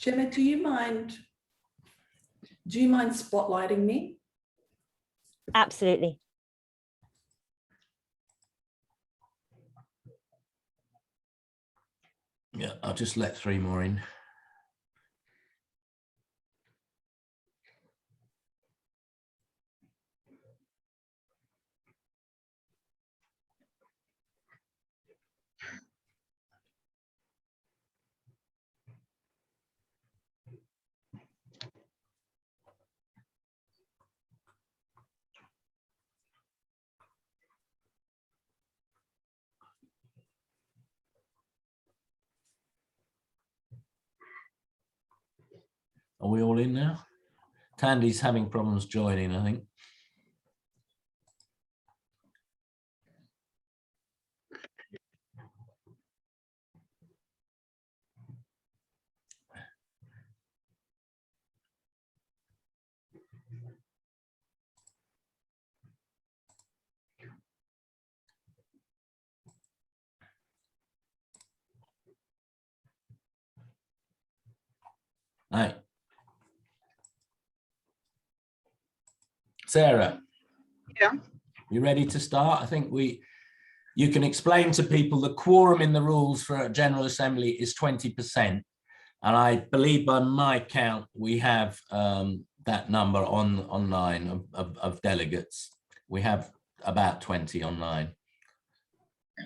Gemma, do you mind spotlighting me? Absolutely. Yeah, I'll just let 3 more in. Are we all in now? Tandy's having problems joining, I think. Right. Sarah. Yeah. You ready to start? I think you can explain to people the quorum in the rules for a General Assembly is 20%. And I believe by my count, we have that number online of delegates. We have about 20 online.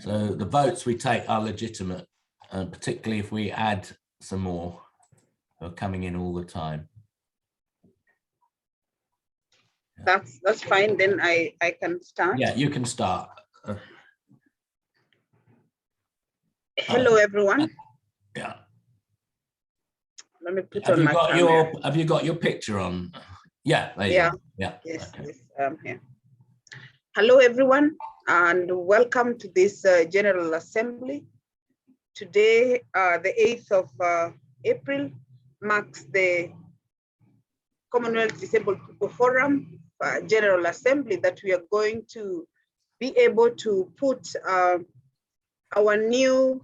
So the votes we take are legitimate, particularly if we add some more who are coming in all the time. That's fine. Then I can start. Yeah, you can start. Hello, everyone. Yeah. Let me put Have on you my got camera. have you got your picture on? Yeah, there you go. Yeah. Yes, Okay. yes, here. Hello, everyone, and welcome to this General Assembly. Today, the 8th of April, marks the Commonwealth Disabled People Forum General Assembly that we are going to be able to put our new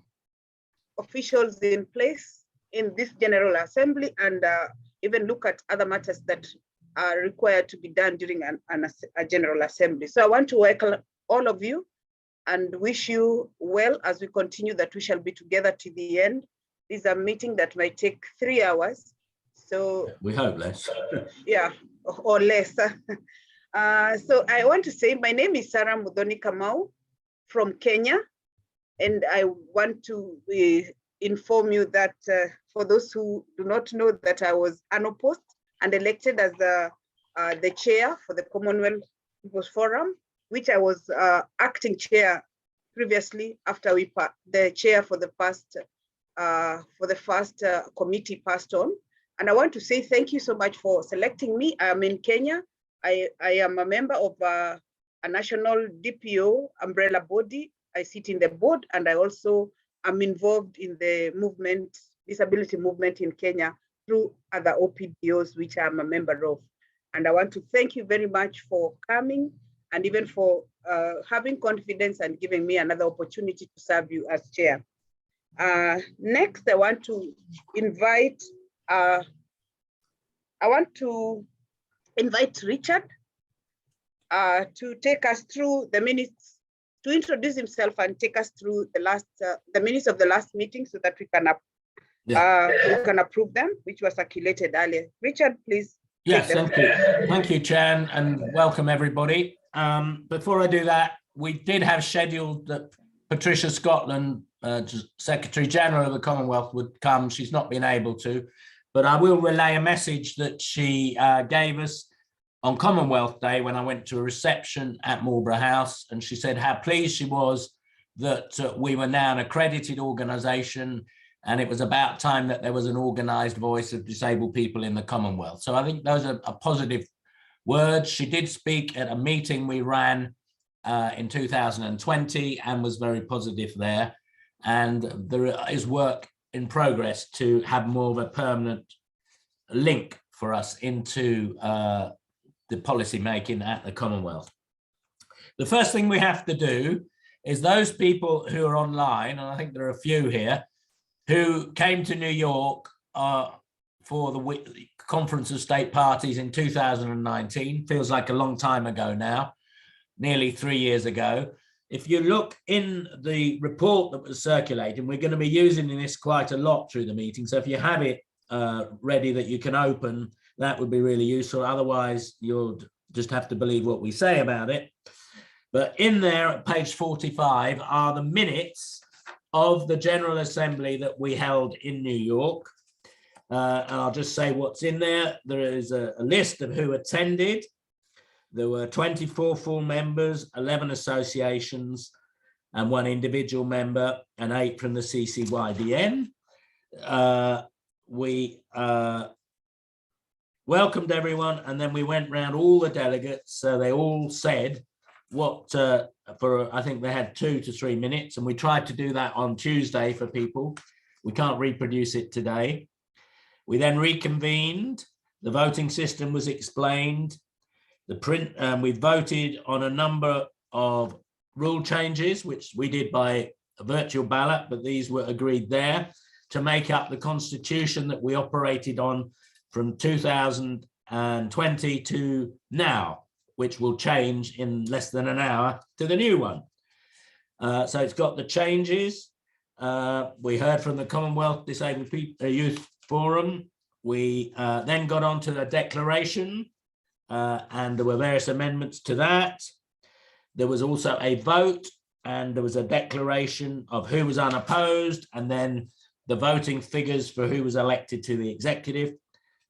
officials in place in this General Assembly, and even look at other matters that are required to be done during a General Assembly. So I want to welcome all of you and wish you well as we continue, that we shall be together to the end. This is a meeting that might take 3 hours. So we hope less. Yeah, or less. So I want to say, my name is Sarah Mudhoni Kamau from Kenya, and I want to inform you that for those who do not know, that I was unopposed and elected as the chair for the Commonwealth People's Forum, which I was acting chair previously after the chair for the first committee passed on. And I want to say thank you so much for selecting me. I am in Kenya. I am a member of a national DPO umbrella body. I sit in the board, and I also am involved in the disability movement in Kenya through other OPDOs, which I'm a member of. And I want to thank you very much for coming, and even for having confidence and giving me another opportunity to serve you as chair. Next, I want to invite Richard to take us through the minutes, to introduce himself and take us through the minutes of the last meeting, so that we can approve them, which was circulated earlier. Richard, please. Yes, thank you. Thank you, Chan, and welcome everybody. Before I do that, we did have scheduled that Patricia Scotland, Secretary General of the Commonwealth, would come. She's not been able to, but I will relay a message that she gave us on Commonwealth Day when I went to a reception at Marlborough House, and she said how pleased she was that we were now an accredited organisation, and it was about time that there was an organised voice of disabled people in the Commonwealth. So I think those are positive words. She did speak at a meeting we ran in 2020 and was very positive there. And there is work in progress to have more of a permanent link for us into the policy making at the Commonwealth. The first thing we have to do is those people who are online, and I think there are a few here, who came to New York for the Conference of State Parties in 2019. Feels like a long time ago now, nearly 3 years ago. If you look in the report that was circulating, we're going to be using this quite a lot through the meeting. So if you have it ready that you can open, that would be really useful. Otherwise, you'll just have to believe what we say about it. But in there at page 45 are the minutes of the General Assembly that we held in New York. And I'll just say what's in there. There is a list of who attended. There were 24 full members, 11 associations, and 1 individual member, and 8 from the CCYDN. We welcomed everyone, and then we went round all the delegates. So they all said what, I think they had 2 to 3 minutes, and we tried to do that on Tuesday for people. We can't reproduce it today. We then reconvened. The voting system was explained. We voted on a number of rule changes, which we did by a virtual ballot, but these were agreed there to make up the constitution that we operated on from 2020 to now, which will change in less than an hour to the new one. So it's got the changes. We heard from the Commonwealth Disabled People Youth Forum. We then got on to the declaration, and there were various amendments to that. There was also a vote, and there was a declaration of who was unopposed, and then the voting figures for who was elected to the executive.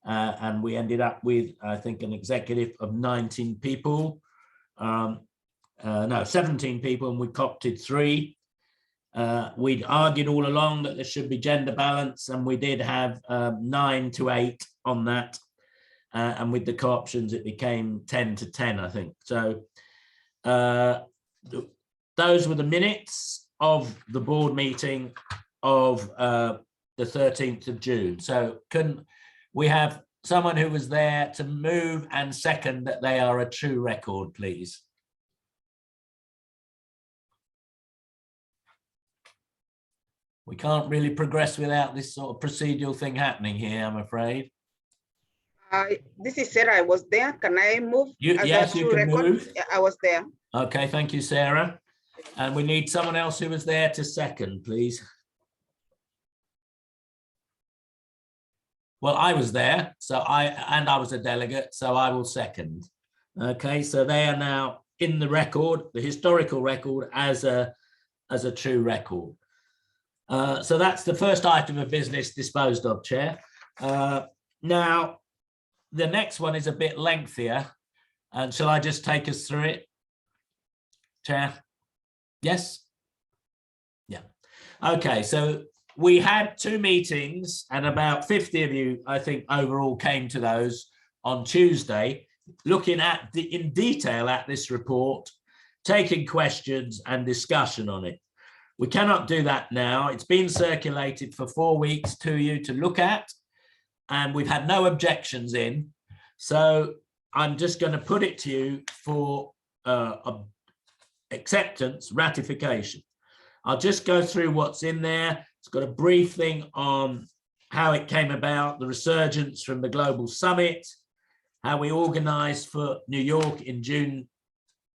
And we ended up with, I think, an executive of 19 people. No, 17 people, and we co-opted 3. We'd argued all along that there should be gender balance, and we did have 9 to 8 on that. And with the co-options, it became 10 to 10, I think. So those were the minutes of the board meeting of the 13th of June. So can we have someone who was there to move and second that they are a true record, please? We can't really progress without this sort of procedural thing happening here, I'm afraid. This is Sarah. I was there. Can I move? Yes, you can move. I was there. Okay, thank you, Sarah. And we need someone else who was there to second, please. Well, I was there, so I was a delegate, so I will second. Okay, so they are now in the record, the historical record, as a true record. So that's the first item of business disposed of, Chair. Now, the next one is a bit lengthier, and shall I just take us through it, Chair? Yes? Yeah. Okay, so we had 2 meetings, and about 50 of you, I think, overall came to those on Tuesday, looking at in detail at this report, taking questions and discussion on it. We cannot do that now. It's been circulated for 4 weeks to you to look at, and we've had no objections in. So I'm just going to put it to you for acceptance, ratification. I'll just go through what's in there. It's got a brief thing on how it came about, the resurgence from the Global Summit, how we organized for New York in June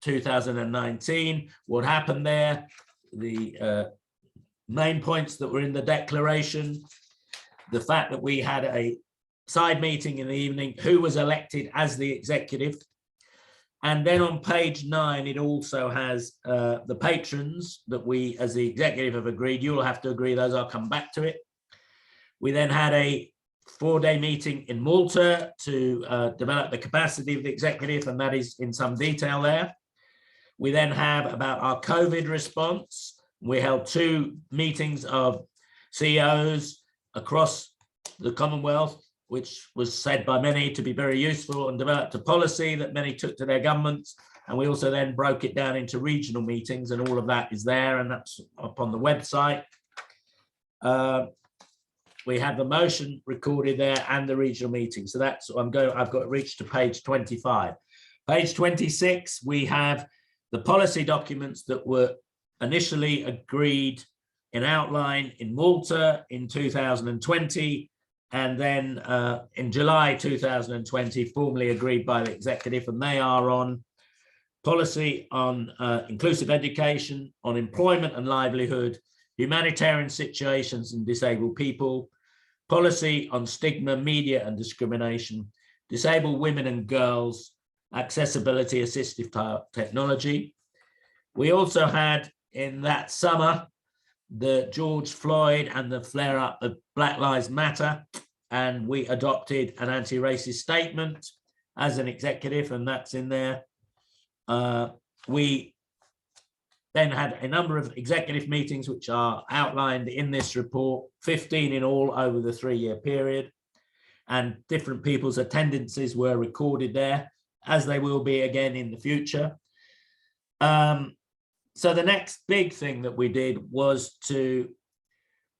2019, what happened there, the main points that were in the declaration, the fact that we had a side meeting in the evening, who was elected as the executive. And then on page 9, it also has the patrons that we, as the executive, have agreed. You'll have to agree those. I'll come back to it. We then had a 4-day meeting in Malta to develop the capacity of the executive, and that is in some detail there. We then have about our COVID response. We held 2 meetings of CEOs across the Commonwealth, which was said by many to be very useful, and developed a policy that many took to their governments. And we also then broke it down into regional meetings, and all of that is there, and that's up on the website. We have the motion recorded there and the regional meeting. So that's I've got reached to page 25. Page 26, we have the policy documents that were initially agreed in outline in Malta in 2020, And then in July 2020, formally agreed by the executive, and they are on policy on inclusive education, on employment and livelihood, humanitarian situations and disabled people, policy on stigma, media and discrimination, disabled women and girls, accessibility, assistive technology. We also had in that summer the George Floyd and the flare-up of Black Lives Matter, and we adopted an anti-racist statement as an executive, and that's in there. We then had a number of executive meetings which are outlined in this report, 15 in all over the 3-year period, and different people's attendances were recorded there, as they will be again in the future. So the next big thing that we did was to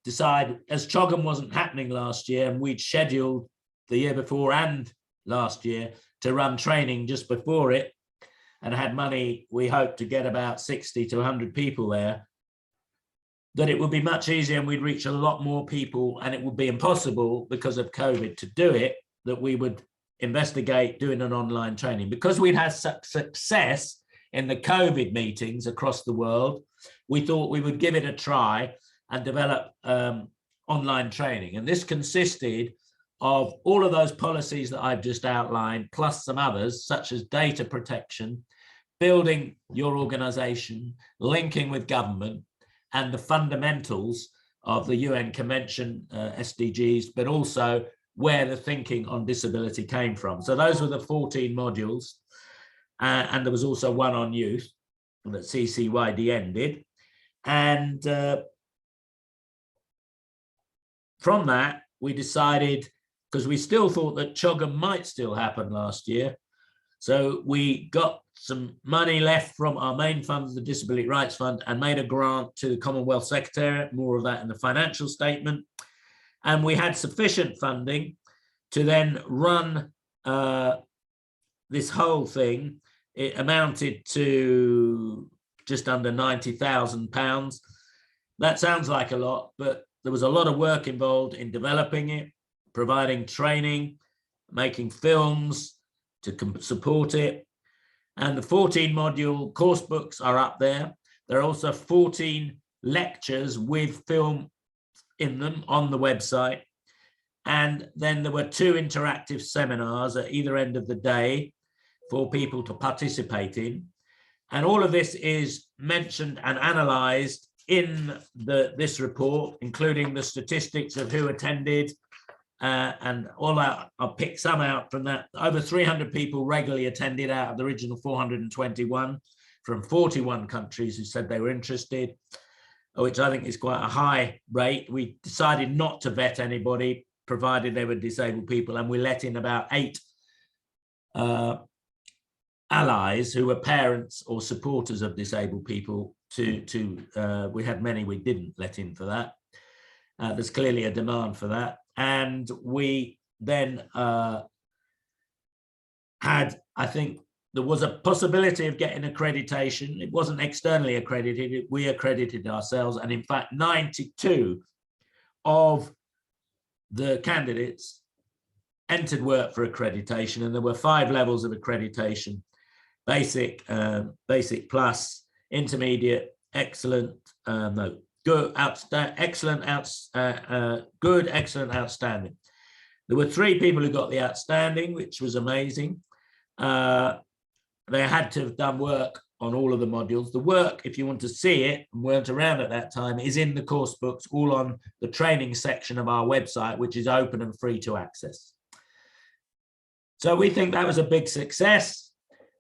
decide, as CHOGM wasn't happening last year, and we'd scheduled the year before and last year to run training just before it, and had money, we hoped to get about 60 to 100 people there, that it would be much easier and we'd reach a lot more people, and it would be impossible because of COVID to do it, that we would investigate doing an online training. Because we'd had success in the COVID meetings across the world, we thought we would give it a try and develop online training. And this consisted of all of those policies that I've just outlined, plus some others, such as data protection, building your organization, linking with government, and the fundamentals of the UN Convention, SDGs, but also where the thinking on disability came from. So those were the 14 modules. And there was also one on youth that CCYDN did. And from that, we decided, because we still thought that CHOGM might still happen last year. So we got some money left from our main fund, the Disability Rights Fund, and made a grant to the Commonwealth Secretariat, more of that in the financial statement. And we had sufficient funding to then run this whole thing. It amounted to just under £90,000. That sounds like a lot, but there was a lot of work involved in developing it, providing training, making films to support it. And the 14 module course books are up there. There are also 14 lectures with film in them on the website. And then there were 2 interactive seminars at either end of the day for people to participate in. And all of this is mentioned and analysed in this report, including the statistics of who attended, and all that. I'll pick some out from that. Over 300 people regularly attended out of the original 421 from 41 countries who said they were interested, which I think is quite a high rate. We decided not to vet anybody, provided they were disabled people, and we let in about 8 allies who were parents or supporters of disabled people. We had many we didn't let in for that. There's clearly a demand for that. And we then had, I think there was a possibility of getting accreditation. It wasn't externally accredited, we accredited ourselves. And in fact, 92 of the candidates entered work for accreditation, and there were 5 levels of accreditation: basic, basic plus, intermediate, excellent, good, excellent, good, excellent, outstanding. There were 3 people who got the outstanding, which was amazing. They had to have done work on all of the modules. The work, if you want to see it, and weren't around at that time, is in the course books, all on the training section of our website, which is open and free to access. So we think that was a big success.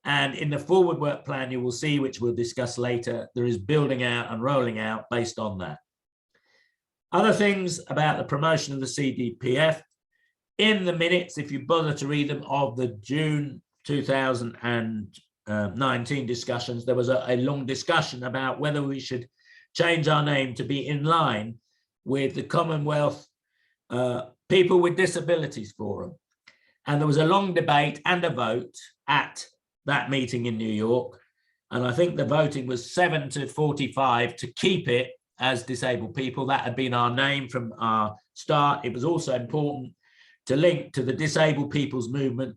And in the forward work plan, you will see, which we'll discuss later, there is building out and rolling out based on that. Other things about the promotion of the CDPF. In the minutes, if you bother to read them, of the June 2019 discussions, there was a long discussion about whether we should change our name to be in line with the Commonwealth People with Disabilities Forum. And there was a long debate and a vote at that meeting in New York. And I think the voting was 7 to 45 to keep it as Disabled People. That had been our name from our start. It was also important to link to the disabled people's movement.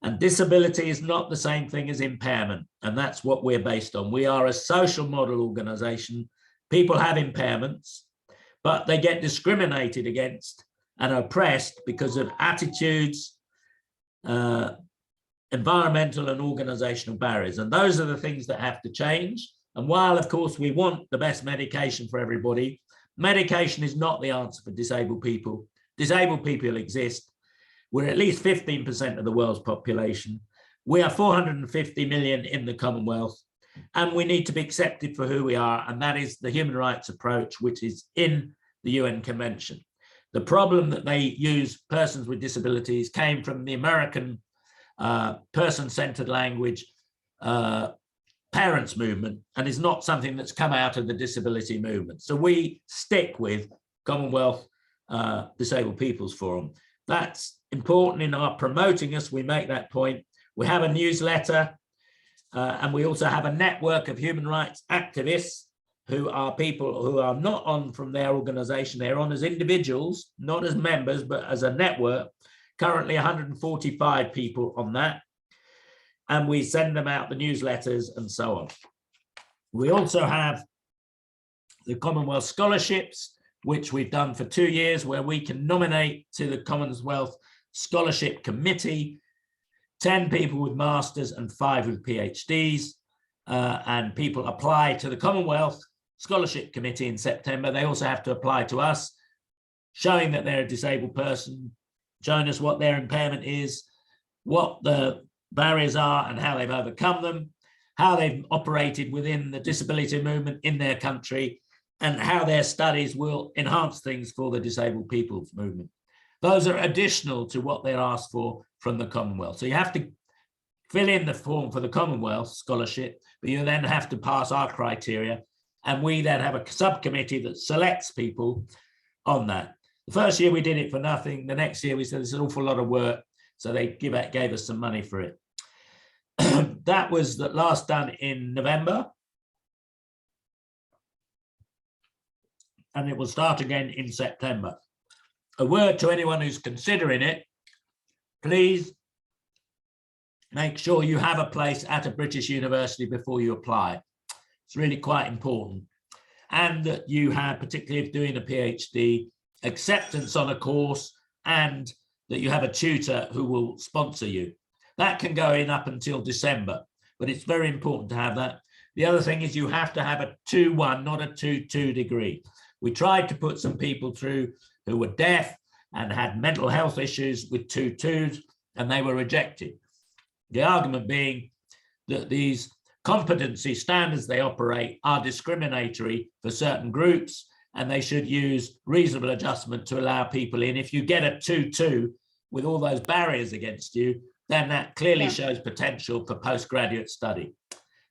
And disability is not the same thing as impairment. And that's what we're based on. We are a social model organization. People have impairments, but they get discriminated against and oppressed because of attitudes, environmental and organizational barriers. And those are the things that have to change. And while, of course, we want the best medication for everybody, medication is not the answer for disabled people. Disabled people exist. We're at least 15% of the world's population. We are 450 million in the Commonwealth, and we need to be accepted for who we are. And that is the human rights approach, which is in the UN Convention. The problem that they use persons with disabilities came from the American person-centered language parents movement, and is not something that's come out of the disability movement. So we stick with Commonwealth Disabled People's Forum. That's important in our promoting us. We make that point. We have a newsletter, and we also have a network of human rights activists who are people who are not on from their organization. They're on as individuals, not as members, but as a network. Currently 145 people on that. And we send them out the newsletters and so on. We also have the Commonwealth Scholarships, which we've done for 2 years, where we can nominate to the Commonwealth Scholarship Committee 10 people with masters and 5 with PhDs, and people apply to the Commonwealth Scholarship Committee in September. They also have to apply to us, showing that they're a disabled person, showing us what their impairment is, what the barriers are and how they've overcome them, how they've operated within the disability movement in their country, and how their studies will enhance things for the disabled people's movement. Those are additional to what they're asked for from the Commonwealth. So you have to fill in the form for the Commonwealth Scholarship, but you then have to pass our criteria. And we then have a subcommittee that selects people on that. The first year we did it for nothing. The next year we said it's an awful lot of work. So they gave us some money for it. That was last done in November. And it will start again in September. A word to anyone who's considering it, please make sure you have a place at a British university before you apply. It's really quite important. And that you have, particularly if doing a PhD, acceptance on a course, and that you have a tutor who will sponsor you. That can go in up until December, but it's very important to have that. The other thing is you have to have a 2-1, not a 2-2 degree. We tried to put some people through who were deaf and had mental health issues with 2-2s, and they were rejected. The argument being that these competency standards they operate are discriminatory for certain groups, and they should use reasonable adjustment to allow people in. If you get a 2-2 with all those barriers against you, then that clearly shows potential for postgraduate study.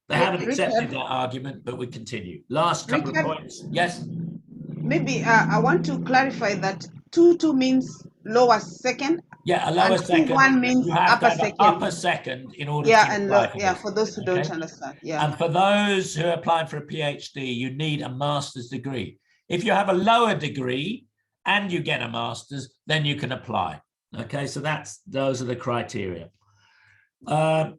They haven't accepted that argument, but we continue. Last couple of points. Yes? Maybe I want to clarify that 2-2 means lower second. Yeah, a lower second. 2-1 means you have upper to have second. Upper second in order to apply for this. For those who don't understand. Yeah. And for those who are applying for a PhD, you need a master's degree. If you have a lower degree and you get a master's, then you can apply. Okay, so those are the criteria. The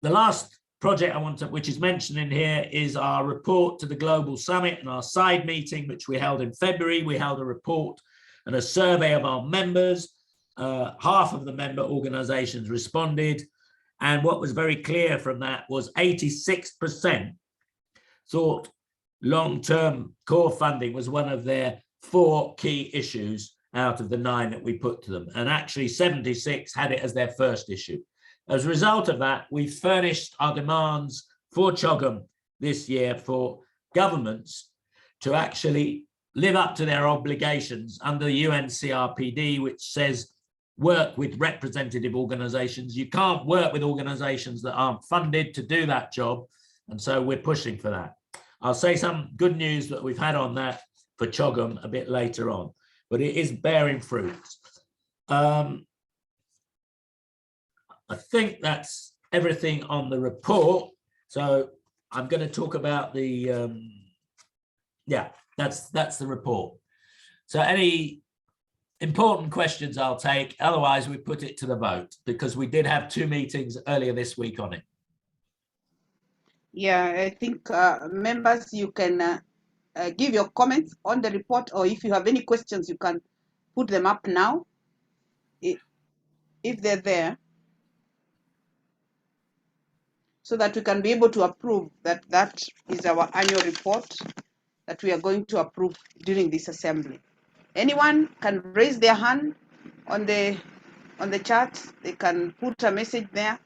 last project I want to, which is mentioned in here, is our report to the Global Summit and our side meeting, which we held in February. We held a report and a survey of our members. Half of the member organizations responded. And what was very clear from that was 86% thought long-term core funding was one of their 4 key issues out of the 9 that we put to them. And actually 76 had it as their first issue. As a result of that, we furnished our demands for CHOGM this year for governments to actually live up to their obligations under the UN Crpd, which says work with representative organizations. You can't work with organizations that aren't funded to do that job. And so we're pushing for that. I'll say some good news that we've had on that for CHOGM a bit later on, but it is bearing fruit. I think that's everything on the report. So I'm going to talk about the, that's the report. So any important questions I'll take. Otherwise, we put it to the vote because we did have 2 meetings earlier this week on it. Yeah, I think members, you can give your comments on the report, or if you have any questions, you can put them up now if they're there, so that we can be able to approve that. That is our annual report that we are going to approve during this assembly. Anyone can raise their hand on the chat. They can put a message there,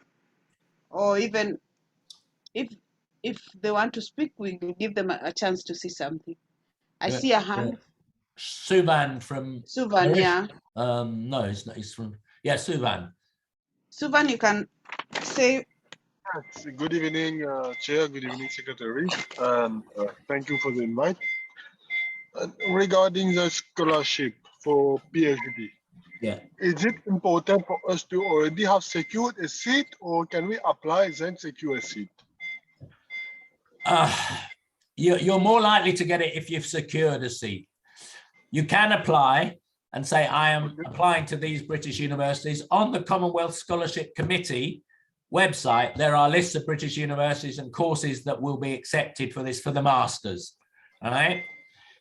or even if they want to speak, we will give them a chance to see something. I see a hand. Suvan from Suvan, yeah. No, it's not. He's from Suvan. Suvan, you can say. Good evening, Chair. Good evening, Secretary, and thank you for the invite. Regarding the scholarship for PhD, is it important for us to already have secured a seat, or can we apply then secure a seat? You're more likely to get it if you've secured a seat. You can apply and say, I am applying to these British universities. On the Commonwealth Scholarship Committee website, there are lists of British universities and courses that will be accepted for this, for the masters. All right.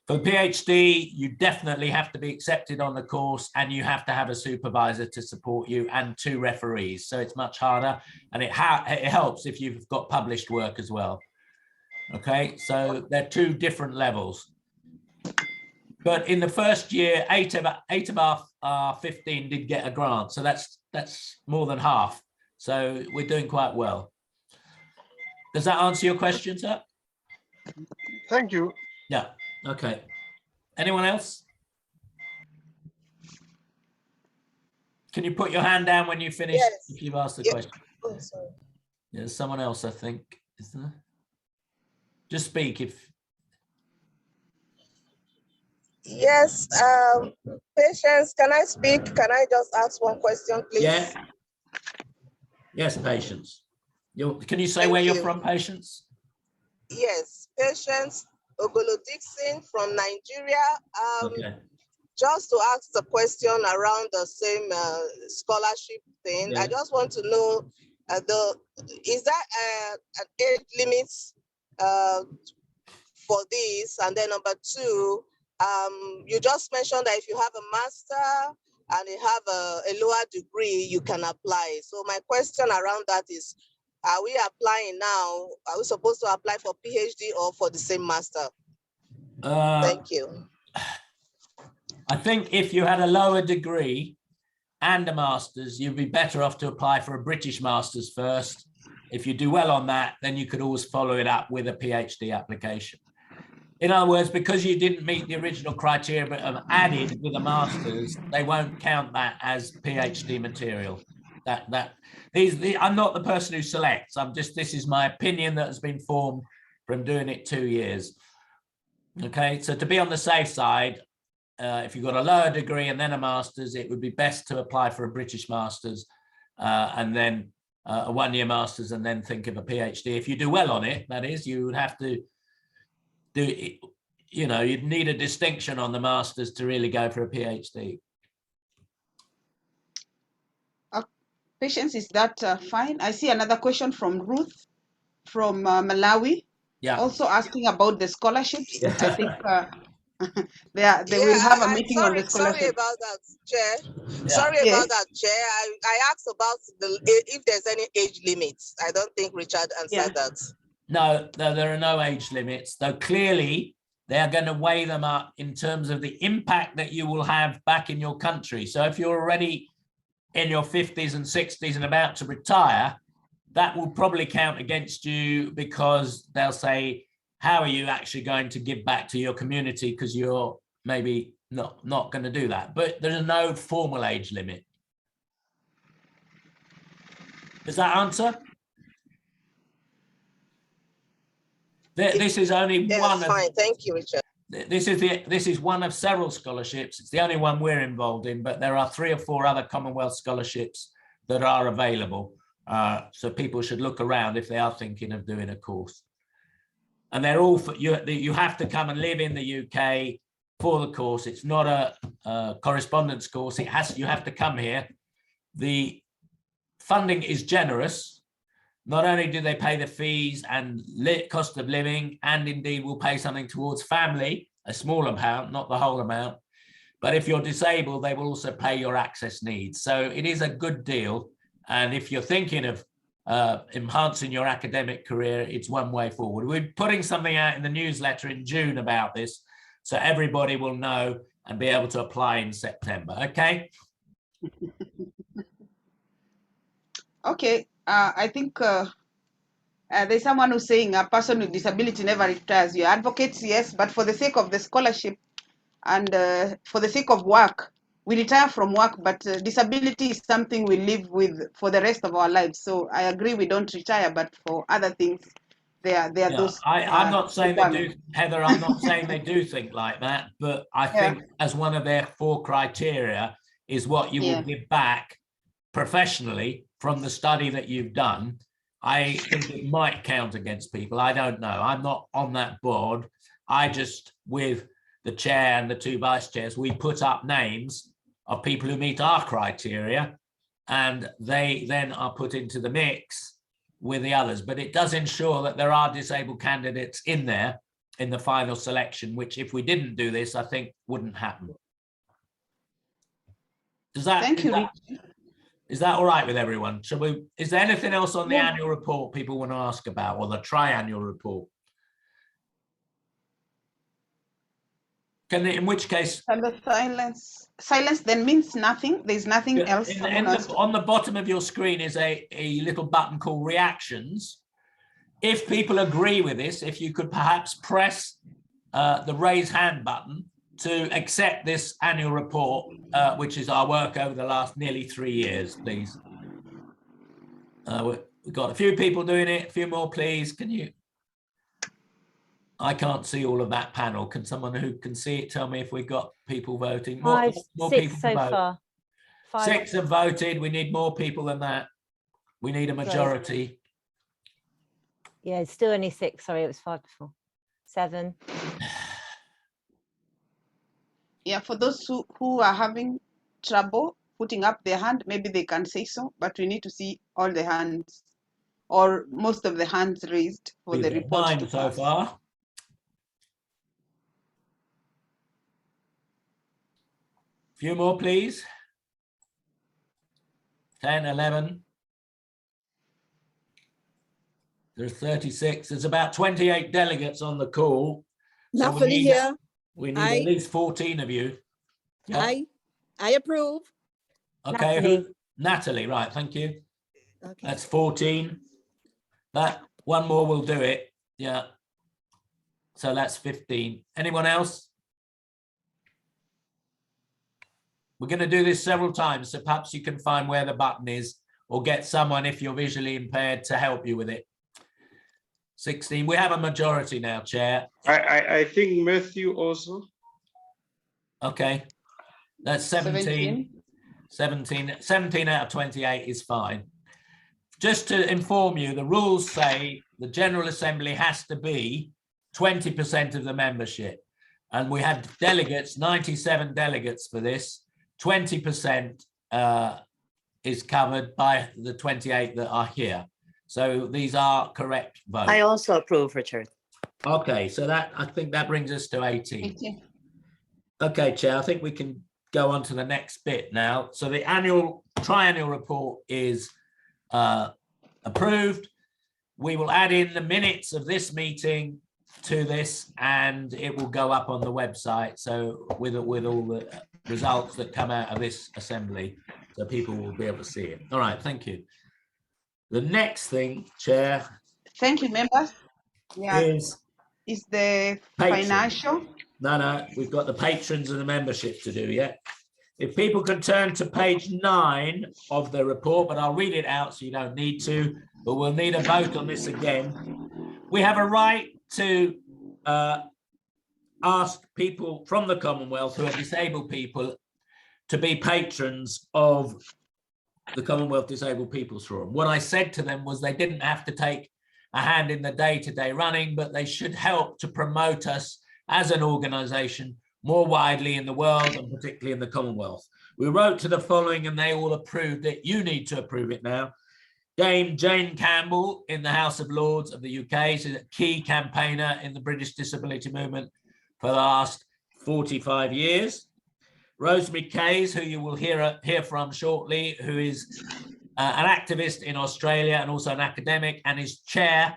For the PhD, you definitely have to be accepted on the course, and you have to have a supervisor to support you and 2 referees. So it's much harder, and it helps if you've got published work as well. Okay, so they're 2 different levels. But in the first year, 8 of our 15 did get a grant, so that's more than half. So we're doing quite well. Does that answer your question, sir? Thank you. Yeah. Okay. Anyone else? Can you put your hand down when you finish? Yes. If you've asked the question? Oh, sorry. There's someone else, I think, isn't there? Just speak if. Yes, Patience, can I speak? Can I just ask one question, please? Yeah. Yes, Patience. Can you say where you're from, Patience? Yes, Patience Ogolo Dixon from Nigeria. Okay. Just to ask the question around the same scholarship thing, I just want to know, is that an age limit for this? And then number 2, you just mentioned that if you have a master and you have a lower degree, you can apply. So my question around that is, are we applying now? Are we supposed to apply for PhD or for the same master? Thank you. I think if you had a lower degree and a master's, you'd be better off to apply for a British master's first. If you do well on that, then you could always follow it up with a PhD application. In other words, because you didn't meet the original criteria but have added with a master's, they won't count that as PhD material. I'm not the person who selects. This is my opinion that has been formed from doing it 2 years. Okay, so to be on the safe side, if you've got a lower degree and then a master's, it would be best to apply for a British master's and then a 1-year master's, and then think of a PhD. If you do well on it, that is, you would have to do it, you'd need a distinction on the master's to really go for a PhD. Patience, is that fine? I see another question from Ruth from Malawi. Yeah. Also asking about the scholarships. Yeah. I think they will have a meeting on the scholarship. Sorry about that, Chair. Yeah. Sorry about that, Chair. I asked about if there's any age limits. I don't think Richard answered that. No, there are no age limits, though clearly they are going to weigh them up in terms of the impact that you will have back in your country. So if you're already in your 50s and 60s and about to retire, that will probably count against you, because they'll say, how are you actually going to give back to your community, because you're maybe not going to do that. But there's no formal age limit. Does that answer? This is only one. Fine. Thank you, Richard. This is one of several scholarships. It's the only one we're involved in, but there are 3 or 4 other Commonwealth scholarships that are available. So people should look around if they are thinking of doing a course. And they're all for you. You have to come and live in the UK for the course. It's not a correspondence course. You have to come here. The funding is generous. Not only do they pay the fees and cost of living, and indeed will pay something towards family, a small amount, not the whole amount. But if you're disabled, they will also pay your access needs. So it is a good deal. And if you're thinking of enhancing your academic career, it's one way forward. We're putting something out in the newsletter in June about this, so everybody will know and be able to apply in September. Okay. Okay, I think there's someone who's saying a person with disability never retires. Your advocates, yes, but for the sake of the scholarship and for the sake of work, we retire from work, but disability is something we live with for the rest of our lives. So I agree we don't retire, but for other things, there are those. I'm not saying they do, Heather, I'm not saying they do think like that, but I think as one of their 4 criteria is what you will give back professionally from the study that you've done. I think it might count against people. I don't know. I'm not on that board. I just, with the chair and the 2 vice chairs, we put up names of people who meet our criteria, and they then are put into the mix with the others. But it does ensure that there are disabled candidates in there in the final selection, which if we didn't do this, I think wouldn't happen. Does that? Thank you. Is that all right with everyone? Shall we? Is there anything else on the annual report people want to ask about, or the triannual report? Can they, in which case? And the silence then means nothing. There's nothing else. On the bottom of your screen is a little button called reactions. If people agree with this, if you could perhaps press the raise hand button to accept this annual report, which is our work over the last nearly 3 years, please. We've got a few people doing it, a few more, please. Can you? I can't see all of that panel. Can someone who can see it tell me if we've got people voting? More Six people so vote. far. 6 have voted. We need more people than that. We need a majority. Yeah, it's still only 6. Sorry, it was 5 before. 7. Yeah, for those who are having trouble putting up their hand, maybe they can say so, but we need to see all the hands or most of the hands raised for the report. 9 so far. Few more, please. 10, 11. There's 36. There's about 28 delegates on the call. Not fully here. We need at least 14 of you. Yeah. I approve. Okay, Natalie, right, thank you. Okay. That's 14. That one more will do it. Yeah. So that's 15. Anyone else? We're going to do this several times, so perhaps you can find where the button is, or get someone, if you're visually impaired, to help you with it. 16. We have a majority now, Chair. I think Matthew also. Okay. That's 17. 17 out of 28 is fine. Just to inform you, the rules say the General Assembly has to be 20% of the membership. And we had delegates, 97 delegates for this. 20% is covered by the 28 that are here. So these are correct votes. I also approve, Richard. Okay, so that, I think that brings us to 18. Okay, Chair, I think we can go on to the next bit now. So the triennial report is approved. We will add in the minutes of this meeting to this, and it will go up on the website. So with all the results that come out of this assembly, so people will be able to see it. All right, thank you. The next thing, Chair. Thank you, members. Yeah, is the patrons. Financial. No, we've got the patrons and the membership to do yet. If people can turn to page 9 of the report, but I'll read it out so you don't need to, but we'll need a vote on this again. We have a right to ask people from the Commonwealth who are disabled people to be patrons of the Commonwealth Disabled People's Forum. What I said to them was they didn't have to take a hand in the day-to-day running, but they should help to promote us as an organisation more widely in the world and particularly in the Commonwealth. We wrote to the following and they all approved it. You need to approve it now. Dame Jane Campbell in the House of Lords of the UK. She's a key campaigner in the British disability movement for the last 45 years. Rosemary Case, who you will hear from shortly, who is an activist in Australia and also an academic and is chair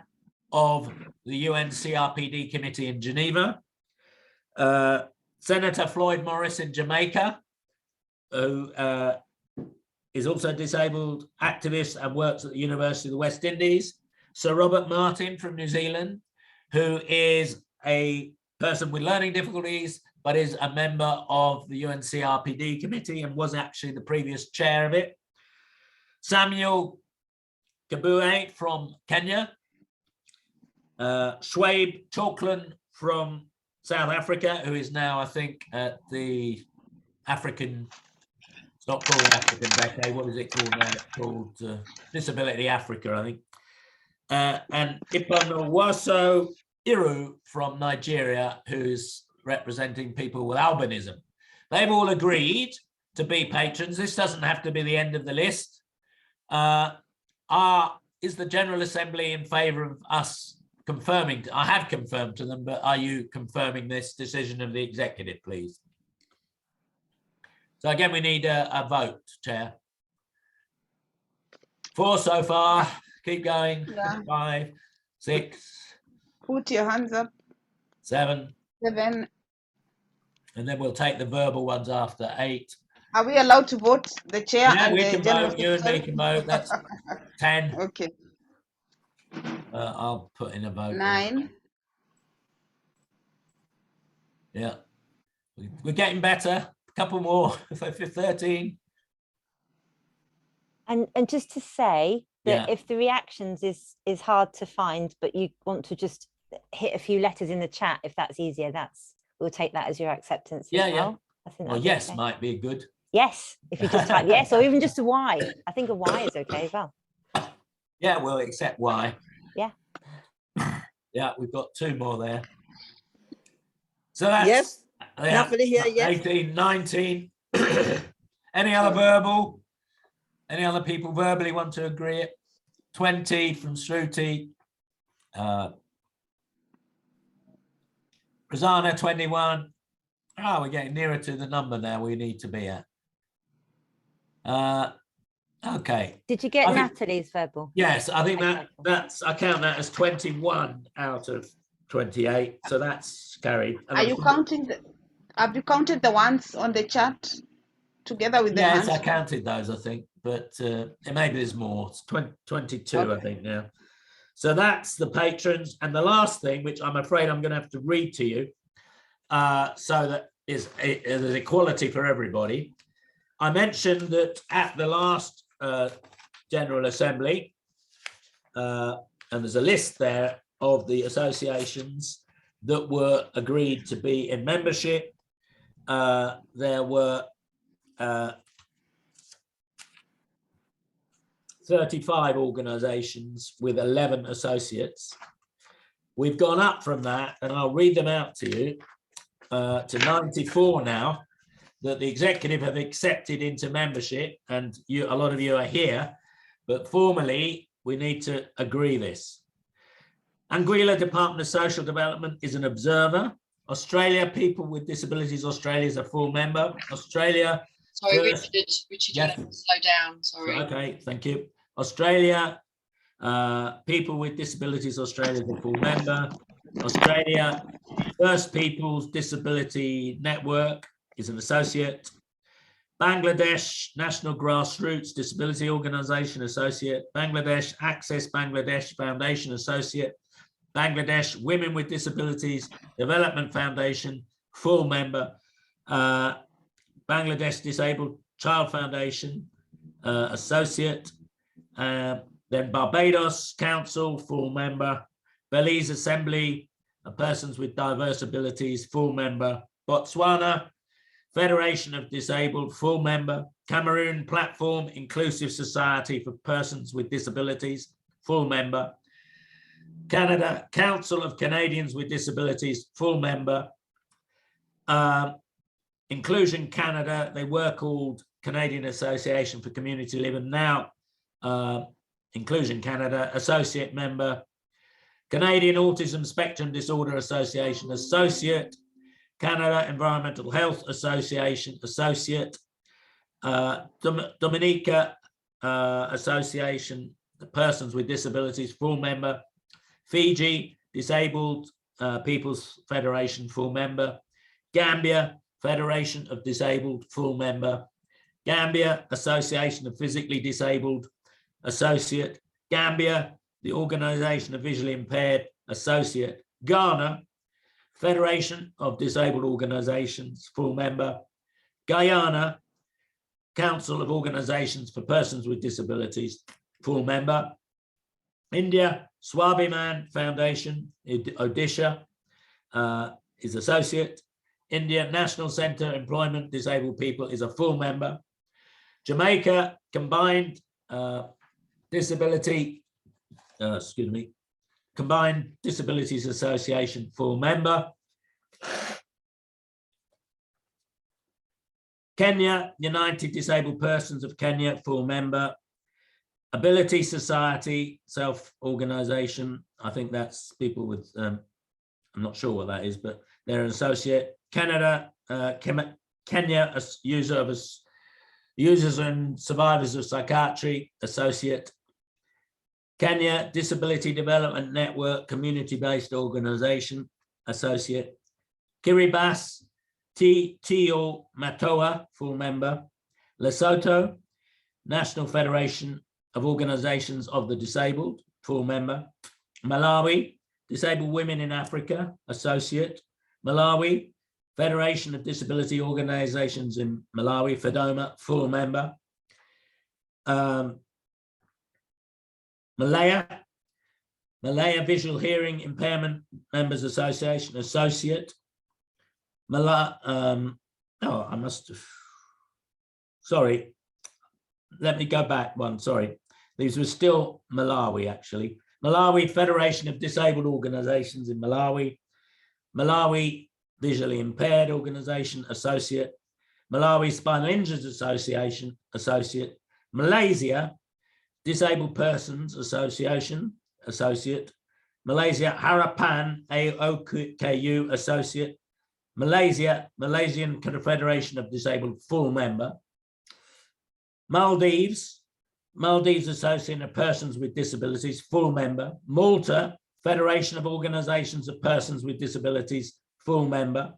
of the UN CRPD committee in Geneva. Senator Floyd Morris in Jamaica, who is also a disabled activist and works at the University of the West Indies. Sir Robert Martin from New Zealand, who is a person with learning difficulties, but is a member of the UN CRPD committee and was actually the previous chair of it. Samuel Kabue from Kenya. Schwabe Chalkland from South Africa, who is now, I think, at the African, it's not called African Decade, what is it called now? It's called Disability Africa, I think. And Ipanuwaso Iru from Nigeria, who's representing people with albinism. They've all agreed to be patrons. This doesn't have to be the end of the list. Is the General Assembly in favour of us confirming? I have confirmed to them, but are you confirming this decision of the executive, please? So again, we need a vote, Chair. 4 so far. Keep going. Yeah. 5, 6. Put your hands up. 7. 7. And then we'll take the verbal ones after. 8. Are we allowed to vote? The chair Yeah, and we the can general vote. You and me secretary? can vote. That's 10. Okay. I'll put in a vote. 9. Yeah. We're getting better. A couple more. 13. And just to say that Yeah. if the reactions is hard to find, but you want to just hit a few letters in the chat, if that's easier, we'll take that as your acceptance Yeah, as yeah. well. I think Well, that'd be yes okay. might be good. Yes, if you just type yes, or even just a Y. I think a Y is okay as well. Yeah, we'll accept Y. Yeah. Yeah, we've got 2 more there. So that's Yes. yeah, Happily here, yes. 18, 19. Any other verbal? Any other people verbally want to agree it? 20 from Shruti. Rosanna, 21. Oh, we're getting nearer to the number now we need to be at. Okay. Did you get I think- Natalie's verbal? Yes, I think Okay, cool. that's I count that as 21 out of 28. So that's carried. And Are you counting have you counted the ones on the chat together with the Yes, hands? I counted those, I think, but maybe there's more. It's 22, I Okay. think now. So that's the patrons. And the last thing, which I'm afraid I'm going to have to read to you, so that there's equality for everybody. I mentioned that at the last General Assembly, and there's a list there of the associations that were agreed to be in membership. There were 35 organisations with 11 associates. We've gone up from that, and I'll read them out to you, to 94 now, that the executive have accepted into membership, and a lot of you are here, but formally we need to agree this. Anguilla Department of Social Development is an observer. Australia, People with Disabilities Australia is a full member. Australia. Sorry, First- Richard, Yes. you have to slow down, sorry. Okay, thank you. Australia, People with Disabilities Australia is a full member. Australia, First Peoples Disability Network is an associate. Bangladesh National Grassroots Disability Organisation associate. Bangladesh Access Bangladesh Foundation associate. Bangladesh Women with Disabilities Development Foundation full member. Bangladesh Disabled Child Foundation associate. Then Barbados Council full member. Belize Assembly of Persons with Diverse Abilities full member. Botswana Federation of Disabled full member. Cameroon Platform Inclusive Society for Persons with Disabilities full member. Canada Council of Canadians with Disabilities full member. Inclusion Canada, they were called Canadian Association for Community Living, now Inclusion Canada, associate member. Canadian Autism Spectrum Disorder Association, associate. Canada Environmental Health Association, associate. Dominica Association, Persons with Disabilities, full member. Fiji Disabled People's Federation, full member. Gambia Federation of Disabled, full member. Gambia Association of Physically Disabled, associate. Gambia, the Organization of Visually Impaired, associate. Ghana Federation of Disabled Organizations, full member. Guyana Council of Organizations for Persons with Disabilities, full member. India Swabiman Foundation, Odisha, is associate. India National Center Employment Disabled People is a full member. Jamaica Combined Disability, Combined Disabilities Association, full member. Kenya United Disabled Persons of Kenya, full member. Ability Society self-organization, I think that's people with, I'm not sure what that is, but they're an associate. Canada, Kenya users and survivors of psychiatry, associate. Kenya Disability Development Network, community-based organization, associate. Kiribati, Tio Matoa, full member. Lesotho, National Federation of Organizations of the Disabled, full member. Malawi, Disabled Women in Africa, associate. Malawi, Federation of Disability Organizations in Malawi, FEDOMA, full member. Malaya Visual Hearing Impairment Members Association, associate. Sorry, let me go back one, sorry. These were still Malawi, actually. Malawi Federation of Disabled Organizations in Malawi. Malawi Visually Impaired Organization, associate. Malawi Spinal Injuries Association, associate. Malaysia Disabled Persons Association, associate. Malaysia Harapan AOKU, associate. Malaysian Confederation of Disabled, full member. Maldives Association of Persons with Disabilities, full member. Malta Federation of Organizations of Persons with Disabilities, full member.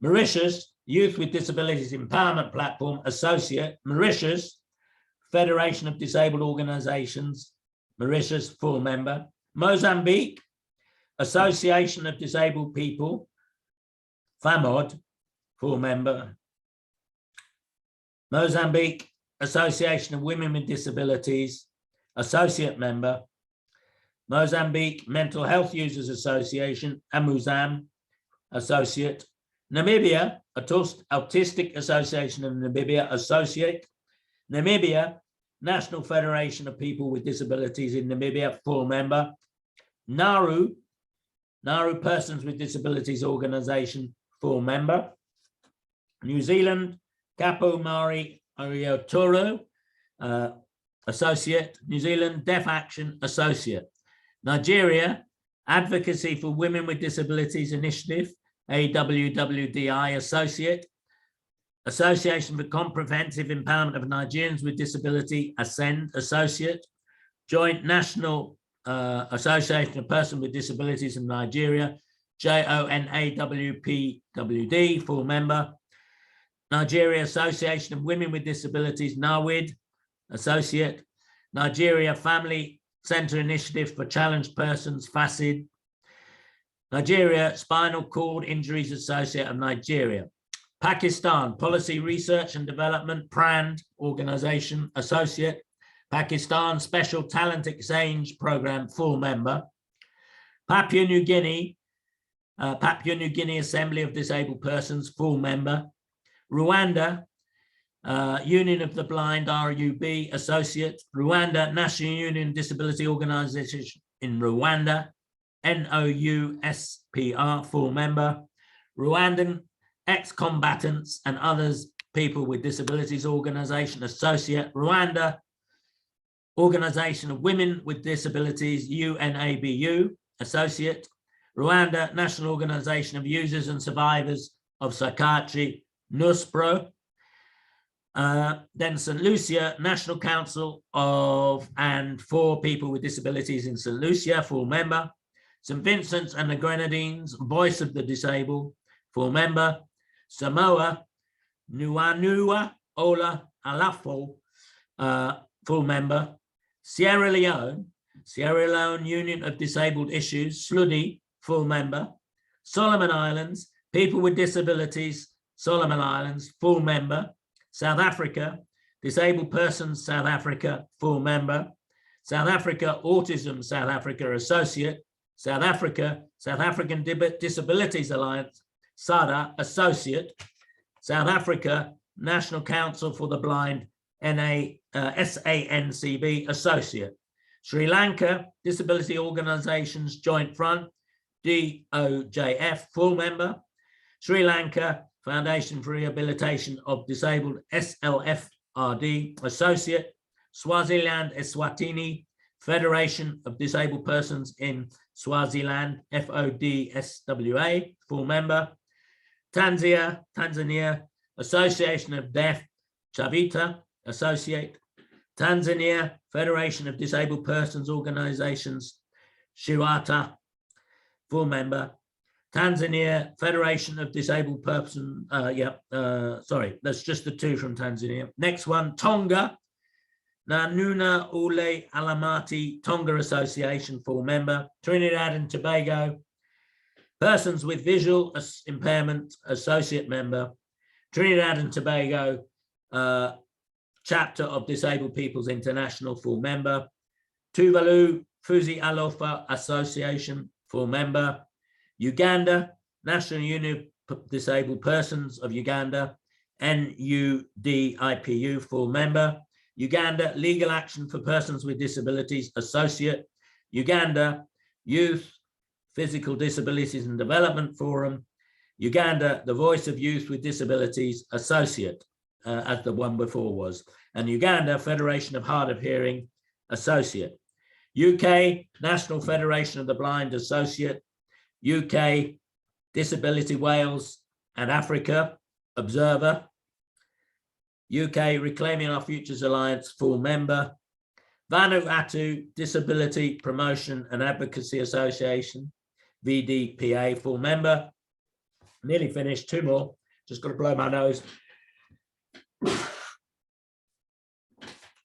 Mauritius Youth with Disabilities Empowerment Platform, associate. Mauritius Federation of Disabled Organizations, Mauritius, full member. Mozambique Association of Disabled People, FAMOD, full member. Mozambique Association of Women with Disabilities, associate member. Mozambique Mental Health Users Association, AMUSAM, associate. Namibia Autistic Association of Namibia, associate. Namibia National Federation of People with Disabilities in Namibia, full member. Nauru Persons with Disabilities Organization, full member. New Zealand Kapo Maori Ariotoro, associate. New Zealand Deaf Action, associate. Nigeria Advocacy for Women with Disabilities Initiative, AWWDI, associate. Association for Comprehensive Empowerment of Nigerians with Disability, ASCEND, associate. Joint National Association of Persons with Disabilities in Nigeria, JONAWPWD, full member. Nigeria Association of Women with Disabilities, NAWID, associate. Nigeria Family Center Initiative for Challenged Persons, FACID. Nigeria Spinal Cord Injuries Associate of Nigeria. Pakistan Policy Research and Development, PRAND organization, associate. Pakistan Special Talent Exchange Program, full member. Papua New Guinea Assembly of Disabled Persons, full member. Rwanda Union of the Blind, RUB, associate. Rwanda National Union Disability Organization in Rwanda, NOUSPR, full member. Rwandan ex-combatants and others, people with disabilities organization, associate. Rwanda, Organization of Women with Disabilities, UNABU, associate. Rwanda, National Organization of Users and Survivors of Psychiatry, NUSPRO. Then St. Lucia, National Council of and for People with Disabilities in St. Lucia, full member. St. Vincent's and the Grenadines, Voice of the Disabled, full member. Samoa, Nuanua Ola Alafo, full member. Sierra Leone Union of Disabled Issues, SLUDI, full member. Solomon Islands, People with Disabilities, Solomon Islands, full member. South Africa, Disabled Persons South Africa, full member. South Africa, Autism South Africa, associate. South Africa, South African Disabilities Alliance, SADA, associate. South Africa, National Council for the Blind, SANCB, associate. Sri Lanka, Disability Organizations Joint Front, DOJF, full member. Sri Lanka, Foundation for Rehabilitation of Disabled, SLFRD, associate. Swaziland, Eswatini, Federation of Disabled Persons in Swaziland, FODSWA, full member. Tanzania, Association of Deaf, Chavita, associate. Tanzania, Federation of Disabled Persons Organizations, Shiwata, full member. Tanzania, Federation of Disabled Persons, sorry, that's just the two from Tanzania. Next one, Tonga, Nanuna Ule Alamati Tonga Association, full member. Trinidad and Tobago, Persons with Visual Impairment, associate member. Trinidad and Tobago, Chapter of Disabled Peoples International, full member. Tuvalu Fuzi Alofa Association, full member. Uganda, National Union of Disabled Persons of Uganda, NUDIPU, full member. Uganda, Legal Action for Persons with Disabilities, associate. Uganda, Youth, Physical Disabilities and Development Forum. Uganda, the Voice of Youth with Disabilities, associate, as the one before was. And Uganda, Federation of Hard of Hearing, associate. UK, National Federation of the Blind, associate. UK, Disability Wales and Africa, observer. UK, Reclaiming Our Futures Alliance, full member. Vanuatu, Disability Promotion and Advocacy Association, VDPA, full member. Nearly finished, two more, just got to blow my nose.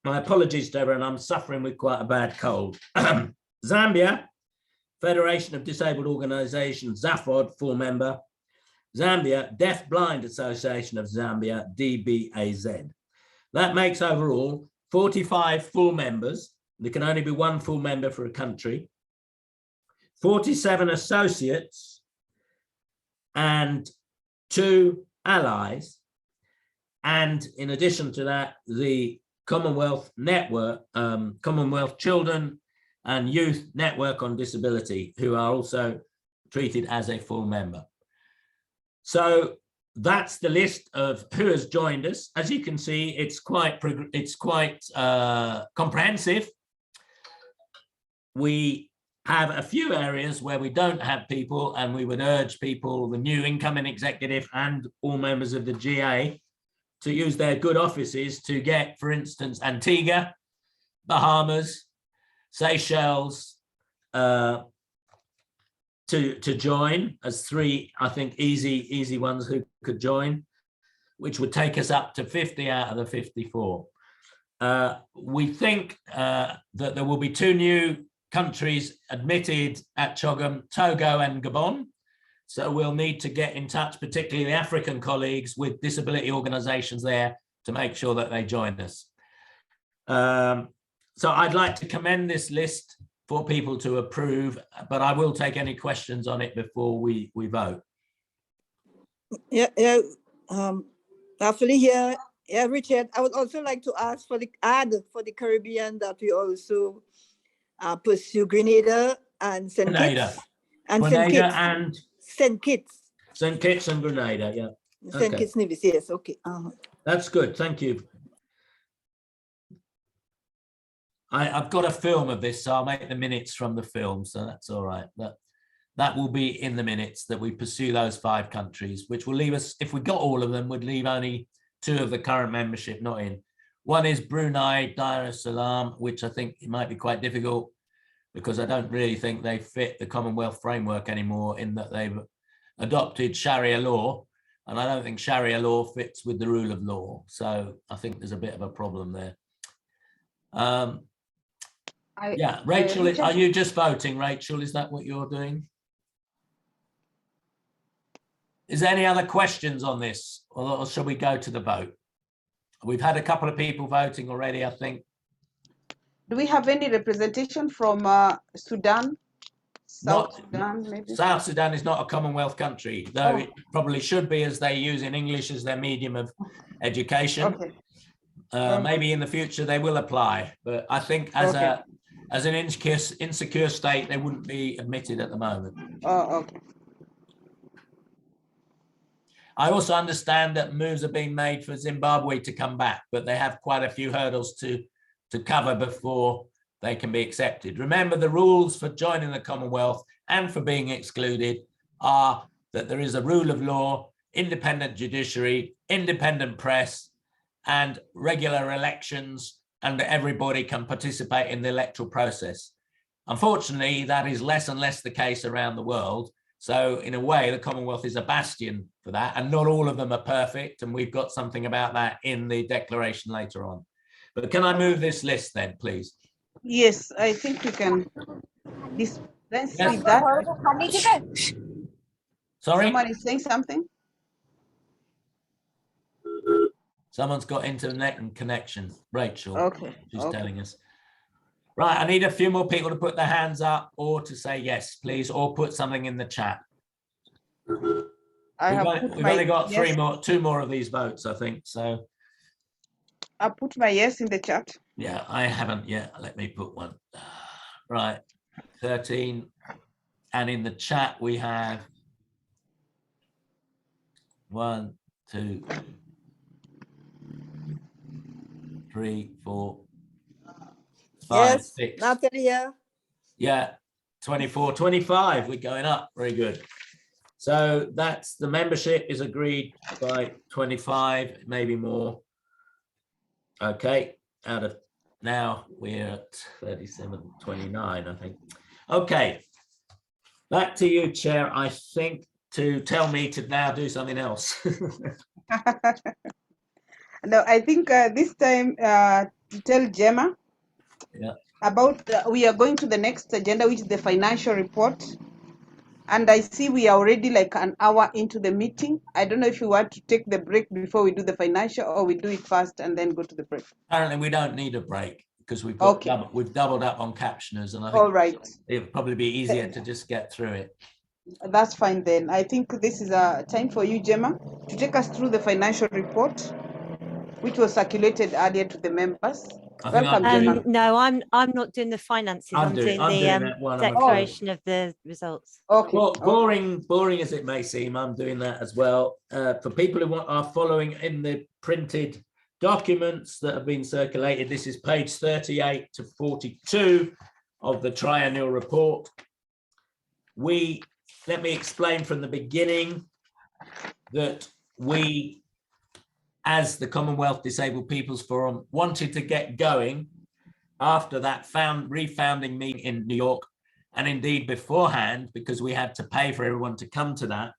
My apologies to everyone, I'm suffering with quite a bad cold. Zambia, Federation of Disabled Organizations, ZAFOD, full member. Zambia, Deaf Blind Association of Zambia, DBAZ. That makes overall 45 full members. There can only be one full member for a country. 47 associates and 2 allies. And in addition to that, the Commonwealth Network, Commonwealth Children and Youth Network on Disability, who are also treated as a full member. So that's the list of who has joined us. As you can see, it's quite comprehensive. We have a few areas where we don't have people, and we would urge people, the new incoming executive and all members of the GA, to use their good offices to get, for instance, Antigua, Bahamas, Seychelles, to join as 3, I think, easy ones who could join, which would take us up to 50 out of the 54. We think that there will be 2 new countries admitted at CHOGM, Togo and Gabon. So we'll need to get in touch, particularly the African colleagues with disability organizations there, to make sure that they join us. So I'd like to commend this list for people to approve, but I will take any questions on it before we vote. Actually here, Richard, I would also like to ask for the Caribbean that we also pursue Grenada and St. Kitts. And Grenada and St. Kitts. St. Kitts and Grenada, yeah. St. Okay. Kitts Nevis, yes, okay. That's good. Thank you. I've got a film of this, so I'll make the minutes from the film, so that's all right. That will be in the minutes that we pursue those 5 countries, which will leave us, if we got all of them, would leave only 2 of the current membership not in. One is Brunei Darussalam, which I think it might be quite difficult because I don't really think they fit the Commonwealth framework anymore in that they've adopted Sharia law, and I don't think Sharia law fits with the rule of law. So I think there's a bit of a problem there. Yeah, Rachel, are you just voting, Rachel? Is that what you're doing? Is there any other questions on this, or shall we go to the vote? We've had a couple of people voting already, I think. Do we have any representation from Sudan? South Sudan, maybe? South Sudan is not a Commonwealth country, though it probably should be, as they use in English as their medium of education. Okay. Maybe in the future they will apply, but I think as an insecure state, they wouldn't be admitted at the moment. Oh, okay. I also understand that moves are being made for Zimbabwe to come back, but they have quite a few hurdles to cover before they can be accepted. Remember, the rules for joining the Commonwealth and for being excluded are that there is a rule of law, independent judiciary, independent press, and regular elections, and everybody can participate in the electoral process. Unfortunately, that is less and less the case around the world. So in a way, the Commonwealth is a bastion for that, and not all of them are perfect. And we've got something about that in the declaration later on. But can I move this list then, please? Yes, I think we can. Let's see Yes. that. Sorry? Someone is saying something? Someone's got internet and connection. Rachel, Okay. she's telling us. Right, I need a few more people to put their hands up or to say yes, please, or put something in the chat. We've only got two more of these votes, I think. So I put my yes in the chat. yeah, I haven't yet. Let me put one. Right, 13. And in the chat, we have 1, 2, 3, 4, 5, Yes, 6. Natalia. Yeah, 24, 25. We're going up. Very good. So that's the membership is agreed by 25, maybe more. Okay, out of now we're at 37, 29, I think. Okay, back to you, Chair. I think to tell me to now do something else. No, I think this time to tell Gemma about we are going to the next agenda, which is the financial report. And I see we are already like an hour into the meeting. I don't know if you want to take the break before we do the financial, or we do it first and then go to the break. Apparently we don't need a break because we've got we've doubled up on captioners, and I think it'd probably be easier to just get through it. That's fine then. I think this is a time for you, Gemma, to take us through the financial report, which was circulated earlier to the members. Welcome, Gemma. No, I'm not doing the finances. I'm doing the declaration of the results. Okay. Well, boring as it may seem, I'm doing that as well. For people who are following in the printed documents that have been circulated, this is page 38 to 42 of the triennial report. Let me explain from the beginning that we, as the Commonwealth Disabled People's Forum, wanted to get going after that refounding meeting in New York, and indeed beforehand, because we had to pay for everyone to come to that.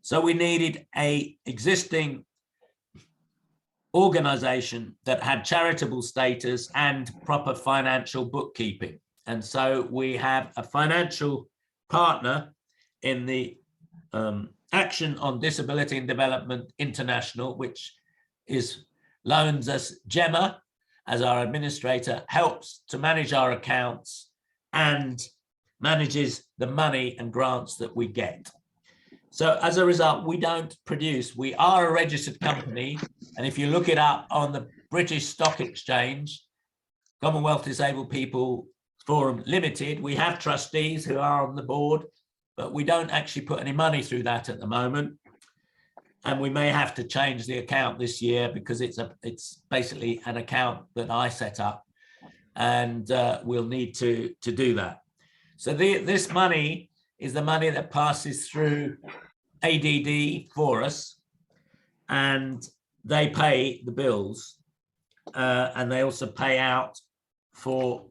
So we needed an existing organization that had charitable status and proper financial bookkeeping. And so we have a financial partner in the Action on Disability and Development International, which loans us Gemma as our administrator, helps to manage our accounts and manages the money and grants that we get. So as a result, we don't produce. We are a registered company, and if you look it up on the British Stock Exchange, Commonwealth Disabled People Forum Limited, we have trustees who are on the board, but we don't actually put any money through that at the moment. and we may have to change the account this year because it's basically an account that I set up, and we'll need to do that. So this money is the money that passes through ADD for us, and they pay the bills, and they also pay out for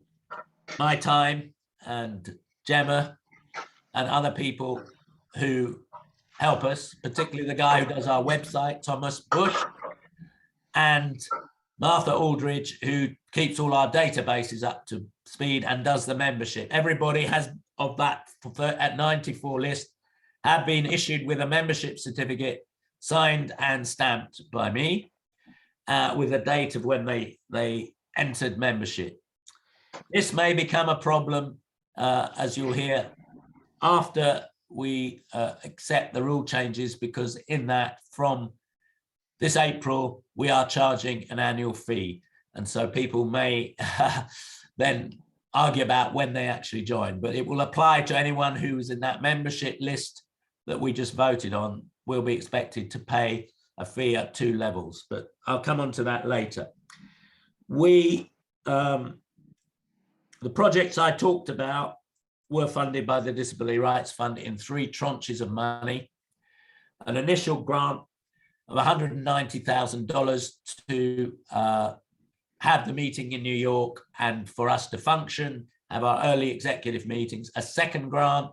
my time and Gemma and other people who help us, particularly the guy who does our website, Thomas Bush, and Martha Aldridge, who keeps all our databases up to speed and does the membership. Everybody has of that at 94 list have been issued with a membership certificate signed and stamped by me with a date of when they entered membership. This may become a problem, as you'll hear, after we accept the rule changes, because in that from this April, we are charging an annual fee. And so people may then argue about when they actually join, but it will apply to anyone who is in that membership list that we just voted on. Will be expected to pay a fee at 2 levels, but I'll come on to that later. The projects I talked about were funded by the Disability Rights Fund in 3 tranches of money. An initial grant of $190,000 to have the meeting in New York and for us to function, have our early executive meetings. A second grant,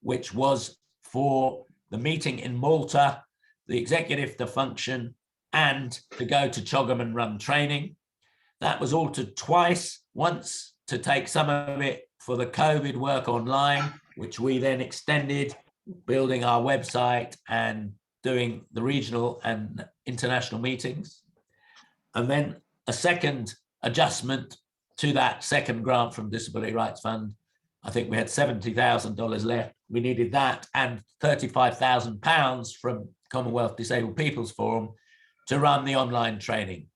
which was for the meeting in Malta, the executive to function, and to go to Chogham and run training. That was altered twice, once to take some of it for the COVID work online, which we then extended, building our website and doing the regional and international meetings. And then a second adjustment to that second grant from Disability Rights Fund. I think we had $70,000 left. We needed that and £35,000 from Commonwealth Disabled People's Forum to run the online training.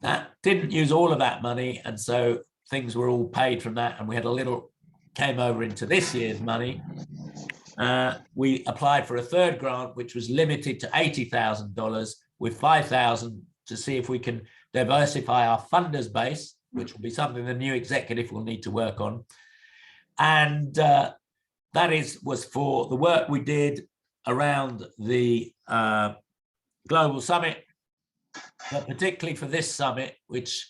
That didn't use all of that money, and so things were all paid from that, and we had a little came over into this year's money. We applied for a third grant, which was limited to $80,000 with $5,000 to see if we can diversify our funders base, which will be something the new executive will need to work on. And that was for the work we did around the Global Summit, but particularly for this summit, which,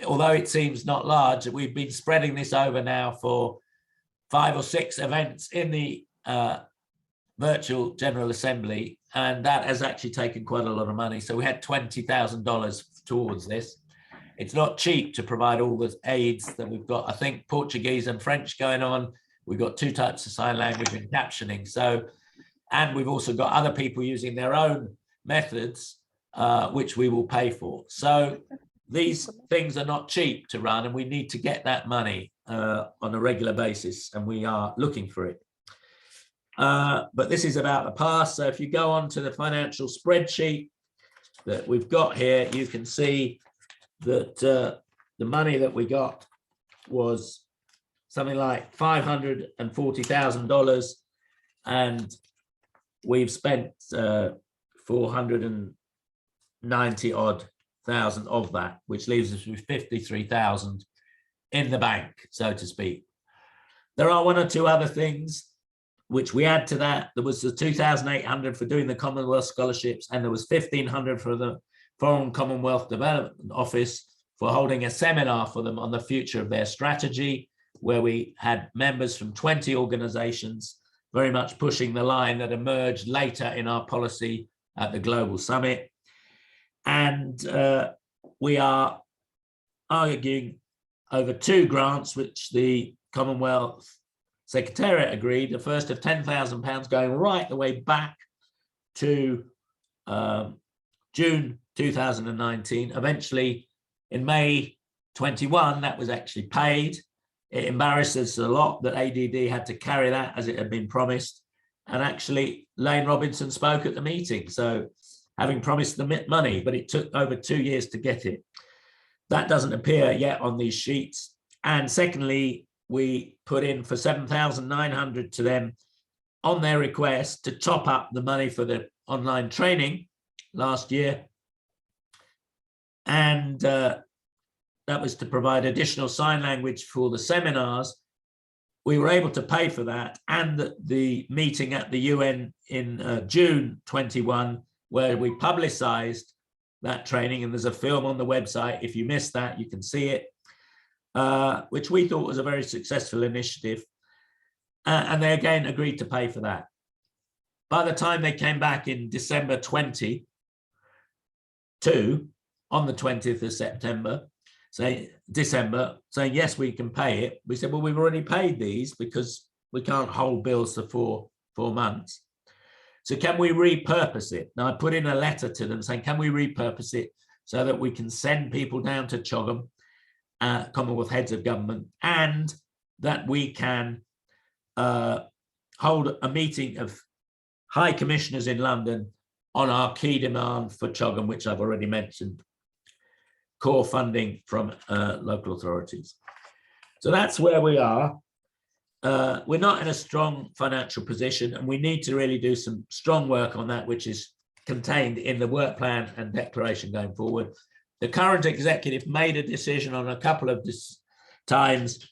although it seems not large, we've been spreading this over now for 5 or 6 events in the virtual General Assembly, and that has actually taken quite a lot of money. So we had $20,000 towards this. It's not cheap to provide all the aids that we've got. I think Portuguese and French going on. We've got 2 types of sign language and captioning. So, and we've also got other people using their own methods, which we will pay for. So these things are not cheap to run, and we need to get that money on a regular basis, and we are looking for it. But this is about the past. So if you go on to the financial spreadsheet that we've got here, you can see that the money that we got was something like $540,000, and we've spent 490 odd thousand of that, which leaves us with 53,000 in the bank, so to speak. There are 1 or 2 other things which we add to that. There was the 2,800 for doing the Commonwealth Scholarships, and there was 1,500 for the Foreign Commonwealth Development Office for holding a seminar for them on the future of their strategy, where we had members from 20 organizations very much pushing the line that emerged later in our policy at the Global Summit. And we are arguing over 2 grants, which the Commonwealth Secretariat agreed, the first of £10,000 going right the way back to June 2019. Eventually, in May 21, that was actually paid. It embarrassed us a lot that ADD had to carry that as it had been promised. And actually, Lane Robinson spoke at the meeting. So having promised the money, but it took over 2 years to get it. That doesn't appear yet on these sheets. And secondly, we put in for $7,900 to them on their request to top up the money for the online training last year. And that was to provide additional sign language for the seminars. We were able to pay for that, and the meeting at the UN in June 21, where we publicized that training, and there's a film on the website. If you missed that, you can see it, which we thought was a very successful initiative. And they again agreed to pay for that. By the time they came back in December 22, on the 20th of September, December, saying, yes, we can pay it. We said, well, we've already paid these because we can't hold bills for four months. So can we repurpose it? Now I put in a letter to them saying, can we repurpose it so that we can send people down to Chogam, Commonwealth heads of government, and that we can hold a meeting of high commissioners in London on our key demand for Chogam, which I've already mentioned, core funding from local authorities. So that's where we are. We're not in a strong financial position, and we need to really do some strong work on that, which is contained in the work plan and declaration going forward. The current executive made a decision on a couple of times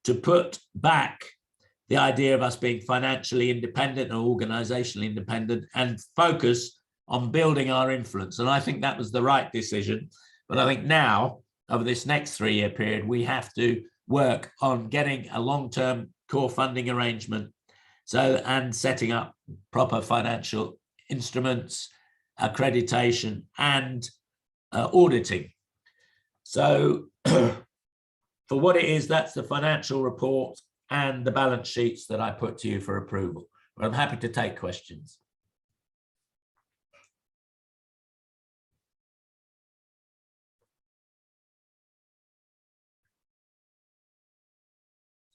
to put back the idea of us being financially independent or organizationally independent and focus on building our influence. And I think that was the right decision. But I think now, over this next 3-year period, we have to work on getting a long-term core funding arrangement, and setting up proper financial instruments, accreditation, and auditing. So for what it is, that's the financial report and the balance sheets that I put to you for approval. But I'm happy to take questions.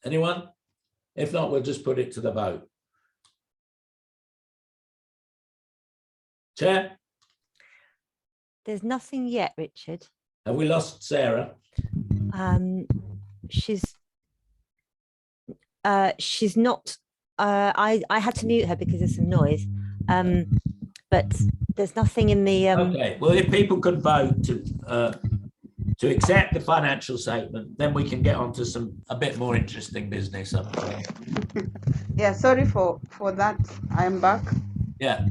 Anyone? If not, we'll just put it to the vote. Chair? There's nothing yet, Richard. Have we lost Sarah? She's not. I had to mute her because there's some noise. But there's nothing in the. Okay. Well, if people could vote to accept the financial statement, then we can get on to a bit more interesting business. Yeah, sorry for that. I am back. Yeah.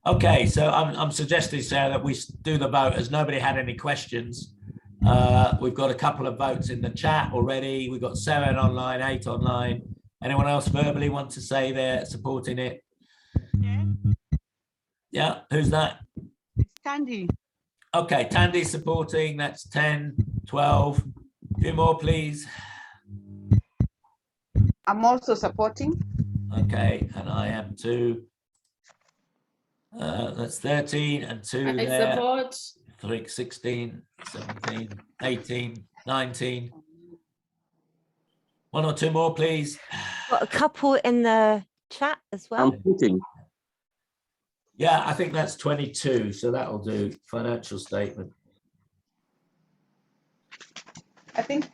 Okay, so I'm suggesting, Sarah, that we do the vote as nobody had any questions. We've got a couple of votes in the chat already. We've got 7 online, 8 online. Anyone else verbally want to say they're supporting it? Yeah, who's that? Tandy. Okay, Tandy's supporting. That's 10, 12. A few more, please. I'm also supporting. Okay, and I am too. That's 13 and 2 I there. support. 3, 16, 17, 18, 19. 1 or 2 more, please. Got a couple in the chat as well. I'm putting. Yeah, I think that's 22, so that'll do. Financial statement. I think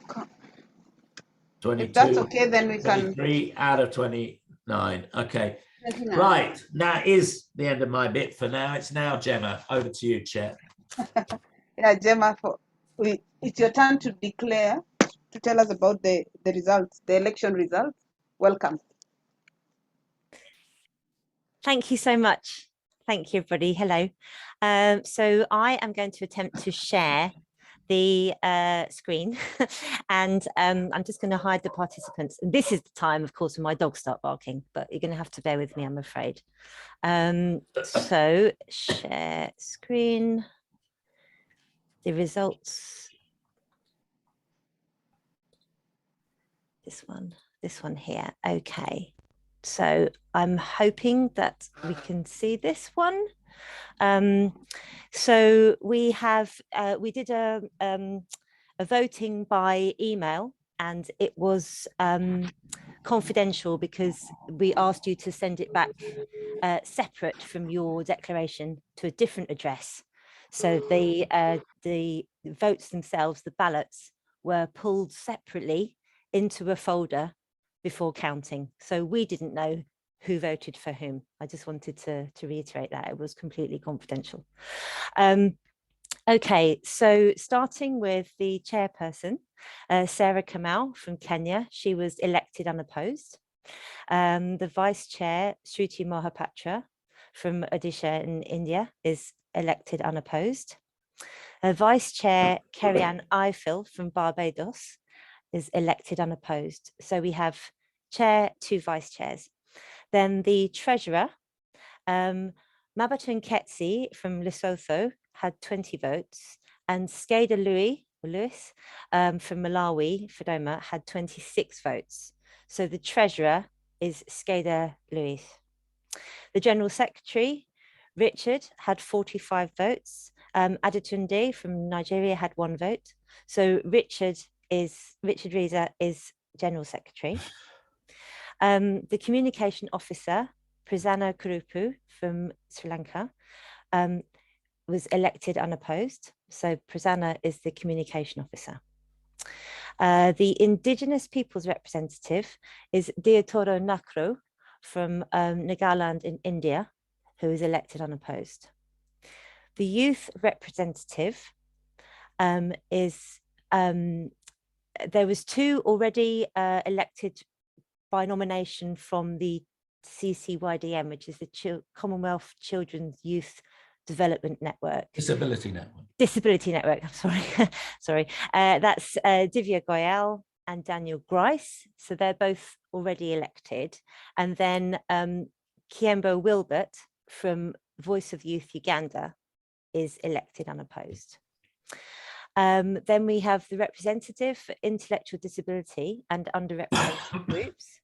22. if that's okay, then we can. 23 out of 29. Okay. 29. Right. That is the end of my bit for now. It's now Gemma. Over to you, Chair. Yeah, Gemma, it's your turn to declare, to tell us about the results, the election results. Welcome. Thank you so much. Thank you, everybody. Hello. So I am going to attempt to share the screen and I'm just going to hide the participants. And this is the time, of course, when my dogs start barking, but you're going to have to bear with me, I'm afraid. So share screen, the results. This one here. Okay. So I'm hoping that we can see this one. So we did a voting by email, and it was confidential because we asked you to send it back separate from your declaration to a different address. So the votes themselves, the ballots, were pulled separately into a folder before counting. So we didn't know who voted for whom. I just wanted to reiterate that it was completely confidential. Okay, so starting with the chairperson, Sarah Campbell from Kenya, she was elected unopposed. The vice chair, Shruti Mohapatra from Odisha in India, is elected unopposed. Vice chair, Kerry-Ann Ifill from Barbados, is elected unopposed. So we have chair, 2 vice chairs. Then the treasurer, Mabatun Ketsi from Lesotho had 20 votes, and Skada Lewis from Malawi, Fedoma, had 26 votes. So the treasurer is Skada Lewis. The general secretary, Richard, had 45 votes. Adetunde from Nigeria had 1 vote. So Richard Reza is general secretary. The communication officer, Prasanna Kurupu from Sri Lanka, was elected unopposed. So Prasanna is the communication officer. The Indigenous Peoples representative is Deotoro Nakro from Nagaland in India, who is elected unopposed. The youth representative there was 2 already elected by nomination from the CCYDM, which is the Commonwealth Children's Youth Development Network. Disability Network. Disability Network, I'm sorry. Sorry. That's Divya Goyal and Daniel Grice. So they're both already elected. And then Campbell Wilbert from Voice of Youth Uganda is elected unopposed. Then we have the representative for intellectual disability and underrepresented groups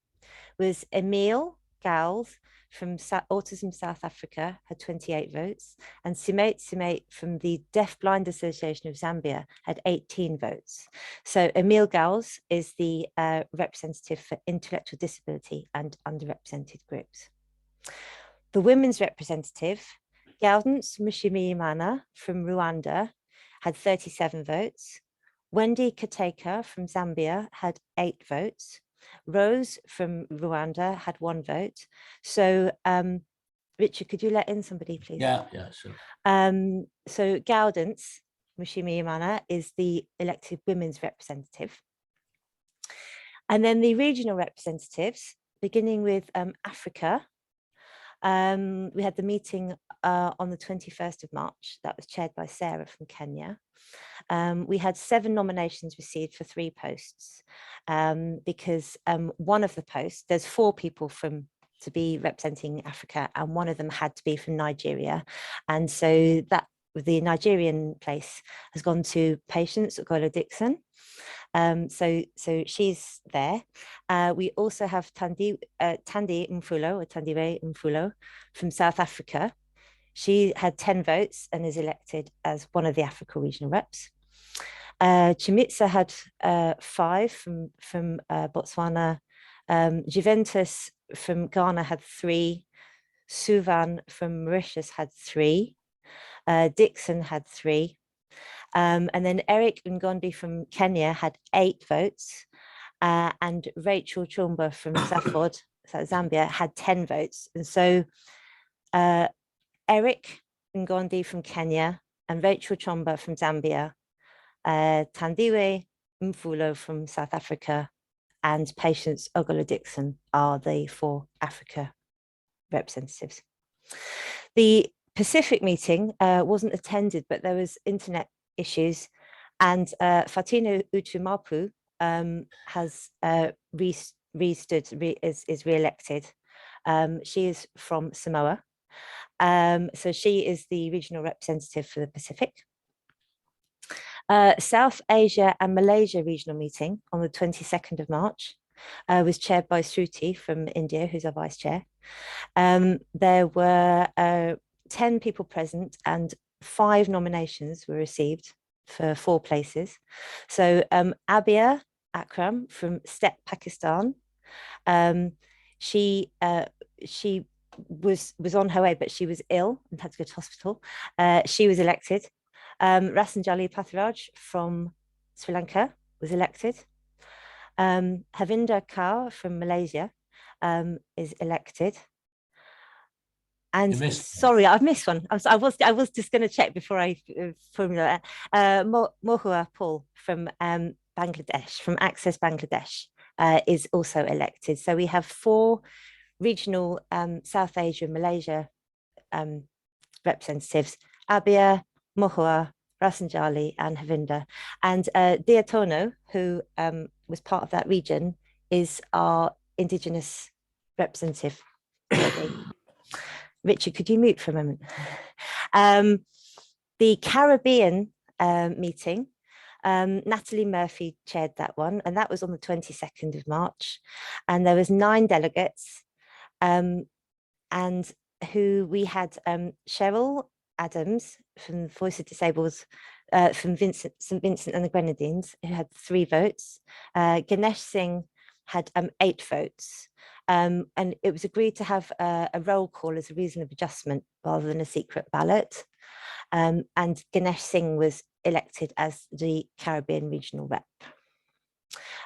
was Emil Gals from Autism South Africa, had 28 votes, and Simate from the Deaf Blind Association of Zambia had 18 votes. So Emil Gals is the representative for intellectual disability and underrepresented groups. The women's representative, Gaudence Mushimiyimana from Rwanda, had 37 votes. Wendy Kateka from Zambia had 8 votes. Rose from Rwanda had 1 vote. So Richard, could you let in somebody, please? Yeah, sure. So Gaudence Mushimiyimana is the elected women's representative. And then the regional representatives, beginning with Africa, we had the meeting on the 21st of March. That was chaired by Sarah from Kenya. We had 7 nominations received for 3 posts because one of the posts, there's 4 people to be representing Africa, and one of them had to be from Nigeria. And so that the Nigerian place has gone to Patience Ogola Dixon. So she's there. We also have Tandiwe Mfulo from South Africa. She had 10 votes and is elected as one of the Africa regional reps. Chimitsa had 5 from Botswana. Juventus from Ghana had 3. Suvan from Mauritius had 3. Dixon had 3. And then Eric Ngondi from Kenya had 8 votes. And Rachel Chumba from Zambia had 10 votes. And so Eric Ngondi from Kenya and Rachel Chumba from Zambia, Tandiwe Mfulo from South Africa, and Patience Ogola Dixon are the 4 Africa representatives. The Pacific meeting wasn't attended, but there was internet issues, and Fatina Utumapu has is re-elected. She is from Samoa. So she is the regional representative for the Pacific. South Asia and Malaysia regional meeting on the 22nd of March was chaired by Shruti from India, who's our vice chair. There were 10 people present and 5 nominations were received for 4 places. So Abia Akram from STEP Pakistan, she was on her way, but she was ill and had to go to hospital. She was elected. Rasanjali Pathraj from Sri Lanka was elected. Havinder Kaur from Malaysia is elected. And You missed- sorry, I've missed one. I was just going to check before I formulate that. Mohua Paul from Bangladesh, from Access Bangladesh, is also elected. So we have 4 regional South Asia and Malaysia representatives: Abia, Mohua, Rasanjali, and Havinda. And Diatono, who was part of that region, is our Indigenous representative. Richard, could you mute for a moment? The Caribbean meeting, Natalie Murphy chaired that one, and that was on the 22nd of March. And there was 9 delegates, and who we had Cheryl Adams from Voice of Disabled, from St. Vincent and the Grenadines, who had 3 votes. Ganesh Singh had 8 votes. And it was agreed to have a roll call as a reason of adjustment rather than a secret ballot. And Ganesh Singh was elected as the Caribbean regional rep.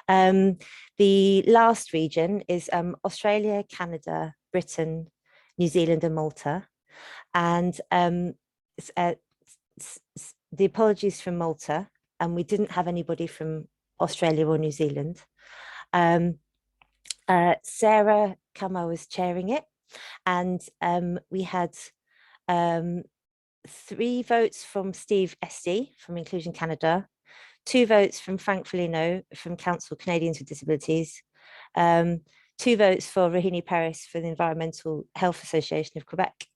The last region is Australia, Canada, Britain, New Zealand, and Malta. And the apologies from Malta, and we didn't have anybody from Australia or New Zealand. Sarah Kama was chairing it, and we had 3 votes from Steve Esty from Inclusion Canada, 2 votes from Frank Foligno from Council Canadians with Disabilities, 2 votes for Rohini Paris for the Environmental Health Association of Quebec.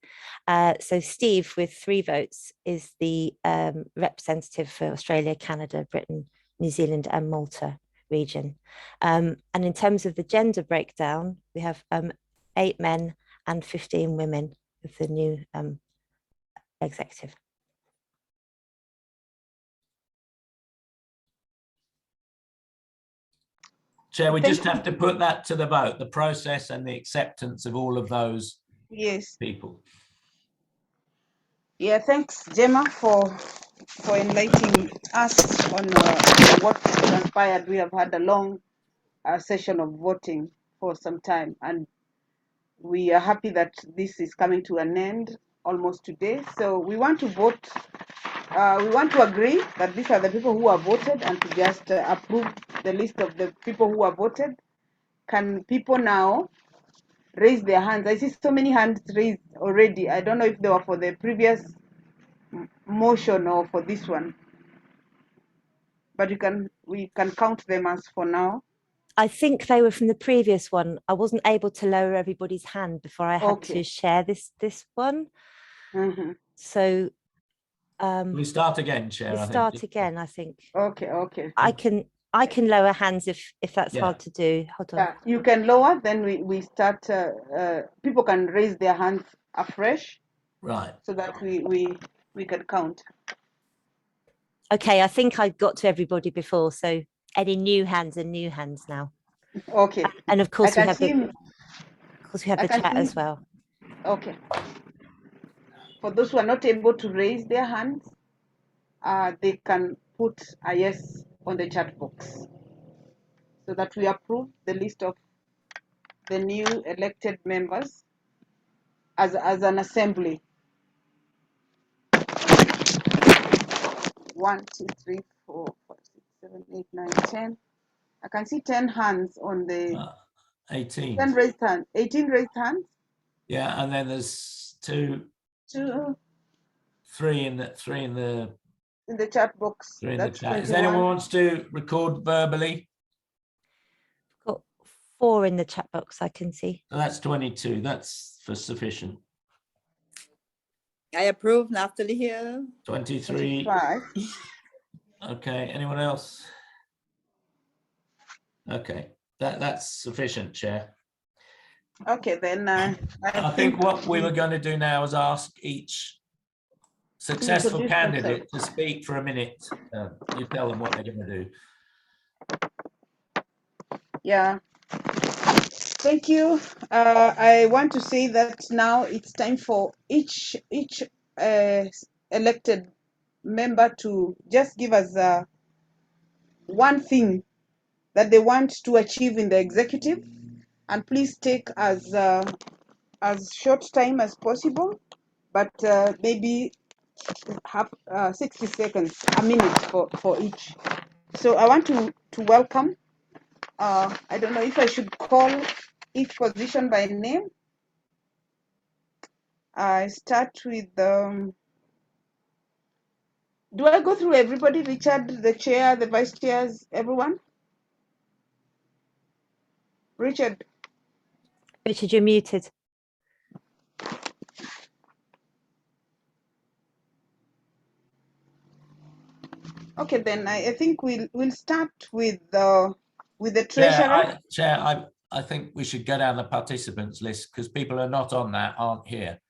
So Steve, with 3 votes, is the representative for Australia, Canada, Britain, New Zealand, and Malta region. And in terms of the gender breakdown, we have 8 men and 15 women with the new executive. Chair, we just have to put that to the vote, the process and the acceptance of all of those Yes. people. Yeah, thanks, Gemma, for enlightening us on what transpired. We have had a long session of voting for some time, and we are happy that this is coming to an end almost today. So we want to vote. We want to agree that these are the people who have voted, and to just approve the list of the people who have voted. Can people now raise their hands? I see so many hands raised already. I don't know if they were for the previous motion or for this one, but we can count them as for now. I think they were from the previous one. I wasn't able to lower everybody's hand before I had to share this one. Mm-hmm. So we start again, Chair. We start again, I think. Okay. I can lower hands if that's hard to do. Hold on. Yeah, you can lower, then we start. People can raise their hands afresh, right? So that we can count. Okay, I think I got to everybody before, so any new hands are new hands now. Okay. And of course we have the chat as well. Okay. For those who are not able to raise their hands, they can put a yes on the chat box, so that we approve the list of the new elected members as an assembly. 1, 2, 3, 4, 5, 6, 7, 8, 9, 10. I can see 10 hands on the 18. 10 raised hands. 18 raised hands. Yeah, and then there's 2, 3 in the chat box. 3 in That's the chat. 21. Is anyone wants to record verbally? Got 4 in the chat box, I can see. So that's 22. That's for sufficient. I approve. Natalie here. 23. 25. Okay. Anyone else? Okay. That's sufficient, Chair. Okay, then I think what we were going to do now is ask each successful candidate to speak for a minute. You tell them what they're going to do. Yeah. Thank you. I want to say that now it's time for each elected member to just give us one thing that they want to achieve in the executive, and please take as as short time as possible, but maybe have 60 seconds, a minute for each. So I want to welcome, I don't know if I should call each position by name. I start with, do I go through everybody? Richard, the chair, the vice chairs, everyone? Richard. Richard, you're muted. Okay, then I think we'll start with the treasurer. Chair, I think we should go down the participants list because people are not on that, aren't here.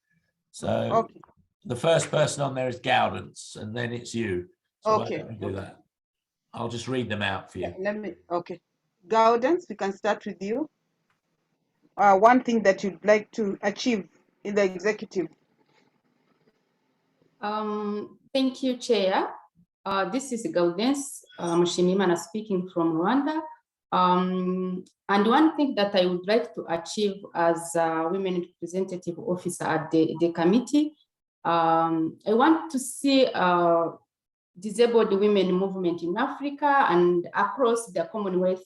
So Okay. The first person on there is Gowdance, and then it's you. So Okay. why don't we do that? I'll just read them out for you. Okay. Gowdance, we can start with you. One thing that you'd like to achieve in the executive. Thank you, Chair. This is Gaudence Mushimimana speaking from Rwanda. And one thing that I would like to achieve as a women representative officer at the committee, I want to see disabled women movement in Africa and across the Commonwealth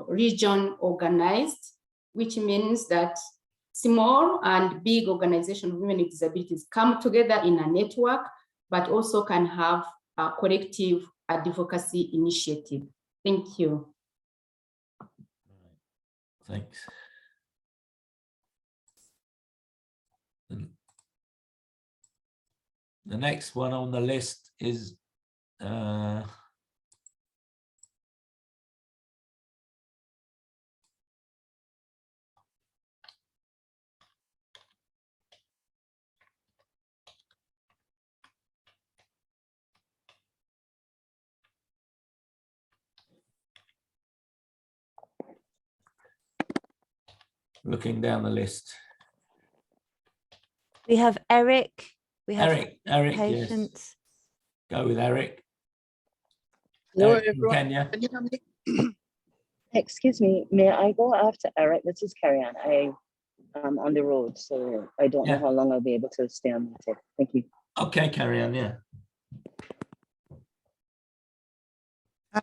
region organized, which means that small and big organizations of women with disabilities come together in a network, but also can have a collective advocacy initiative. Thank you. Thanks. The next one on the list is looking down the list. We have Eric. We have Eric, Patience. yes. Go with Eric. Hello, Eric from everyone. Kenya. Can you hear me? Excuse me, may I go after Eric? This is Carrie Ann. I am on the road, so I don't know how long I'll be able to stay on the tip. Thank you. Okay, Carrie Ann, yeah.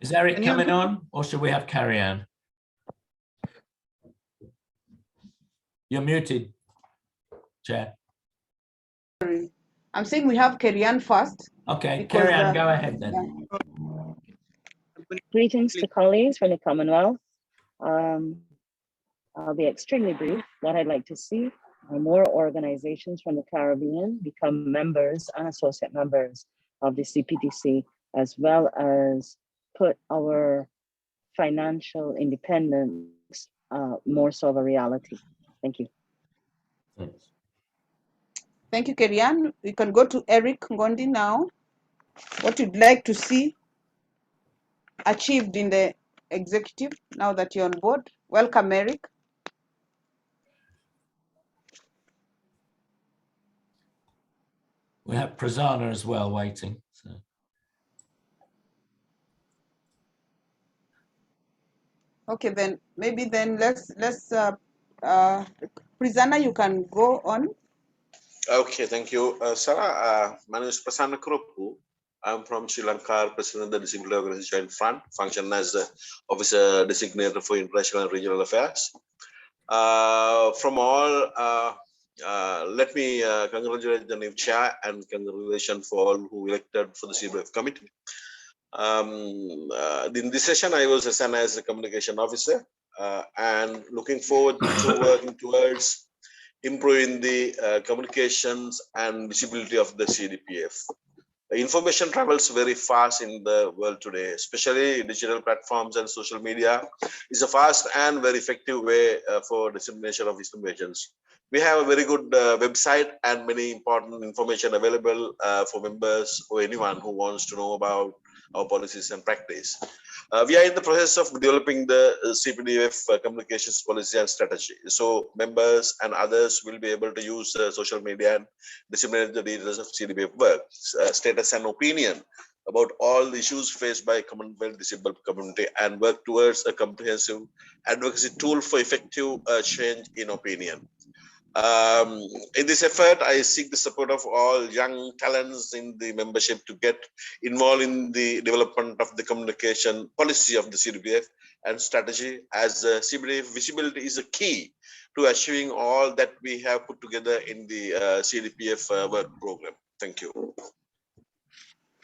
Is Eric coming on, or should we have Carrie Ann? You're muted, Chair. I'm saying we have Carrie Ann first. Okay, Carrie Ann, go ahead then. Greetings to colleagues from the Commonwealth. I'll be extremely brief. What I'd like to see are more organizations from the Caribbean become members and associate members of the CPDC, as well as put our financial independence more so of a reality. Thank you. Thanks. Thank you, Carrie Ann. We can go to Eric Ngondi now. What you'd like to see achieved in the executive now that you're on board. Welcome, Eric. We have Prasanna as well waiting. So. Okay, then maybe then let's Prasanna, you can go on. Okay, thank you, Sarah. My name is Prasanna Kropu. I'm from Sri Lanka, President of the Disability Organization Joint Front, function as the Officer Designated for International and Regional Affairs. From all, let me congratulate the new chair and congratulations for all who elected for the Cdpf committee. In this session, I was assigned as a communication officer and looking forward to working towards improving the communications and visibility of the Cdpf. Information travels very fast in the world today, especially digital platforms and social media is a fast and very effective way for dissemination of information. We have a very good website and many important information available for members or anyone who wants to know about our policies and practice. We are in the process of developing the Cdpf communications policy and strategy. So members and others will be able to use social media and disseminate the details of Cdpf work, status and opinion about all the issues faced by Commonwealth disabled community and work towards a comprehensive advocacy tool for effective change in opinion. In this effort, I seek the support of all young talents in the membership to get involved in the development of the communication policy of the Cdpf and strategy, as Cdpf visibility is a key to achieving all that we have put together in the Cdpf work program. Thank you.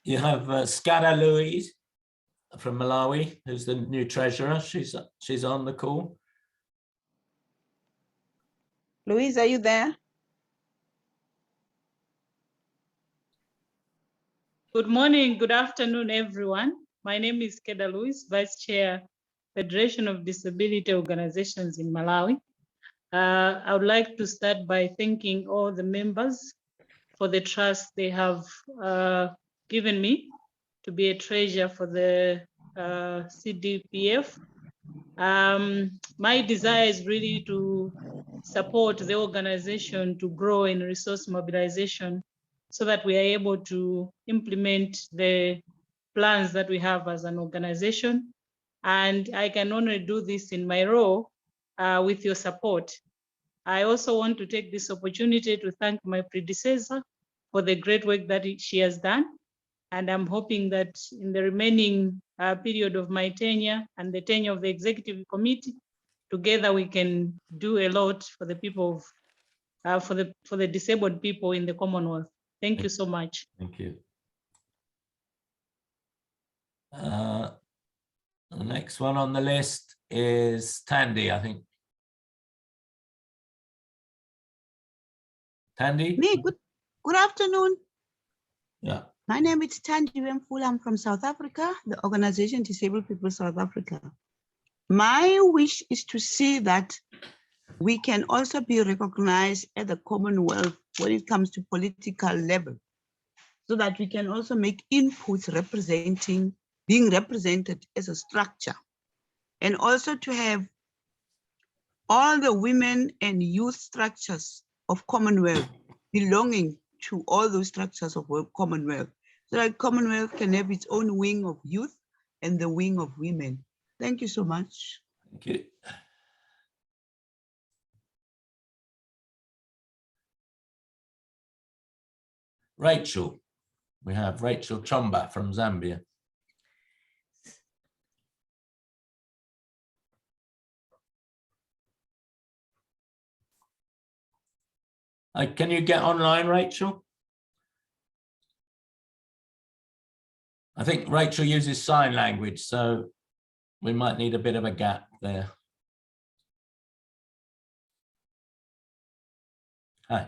You have Skada Louise from Malawi, who's the new treasurer. She's on the call. Louise, are you there? Good morning, good afternoon, everyone. My name is Keda Louise, Vice Chair, Federation of Disability Organizations in Malawi. I would like to start by thanking all the members for the trust they have given me to be a treasurer for the Cdpf. My desire is really to support the organization to grow in resource mobilization so that we are able to implement the plans that we have as an organization. And I can only do this in my role with your support. I also want to take this opportunity to thank my predecessor for the great work that she has done. And I'm hoping that in the remaining period of my tenure and the tenure of the executive committee, together we can do a lot for the people of, for the disabled people in the Commonwealth. Thank you so much. Thank you. The next one on the list is Tandy, I think. Tandy? Me, good afternoon. Yeah. My name is Tandy Wemfula. I'm from South Africa, the organization Disabled People South Africa. My wish is to see that we can also be recognized at the Commonwealth when it comes to political level, so that we can also make inputs representing, being represented as a structure, and also to have all the women and youth structures of Commonwealth belonging to all those structures of Commonwealth, so that Commonwealth can have its own wing of youth and the wing of women. Thank you so much. Thank you. Rachel. We have Rachel Chomba from Zambia. Can you get online, Rachel? I think Rachel uses sign language, so we might need a bit of a gap there. Hi.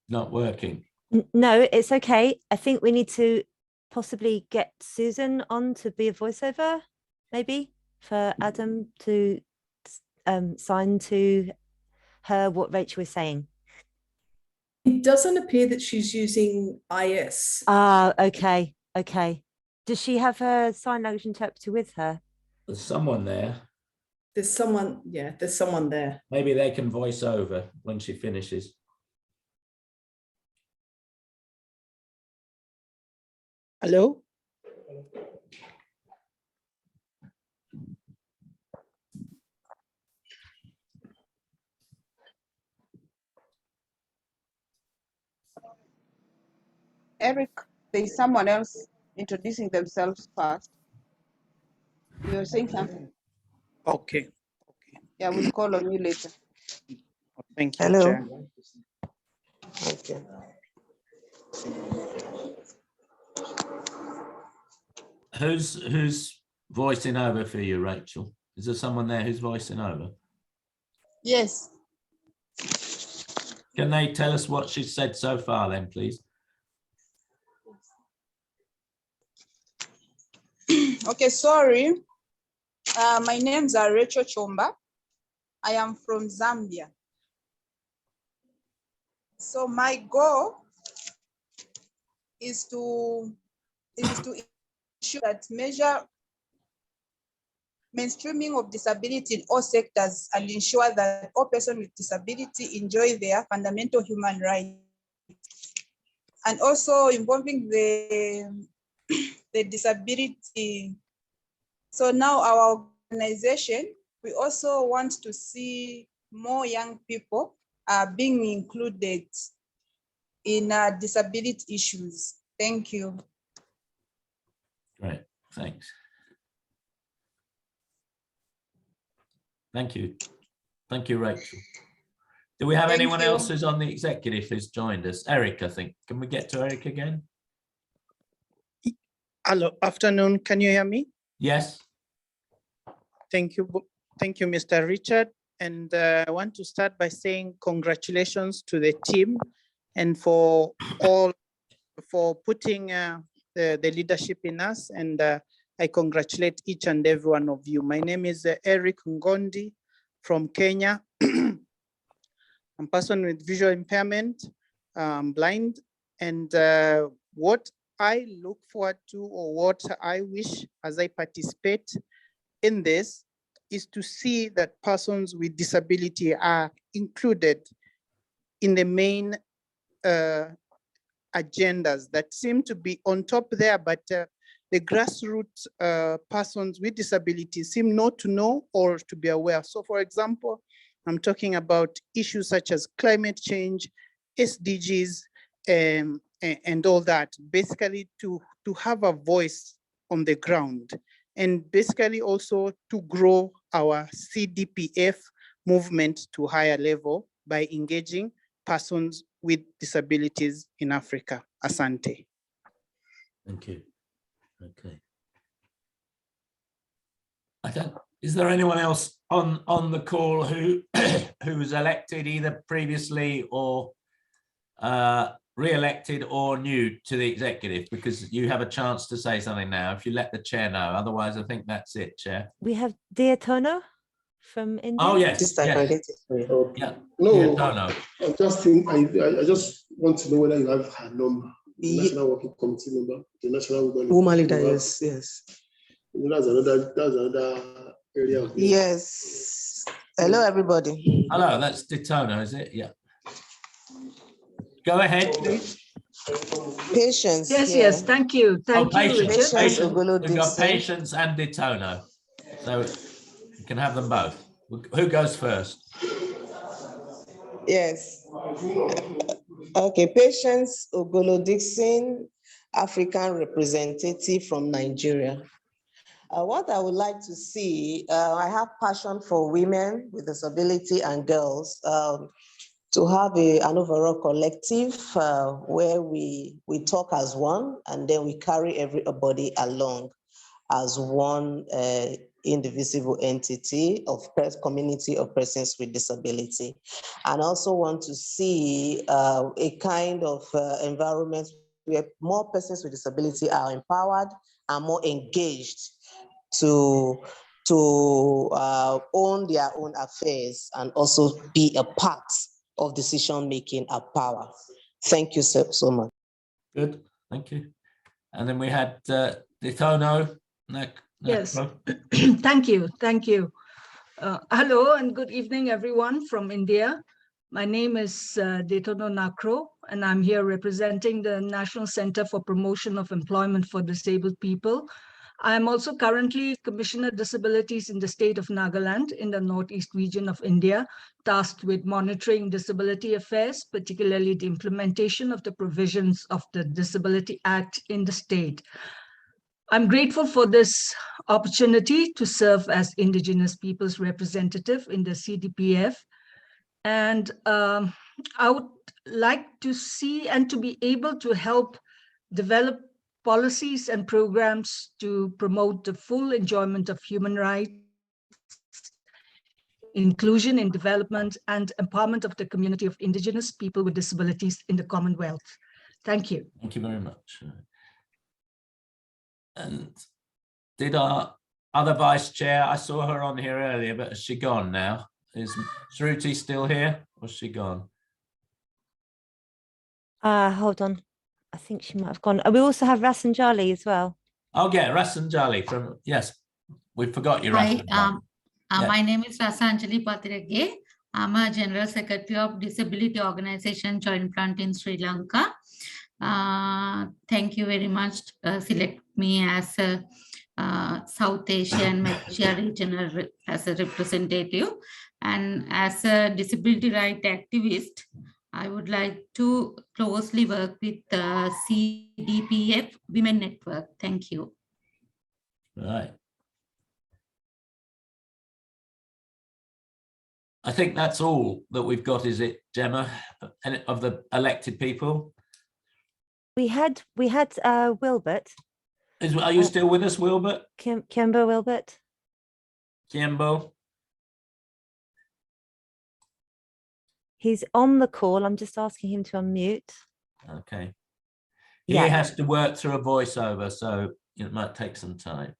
Not working. No, it's okay. I think we need to possibly get Susan on to be a voiceover, maybe for Adam to sign to her what Rachel is saying. It doesn't appear that she's using IS. Ah, okay, okay. Does she have her sign language interpreter with her? There's someone there. There's someone, yeah, there's someone there. Maybe they can voice over when she finishes. Hello? Eric, there's someone else introducing themselves first. You're saying something. Okay. Yeah, we'll call on you later. Thank you, Hello. Chair. Okay. Who's voicing over for you, Rachel? Is there someone there who's voicing over? Yes. Can they tell us what she's said so far then, please? Okay, sorry. My name's Rachel Chomba. I am from Zambia. So my goal is to ensure that measure mainstreaming of disability in all sectors and ensure that all persons with disability enjoy their fundamental human rights. And also involving the disability. So now our organization, we also want to see more young people being included in disability issues. Thank you. Great, thanks. Thank you. Thank you, Rachel. Do we have anyone else who's on the executive who's joined us? Eric, I think. Can we get to Eric again? Hello, afternoon. Can you hear me? Yes. Thank you. Thank you, Mr. Richard. And I want to start by saying congratulations to the team and for putting the leadership in us. And I congratulate each and every one of you. My name is Eric Ngondi from Kenya. I'm a person with visual impairment, blind, and what I look forward to, or what I wish as I participate in this, is to see that persons with disability are included in the main agendas that seem to be on top there, but the grassroots persons with disabilities seem not to know or to be aware. So for example, I'm talking about issues such as climate change, SDGs, and all that, basically to have a voice on the ground, and basically also to grow our Cdpf movement to higher level by engaging persons with disabilities in Africa. Asante. Thank you. Okay. Is there anyone else on the call who was elected either previously or re-elected or new to the executive? Because you have a chance to say something now if you let the chair know. Otherwise, I think that's it, Chair. We have Diatono from India. Oh yes, yes. Yeah. No, I just think I just want to know whether you have her number, the National Working Committee number, the National Woman leader, yes. That's another area of Yes. Hello, everybody. Hello, that's Ditono, is it? Yeah. Go ahead, please. Patience. Yes, thank you. Thank you, Richard. We've got Patience and Ditono. So you can have them both. Who goes first? Yes. Okay, Patience Ogolo Dixon, African representative from Nigeria. What I would like to see, I have passion for women with disability and girls, to have an overall collective where we talk as one, and then we carry everybody along as one indivisible entity of community of persons with disability. And also want to see a kind of environment where more persons with disability are empowered and more engaged to own their own affairs and also be a part of decision-making and power. Thank you so much. Good, thank you. And then we had Ditono. Yes, thank you. Hello and good evening, everyone from India. My name is Detono Nakro, and I'm here representing the National Center for Promotion of Employment for Disabled People. I'm also currently Commissioner Disabilities in the state of Nagaland in the Northeast region of India, tasked with monitoring disability affairs, particularly the implementation of the provisions of the Disability Act in the state. I'm grateful for this opportunity to serve as Indigenous people's representative in the CDPF. And I would like to see and to be able to help develop policies and programs to promote the full enjoyment of human rights, inclusion in development, and empowerment of the community of Indigenous people with disabilities in the Commonwealth. Thank you. Thank you very much. And Did our other vice chair, I saw her on here earlier, but has she gone now? Is Shruti still here or has she gone? Hold on. I think she might have gone. We also have Rasanjali as well. Oh yeah, Rasanjali from, yes, we forgot you. Hi, Yeah. my name is Rasanjali Patirage. I'm a General Secretary of Disability Organization Joint Front in Sri Lanka. Thank you very much. Select me as a South Asia and Malaysia regional as a representative, and as a disability right activist, I would like to closely work with the Cdpf Women Network. Thank you. Right. I think that's all that we've got, is it, Gemma, of the elected people? We had Wilbert. Are you still with us, Wilbert? Campbell Wilbert. Campbell. He's on the call. I'm just asking him to unmute. Okay. He Yeah. has to work through a voiceover, so it might take some time.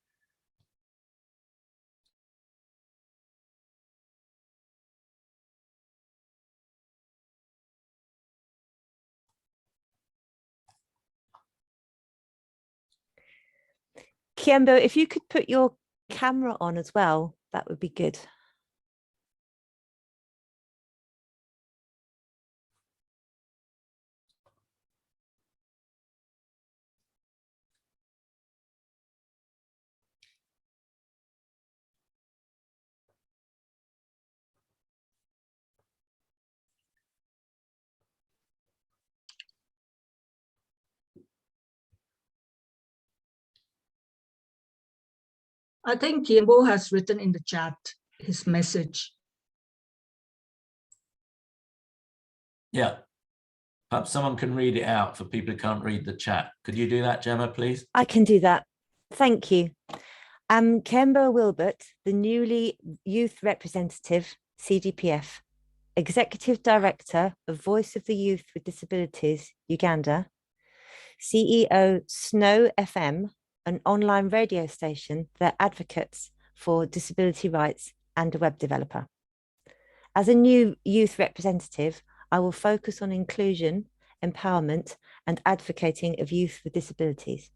Campbell, if you could put your camera on as well, that would be good. I think Campbell has written in the chat his message. Yeah. Perhaps someone can read it out for people who can't read the chat. Could you do that, Gemma, please? I can do that. Thank you. Campbell Wilbert, the newly youth representative, Cdpf, Executive Director of Voice of the Youth with Disabilities, Uganda, CEO Snow FM, an online radio station that advocates for disability rights, and a web developer. As a new youth representative, I will focus on inclusion, empowerment, and advocating of youth with disabilities.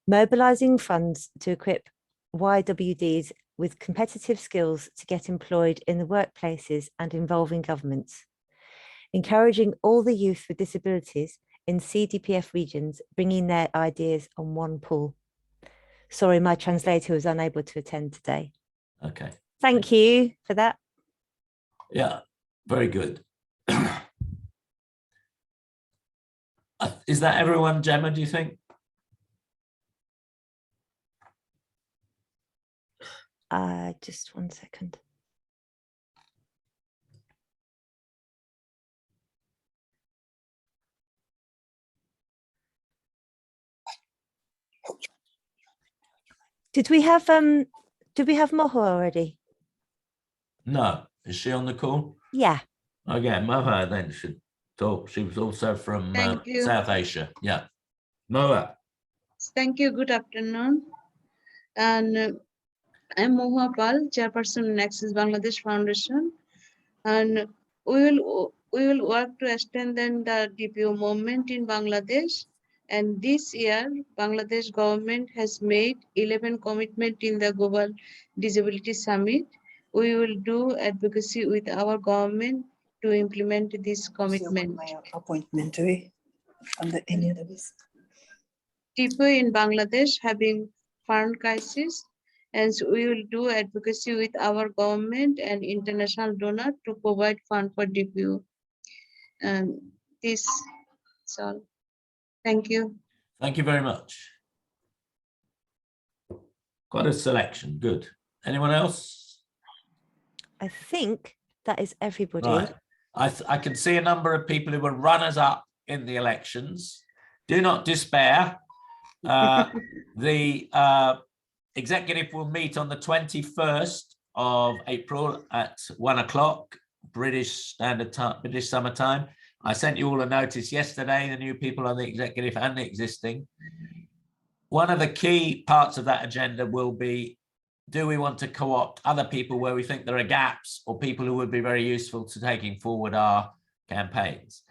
Mobilising funds to equip YWDs with competitive skills to get employed in the workplaces and involving governments. Encouraging all the youth with disabilities in CDPF regions, bringing their ideas on one pool. Sorry, my translator was unable to attend today. Okay. Thank you for that. Yeah, very good. Is that everyone, Gemma, do you think? Just 1 second. Did we have Moho already? No. Is she on the call? Yeah. Okay, Moha then should talk. She was also from Thank you. South Asia. Yeah. Moha. Thank you. Good afternoon. And I'm Moha Pal, Chairperson in Access Bangladesh Foundation. And we will work to strengthen the DPO movement in Bangladesh. And this year, Bangladesh government has made 11 commitments in the Global Disability Summit. We will do advocacy with our government to implement this commitment. Appointment under any other business. DPO in Bangladesh having fund crisis, and so we will do advocacy with our government and international donor to provide fund for DPO. And this is all. Thank you. Thank you very much. Quite a selection. Good. Anyone else? I think that is everybody. Right. I can see a number of people who were runners up in the elections. Do not despair. The executive will meet on the 21st of April at 1 o'clock British Standard Time, British Summer Time. I sent you all a notice yesterday, the new people on the executive and the existing. one of the key parts of that agenda will be, do we want to co-opt other people where we think there are gaps, or people who would be very useful to taking forward our campaigns?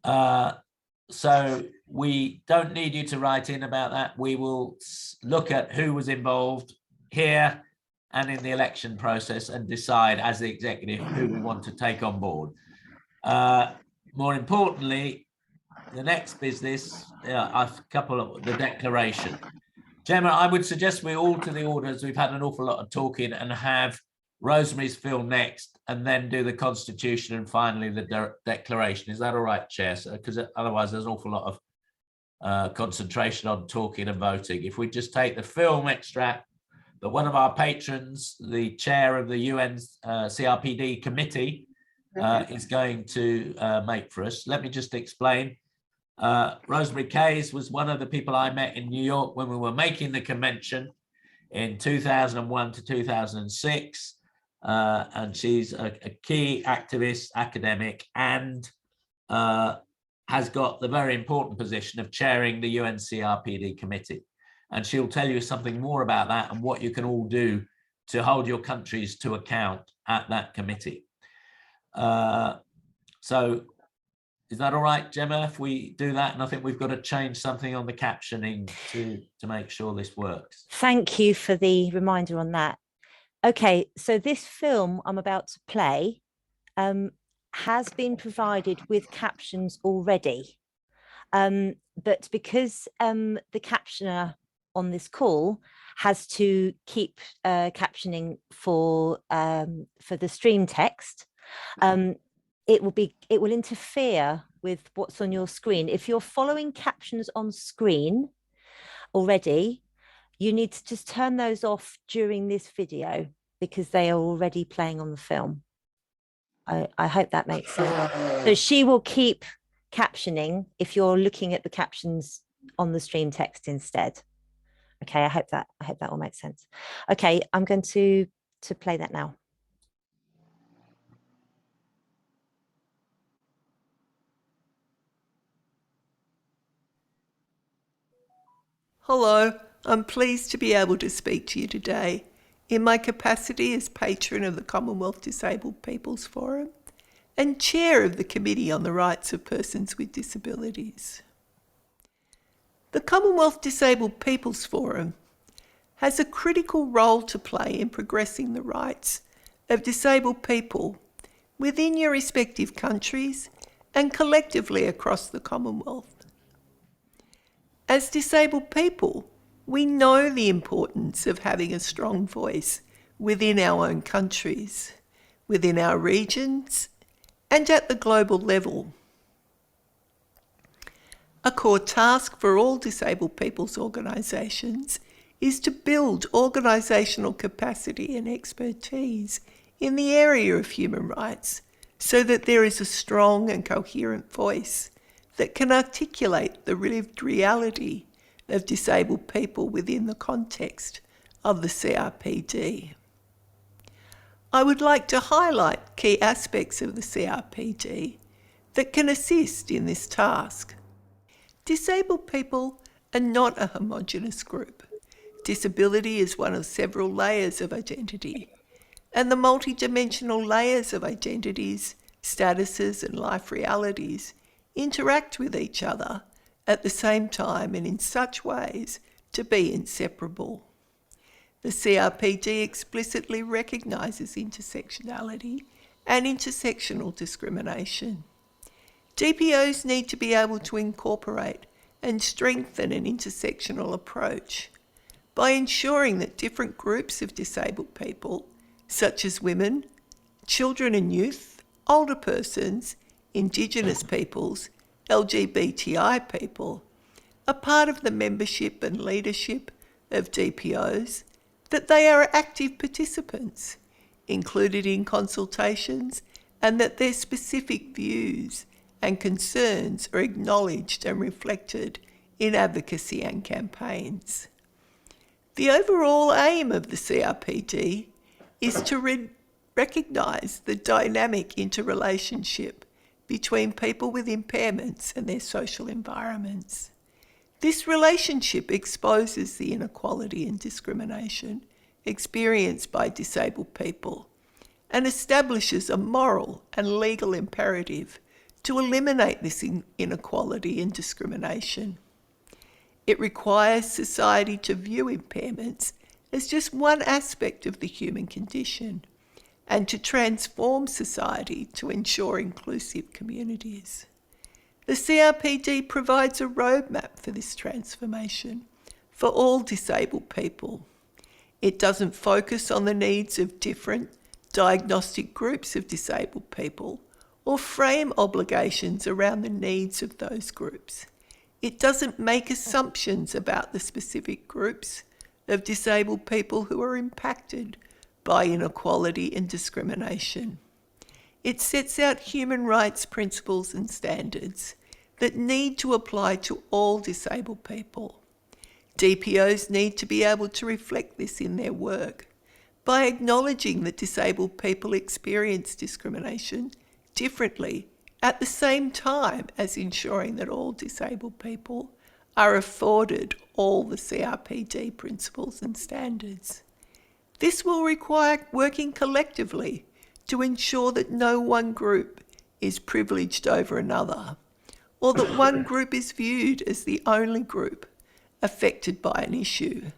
So we don't need you to write in about that. We will look at who was involved here and in the election process and decide as the executive who we want to take on board. More importantly, the next business, a couple of the declaration. Gemma, I would suggest we alter the orders. We've had an awful lot of talking, and have Rosemary's film next, and then do the Constitution, and finally the declaration. Is that all right, Chair? Because otherwise there's an awful lot of concentration on talking and voting. If we just take the film extract that one of our patrons, the chair of the UN CRPD committee, is going to make for us. Let me just explain. Rosemary Case was one of the people I met in New York when we were making the convention in 2001 to 2006. And she's a key activist, academic, and has got the very important position of chairing the UN CRPD committee. And she'll tell you something more about that and what you can all do to hold your countries to account at that committee. So is that all right, Gemma, if we do that? And I think we've got to change something on the captioning to make sure this works. Thank you for the reminder on that. Okay, so this film I'm about to play has been provided with captions already. But because the captioner on this call has to keep captioning for the stream text, it will interfere with what's on your screen. If you're following captions on screen already, you need to just turn those off during this video because they are already playing on the film. I hope that makes sense. So she will keep captioning if you're looking at the captions on the stream text instead. Okay, I hope that all makes sense. Okay, I'm going to play that now. Hello, I'm pleased to be able to speak to you today in my capacity as patron of the Commonwealth Disabled People's Forum and chair of the Committee on the Rights of Persons with Disabilities. The Commonwealth Disabled People's Forum has a critical role to play in progressing the rights of disabled people within your respective countries and collectively across the Commonwealth. As disabled people, we know the importance of having a strong voice within our own countries, within our regions, and at the global level. A core task for all disabled people's organisations is to build organisational capacity and expertise in the area of human rights so that there is a strong and coherent voice that can articulate the lived reality of disabled people within the context of the CRPD. I would like to highlight key aspects of the CRPD that can assist in this task. Disabled people are not a homogenous group. Disability is one of several layers of identity, and the multidimensional layers of identities, statuses, and life realities interact with each other at the same time and in such ways to be inseparable. The CRPD explicitly recognises intersectionality and intersectional discrimination. DPOs need to be able to incorporate and strengthen an intersectional approach by ensuring that different groups of disabled people, such as women, children and youth, older persons, Indigenous peoples, LGBTI people, are part of the membership and leadership of DPOs, that they are active participants, included in consultations, and that their specific views and concerns are acknowledged and reflected in advocacy and campaigns. The overall aim of the CRPD is to recognise the dynamic interrelationship between people with impairments and their social environments. This relationship exposes the inequality and discrimination experienced by disabled people and establishes a moral and legal imperative to eliminate this inequality and discrimination. It requires society to view impairments as just one aspect of the human condition and to transform society to ensure inclusive communities. The CRPD provides a roadmap for this transformation for all disabled people. It doesn't focus on the needs of different diagnostic groups of disabled people or frame obligations around the needs of those groups. It doesn't make assumptions about the specific groups of disabled people who are impacted by inequality and discrimination. It sets out human rights principles and standards that need to apply to all disabled people. DPOs need to be able to reflect this in their work by acknowledging that disabled people experience discrimination differently at the same time as ensuring that all disabled people are afforded all the CRPD principles and standards. This will require working collectively to ensure that no one group is privileged over another, or that one group is viewed as the only group affected by an issue.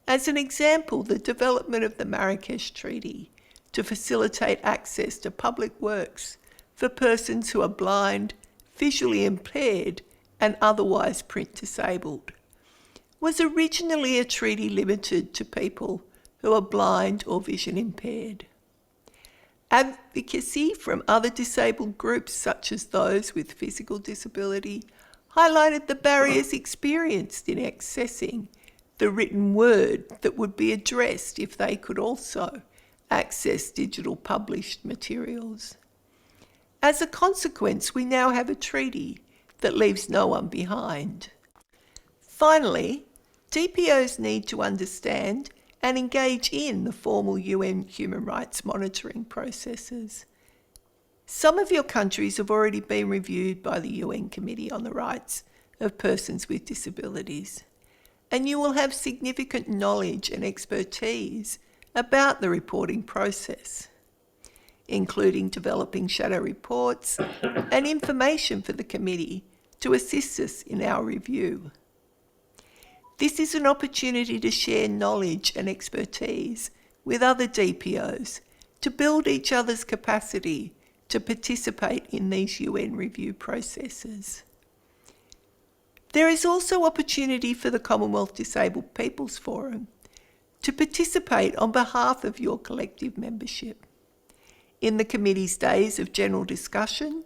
As an example, the development of the Marrakech Treaty to facilitate access to public works for persons who are blind, visually impaired, and otherwise print disabled was originally a treaty limited to people who are blind or vision impaired. Advocacy from other disabled groups, such as those with physical disability, highlighted the barriers experienced in accessing the written word that would be addressed if they could also access digital published materials. As a consequence, we now have a treaty that leaves no one behind. Finally, DPOs need to understand and engage in the formal UN human rights monitoring processes. Some of your countries have already been reviewed by the UN Committee on the Rights of Persons with Disabilities, and you will have significant knowledge and expertise about the reporting process, including developing shadow reports and information for the committee to assist us in our review. This is an opportunity to share knowledge and expertise with other DPOs to build each other's capacity to participate in these UN review processes. There is also opportunity for the Commonwealth Disabled People's Forum to participate on behalf of your collective membership in the committee's days of general discussion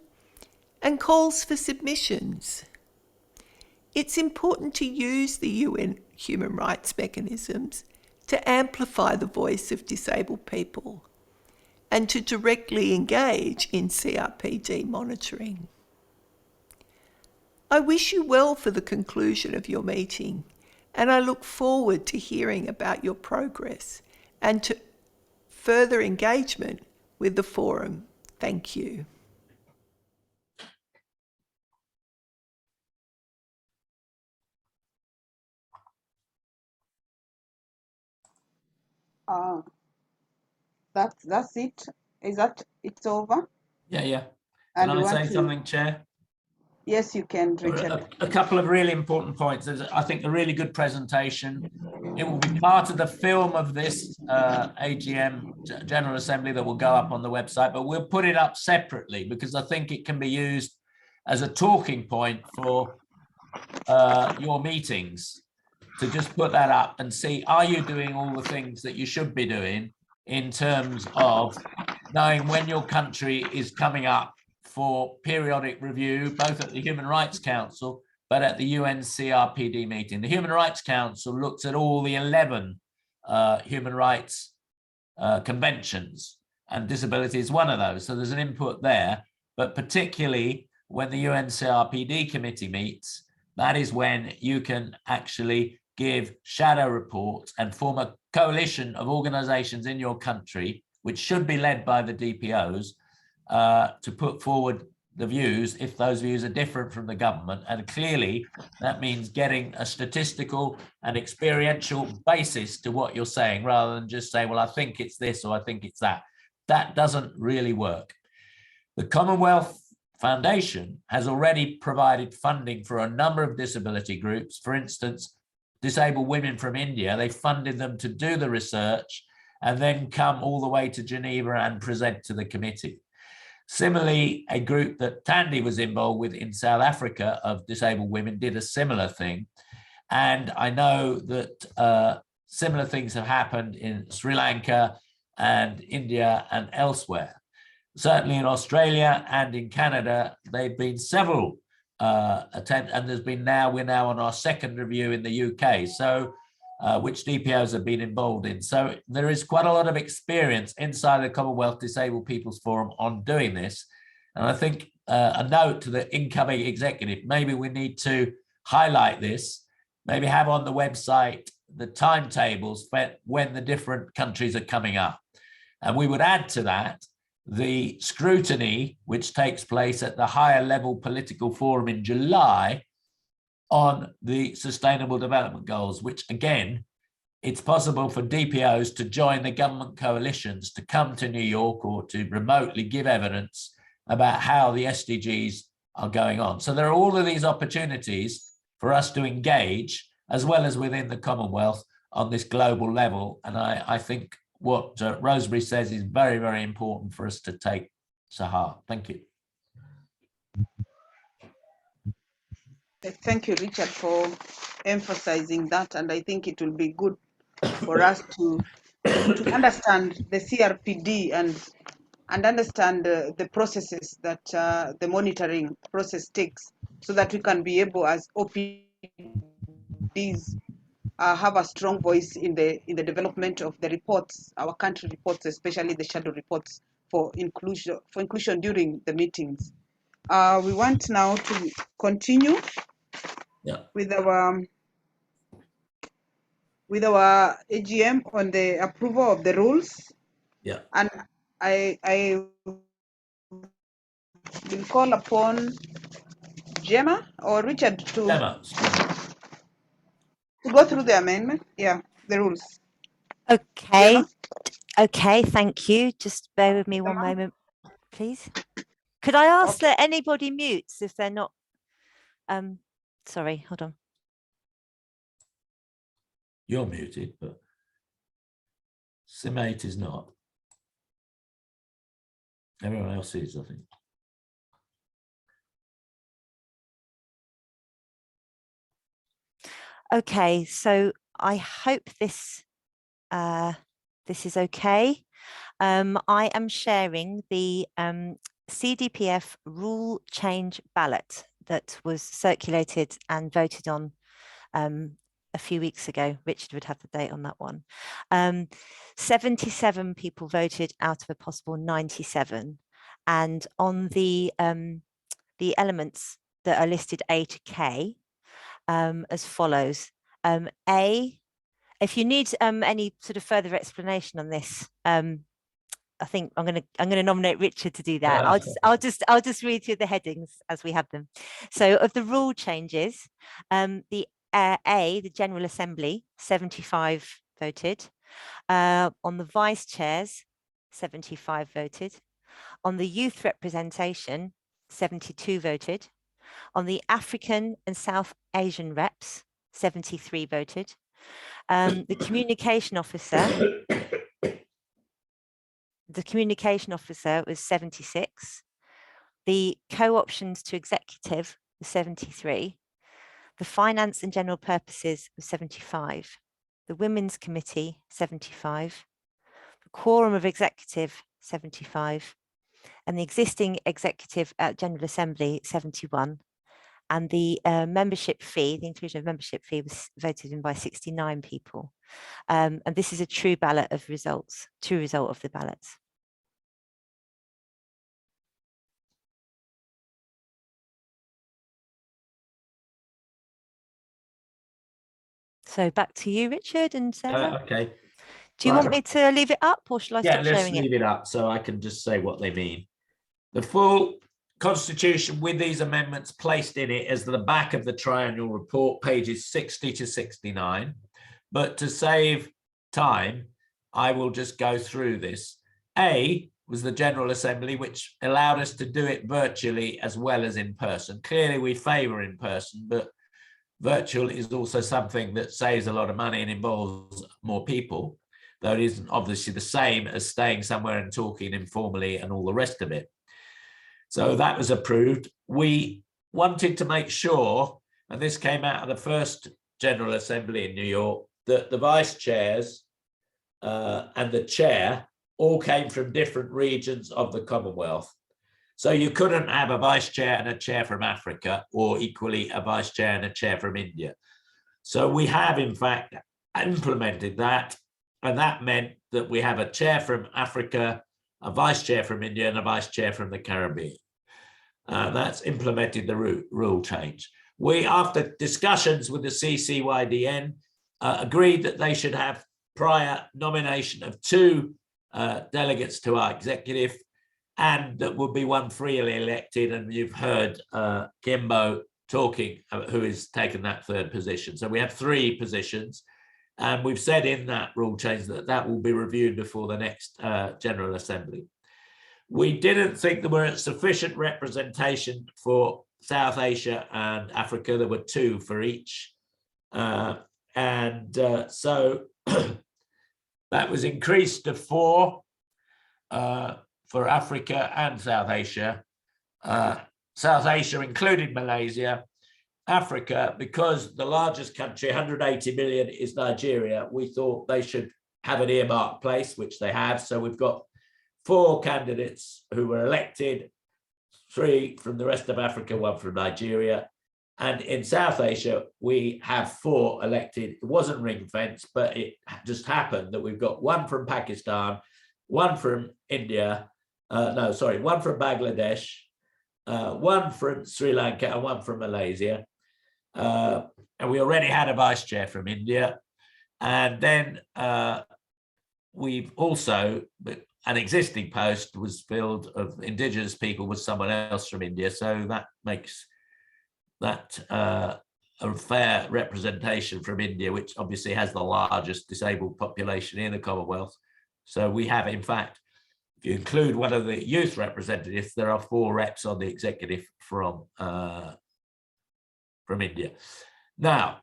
and calls for submissions. It's important to use the UN human rights mechanisms to amplify the voice of disabled people and to directly engage in CRPD monitoring. I wish you well for the conclusion of your meeting, and I look forward to hearing about your progress and to further engagement with the forum. Thank you. That's it. Is that it's over? Yeah. And Can we I want say to- something, Chair? Yes, you can, Richard. A couple of really important points. There's, I think, a really good presentation. It will be part of the film of this AGM General Assembly that will go up on the website, but we'll put it up separately because I think it can be used as a talking point for your meetings, to just put that up and see, are you doing all the things that you should be doing in terms of knowing when your country is coming up for periodic review, both at the Human Rights Council, but at the UN CRPD meeting. The Human Rights Council looks at all the 11 human rights conventions, and disability is one of those. So there's an input there, but particularly when the UN CRPD committee meets, that is when you can actually give shadow reports and form a coalition of organizations in your country, which should be led by the DPOs, to put forward the views if those views are different from the government. And clearly that means getting a statistical and experiential basis to what you're saying, rather than just say, well, I think it's this or I think it's that. That doesn't really work. The Commonwealth Foundation has already provided funding for a number of disability groups. For instance, disabled women from India, they funded them to do the research and then come all the way to Geneva and present to the committee. Similarly, a group that Tandy was involved with in South Africa of disabled women did a similar thing. And I know that similar things have happened in Sri Lanka and India and elsewhere. Certainly in Australia and in Canada, there've been several attempts, and we're now on our second review in the UK, so which DPOs have been involved in. So there is quite a lot of experience inside the Commonwealth Disabled People's Forum on doing this. And I think a note to the incoming executive, maybe we need to highlight this, maybe have on the website the timetables when the different countries are coming up. And we would add to that the scrutiny which takes place at the higher level political forum in July on the Sustainable Development Goals, which again, it's possible for DPOs to join the government coalitions to come to New York or to remotely give evidence about how the SDGs are going on. So there are all of these opportunities for us to engage, as well as within the Commonwealth, on this global level. And I think what Rosemary says is very, very important for us to take to heart. Thank you. Thank you, Richard, for emphasizing that. And I think it will be good for us to understand the CRPD and understand the processes that the monitoring process takes, so that we can be able, as OPDs, have a strong voice in the development of the reports, our country reports, especially the shadow reports for inclusion during the meetings. We want now to continue with our AGM on the approval of the rules. Yeah. And I will call upon Gemma or Richard to go through the amendment. Yeah, the rules. Okay. Gemma? Okay, thank you. Just bear with me one moment, please. Could I ask that anybody mutes if they're not, sorry, hold on. You're muted, but Simate is not. Everyone else is, I think. Okay, so I hope this this is okay. I am sharing the CDPF rule change ballot that was circulated and voted on a few weeks ago. Richard would have the date on that one. 77 people voted out of a possible 97. And on the elements that are listed A to K, as follows. A, if you need any sort of further explanation on this, I think I'm going to nominate Richard to do that. I'll just read through the headings as we have them. So of the rule changes, the A, the General Assembly, 75 voted. On the vice chairs, 75 voted. On the youth representation, 72 voted. On the African and South Asian reps, 73 voted. The communication officer was 76. The co-options to executive was 73. The finance and general purposes was 75. The women's committee, 75. The quorum of executive, 75. And the existing executive General Assembly, 71. And the membership fee, the inclusion of membership fee, was voted in by 69 people. And this is a true ballot of results, true result of the ballots. So back to you, Richard and Sarah. Okay. Do you want me to leave it up or shall I stop sharing it? Yeah, let's leave it up so I can just say what they mean. The full Constitution with these amendments placed in it as the back of the triennial report, pages 60 to 69. But to save time, I will just go through this. A was the General Assembly, which allowed us to do it virtually as well as in person. Clearly, we favour in person, but virtual is also something that saves a lot of money and involves more people, though it isn't obviously the same as staying somewhere and talking informally and all the rest of it. So that was approved. We wanted to make sure, and this came out of the first General Assembly in New York, that the vice chairs and the chair all came from different regions of the Commonwealth. So you couldn't have a vice chair and a chair from Africa, or equally a vice chair and a chair from India. So we have in fact implemented that, and that meant that we have a chair from Africa, a vice chair from India, and a vice chair from the Caribbean. That's implemented the rule change. We, after discussions with the CCYDN, agreed that they should have prior nomination of 2 delegates to our executive, and that would be one freely elected. And you've heard Campbell talking, who has taken that 3rd position. So we have 3 positions, and we've said in that rule change that that will be reviewed before the next General Assembly. We didn't think there were sufficient representation for South Asia and Africa. There were 2 for each. So that was increased to 4 for Africa and South Asia. South Asia including Malaysia. Africa, because the largest country, 180 million, is Nigeria, we thought they should have an earmarked place, which they have. So we've got 4 candidates who were elected, 3 from the rest of Africa, 1 from Nigeria. And in South Asia, we have 4 elected. It wasn't ring fenced, but it just happened that we've got 1 from Pakistan, 1 from India, 1 from Bangladesh, 1 from Sri Lanka, and 1 from Malaysia. And we already had a vice chair from India. And then we've also, an existing post was filled of Indigenous people with someone else from India. So that makes that a fair representation from India, which obviously has the largest disabled population in the Commonwealth. So we have, in fact, if you include one of the youth representatives, there are 4 reps on the executive from India. Now,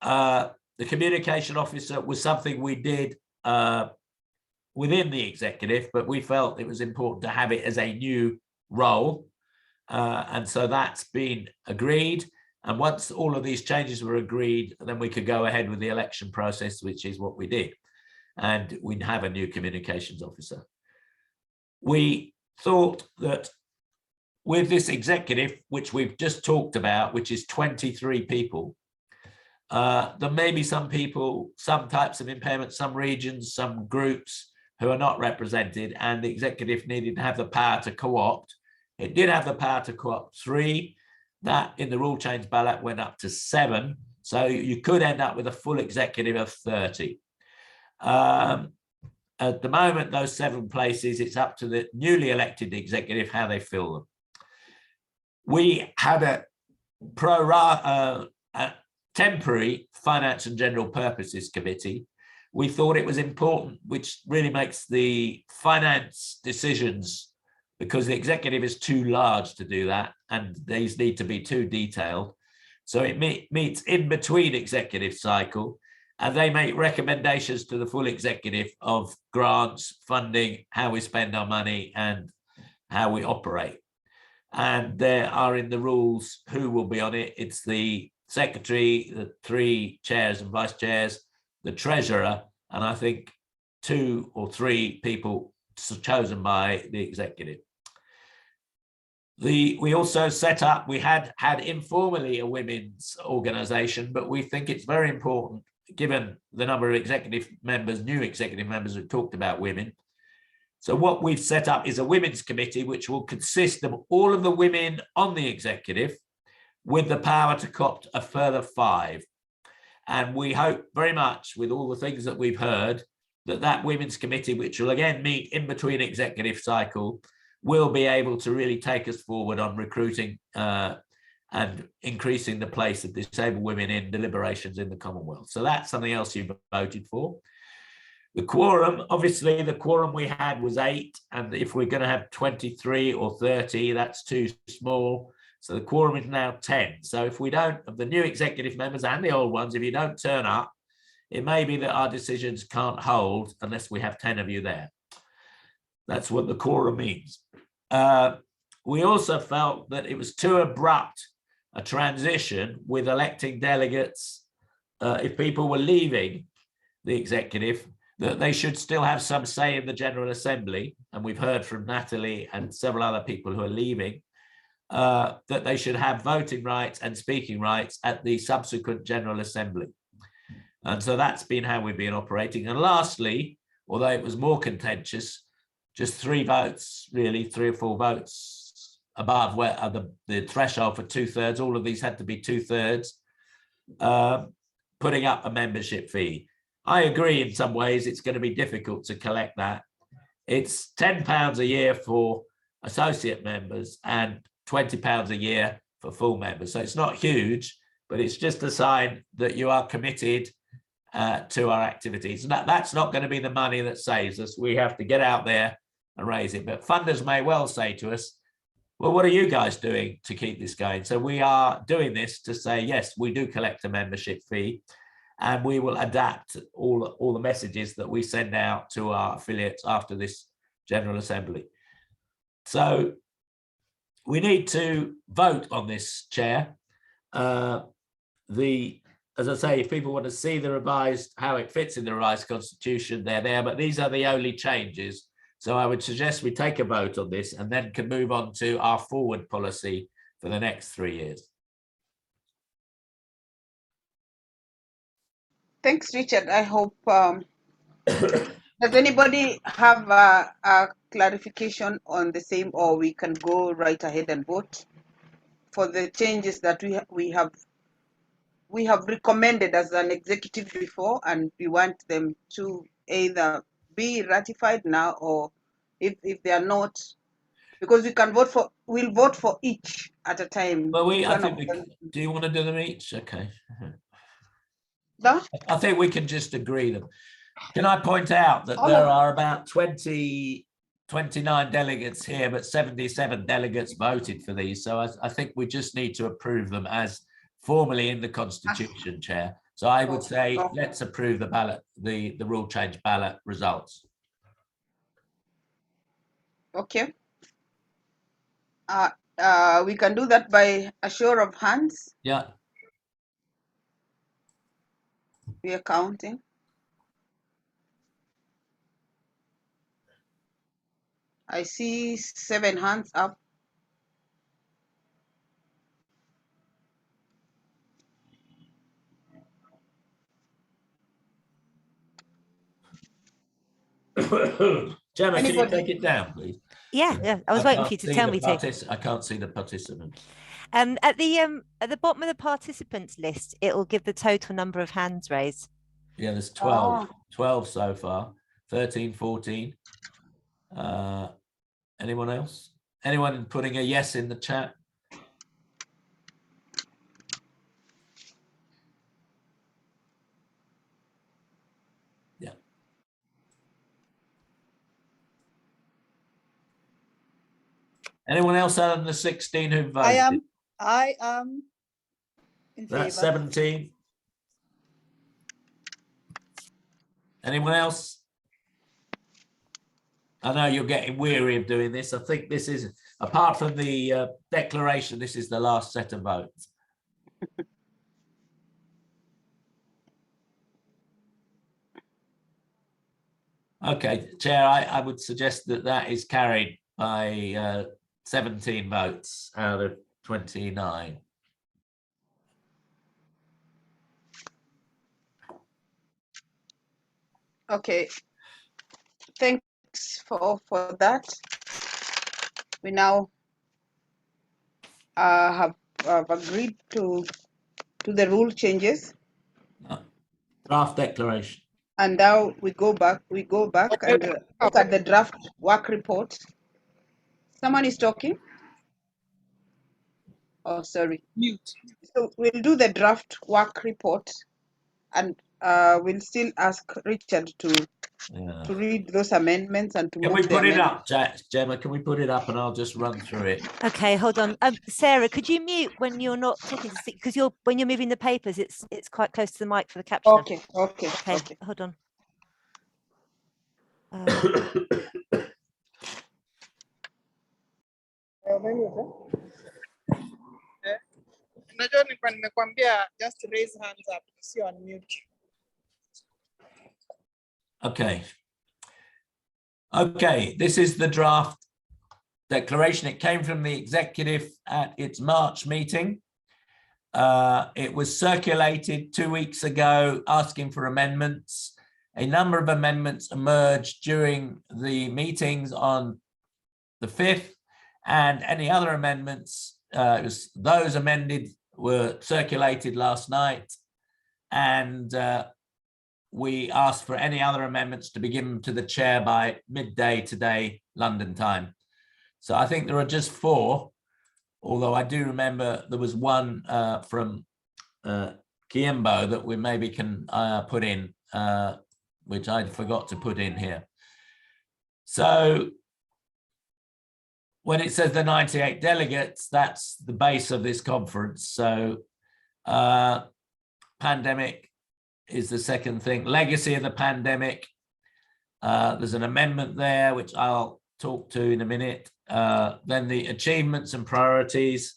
the communication officer was something we did within the executive, but we felt it was important to have it as a new role. And so that's been agreed. And once all of these changes were agreed, then we could go ahead with the election process, which is what we did. And we'd have a new communications officer. We thought that with this executive, which we've just talked about, which is 23 people, there may be some people, some types of impairment, some regions, some groups who are not represented, and the executive needed to have the power to co-opt. It did have the power to co-opt 3. That in the rule change ballot went up to 7. So you could end up with a full executive of 30. At the moment, those 7 places, it's up to the newly elected executive how they fill them. We had a temporary Finance and General Purposes Committee. We thought it was important, which really makes the finance decisions, because the executive is too large to do that, and these need to be too detailed. So it meets in between executive cycle, and they make recommendations to the full executive of grants, funding, how we spend our money, and how we operate. And there are in the rules who will be on it. It's the secretary, the 3 chairs and vice chairs, the treasurer, and I think 2 or 3 people chosen by the executive. We also set up, we had informally a women's organization, but we think it's very important, given the number of executive members, new executive members who talked about women. So what we've set up is a women's committee, which will consist of all of the women on the executive with the power to co-opt a further 5. And we hope very much, with all the things that we've heard, that women's committee, which will again meet in between executive cycle, will be able to really take us forward on recruiting and increasing the place of disabled women in deliberations in the Commonwealth. So that's something else you voted for. The quorum, obviously the quorum we had was 8, and if we're going to have 23 or 30, that's too small. So the quorum is now 10. So if we don't, of the new executive members and the old ones, if you don't turn up, it may be that our decisions can't hold unless we have 10 of you there. That's what the quorum means. We also felt that it was too abrupt a transition with electing delegates. If people were leaving the executive, that they should still have some say in the General Assembly. And we've heard from Natalie and several other people who are leaving, that they should have voting rights and speaking rights at the subsequent General Assembly. And so that's been how we've been operating. And lastly, although it was more contentious, just 3 votes, really 3 or 4 votes above where the threshold for 2/3, all of these had to be 2/3, putting up a membership fee. I agree in some ways it's going to be difficult to collect that. It's £10 a year for associate members and £20 a year for full members. So it's not huge, but it's just a sign that you are committed to our activities. And that's not going to be the money that saves us. We have to get out there and raise it. But funders may well say to us, well, what are you guys doing to keep this going? So we are doing this to say, yes, we do collect a membership fee, and we will adapt all the messages that we send out to our affiliates after this General Assembly. So we need to vote on this, Chair. As I say, if people want to see the revised, how it fits in the revised constitution, they're there, but these are the only changes. So I would suggest we take a vote on this and then can move on to our forward policy for the next 3 years. Thanks, Richard. I hope, does anybody have a clarification on the same, or we can go right ahead and vote for the changes that we have recommended as an executive before, and we want them to either be ratified now, or if they are not, because we'll vote for each at a time. Well, do you want to do them each? Okay. No? I think we can just agree them. Can I point out that there are about 29 delegates here, but 77 delegates voted for these. So I think we just need to approve them as formally in the Constitution, Chair. So I would say let's approve the ballot, the rule change ballot results. Okay. We can do that by a show of hands. Yeah. We are counting. I see 7 hands up. Gemma, can you take it down, please? Yeah, I was waiting for you to tell me to. I can't see the participants. At the bottom of the participants list, it will give the total number of hands raised. Yeah, there's 12. 12 so far. 13, 14. Anyone else? Anyone putting a yes in the chat? Yeah. Anyone else other than the 16 who voted? I am in favor. That's 17. Anyone else? I know you're getting weary of doing this. I think this is, apart from the declaration, this is the last set of votes. Okay, Chair, I would suggest that that is carried by 17 votes out of 29. Okay. Thanks for that. We now have agreed to the rule changes. Draft declaration. And now we go back and look at the draft work report. Someone is talking. Oh, sorry. Mute. So we'll do the draft work report, and we'll still ask Richard to read those amendments and to Can move we the put it amendments. up, Gemma? Can we put it up and I'll just run through it? Okay, hold on. Sarah, could you mute when you're not talking to speak? Because when you're moving the papers, it's quite close to the mic for the captioner. Okay, hold on. Unajua nilikuwa nimekwambia just raise hands up, sio unmute. Okay, this is the draft declaration. It came from the executive at its March meeting. It was circulated 2 weeks ago asking for amendments. A number of amendments emerged during the meetings on the 5th, and any other amendments, those amended were circulated last night, and we asked for any other amendments to be given to the chair by midday today, London time. So I think there are just 4, although I do remember there was one from Campbell that we maybe can put in, which I forgot to put in here. So when it says the 98 delegates, that's the base of this conference. So pandemic is the second thing. Legacy of the pandemic. There's an amendment there, which I'll talk to in a minute. Then the achievements and priorities.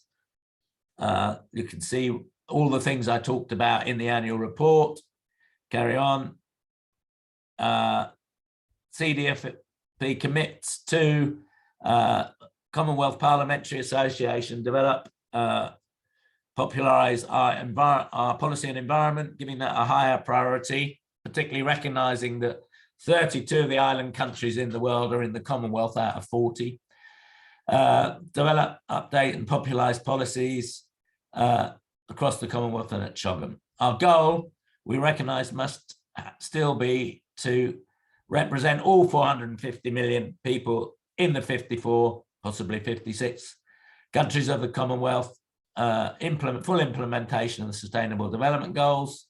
You can see all the things I talked about in the annual report. Carry on. Cdpf commits to Commonwealth Parliamentary Association develop, popularise our policy and environment, giving that a higher priority, particularly recognising that 32 of the island countries in the world are in the Commonwealth out of 40. Develop, update and popularise policies across the Commonwealth and at CHOGM. Our goal, we recognise, must still be to represent all 450 million people in the 54, possibly 56 countries of the Commonwealth, full implementation of the Sustainable Development Goals,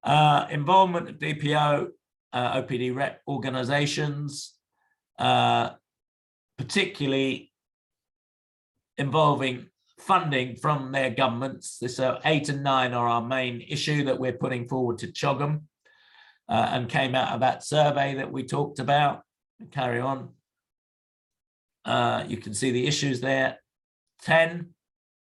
involvement of DPO, OPD rep organisations, particularly involving funding from their governments. This 8 and 9 are our main issue that we're putting forward to CHOGM, and came out of that survey that we talked about. Carry on. You can see the issues there. 10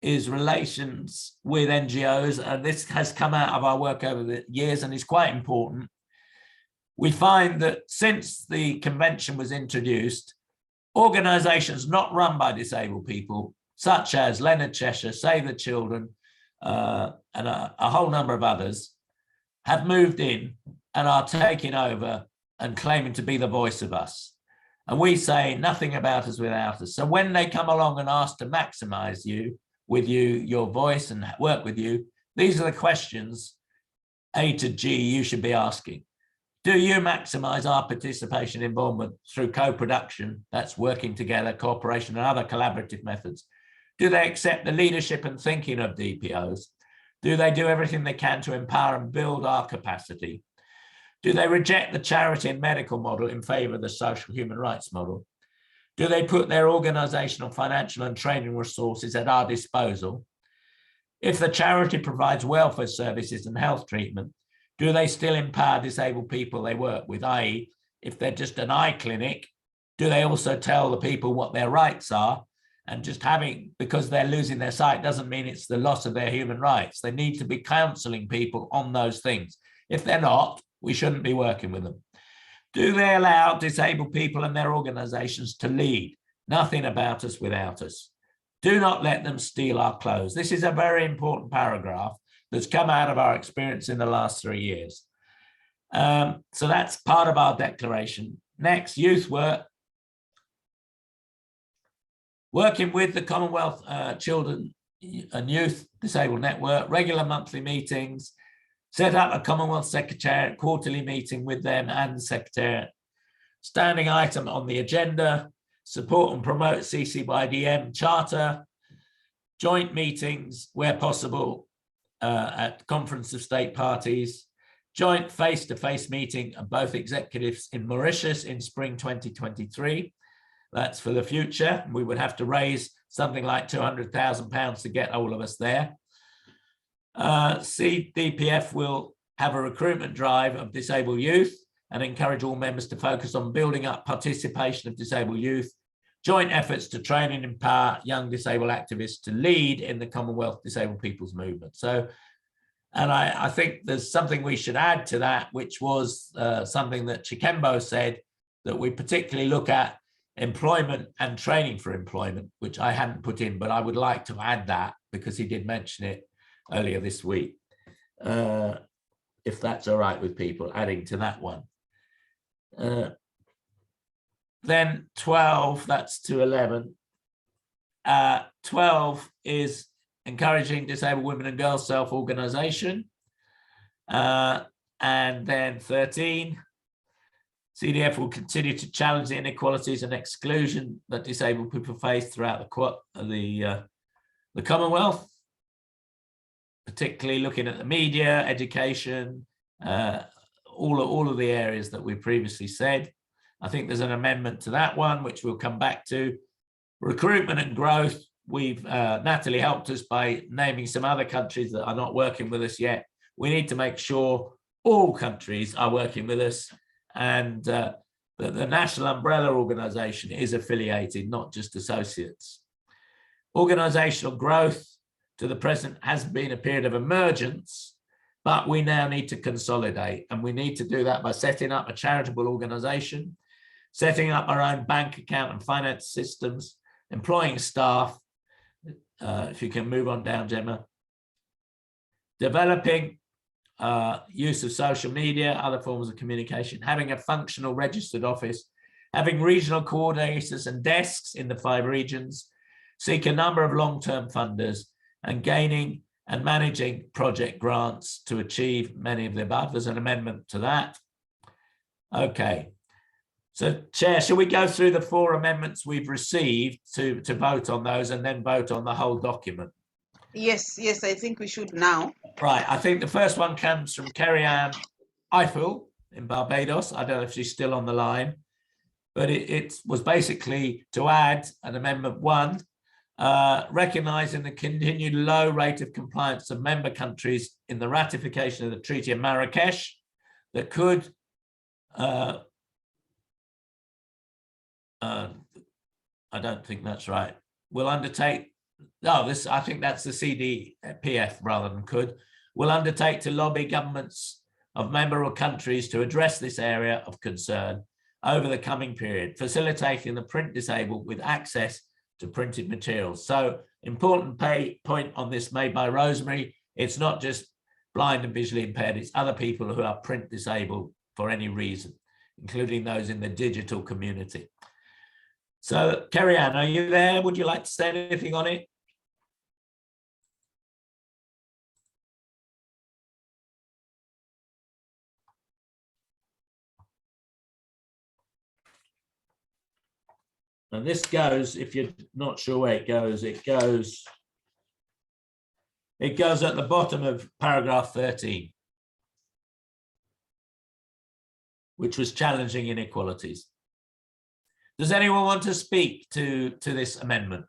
is relations with NGOs, and this has come out of our work over the years and is quite important. We find that since the convention was introduced, organisations not run by disabled people, such as Leonard Cheshire, Save the Children, and a whole number of others, have moved in and are taking over and claiming to be the voice of us. And we say nothing about us without us. So when they come along and ask to maximise your voice and work with you, these are the questions A to G you should be asking. Do you maximise our participation involvement through co-production, that's working together, cooperation and other collaborative methods? Do they accept the leadership and thinking of DPOs? Do they do everything they can to empower and build our capacity? Do they reject the charity and medical model in favour of the social human rights model? Do they put their organisational, financial and training resources at our disposal? If the charity provides welfare services and health treatment, do they still empower disabled people they work with? I.e., if they're just an eye clinic, do they also tell the people what their rights are? And just because they're losing their sight doesn't mean it's the loss of their human rights. They need to be counselling people on those things. If they're not, we shouldn't be working with them. Do they allow disabled people and their organisations to lead? Nothing about us without us. Do not let them steal our clothes. This is a very important paragraph that's come out of our experience in the last 3 years. So that's part of our declaration. Next, youth work. Working with the Commonwealth Children and Youth Disabled Network, regular monthly meetings, set up a Commonwealth Secretariat quarterly meeting with them and the Secretariat. Standing item on the agenda, support and promote CCYDM charter, joint meetings where possible at Conference of State Parties, joint face-to-face meeting of both executives in Mauritius in spring 2023. That's for the future. We would have to raise something like £200,000 to get all of us there. Cdpf will have a recruitment drive of disabled youth and encourage all members to focus on building up participation of disabled youth, joint efforts to train and empower young disabled activists to lead in the Commonwealth Disabled People's Movement. So, and I think there's something we should add to that, which was something that Campbell said, that we particularly look at employment and training for employment, which I hadn't put in, but I would like to add that because he did mention it earlier this week. If that's all right with people, adding to that one. Then 12, that's to 11. 12 is encouraging disabled women and girls self-organisation. And then 13, CDF will continue to challenge the inequalities and exclusion that disabled people face throughout the Commonwealth, particularly looking at the media, education, all of the areas that we previously said. I think there's an amendment to that one, which we'll come back to. Recruitment and growth. We've Natalie helped us by naming some other countries that are not working with us yet. We need to make sure all countries are working with us, and that the National Umbrella Organisation is affiliated, not just associates. Organisational growth to the present has been a period of emergence, but we now need to consolidate, and we need to do that by setting up a charitable organisation, setting up our own bank account and finance systems, employing staff. If you can move on down, Gemma. Developing use of social media, other forms of communication, having a functional registered office, having regional coordinators and desks in the 5 regions, seek a number of long-term funders, and gaining and managing project grants to achieve many of the above. There's an amendment to that. Okay. So, Chair, shall we go through the 4 amendments we've received to vote on those and then vote on the whole document? Yes, I think we should now. Right. I think the first one comes from Kerry-Ann Eiffel in Barbados. I don't know if she's still on the line, but it was basically to add an amendment 1, recognising the continued low rate of compliance of member countries in the ratification of the Treaty of Marrakech that could I don't think that's right. Will undertake, I think that's the Cdpf rather than could, will undertake to lobby governments of member countries to address this area of concern over the coming period, facilitating the print disabled with access to printed materials. So important point on this made by Rosemary. It's not just blind and visually impaired, it's other people who are print disabled for any reason, including those in the digital community. So, Kerry-Ann, are you there? Would you like to say anything on it? And this goes, if you're not sure where it goes at the bottom of paragraph 13, which was challenging inequalities. Does anyone want to speak to this amendment?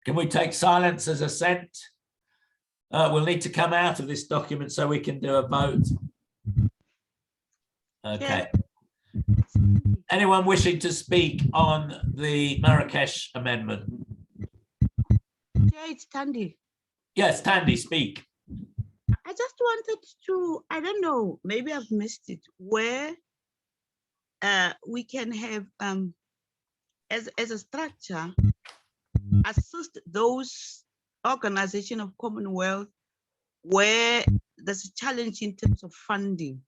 Can we take silence as assent? We'll need to come out of this document so we can do a vote. Okay. Anyone wishing to speak on the Marrakech Amendment? Yeah, it's Tandy. Yes, Tandy, speak. I just wanted to, I don't know, maybe I've missed it, where we can have, as a structure, assist those organizations of Commonwealth where there's a challenge in terms of funding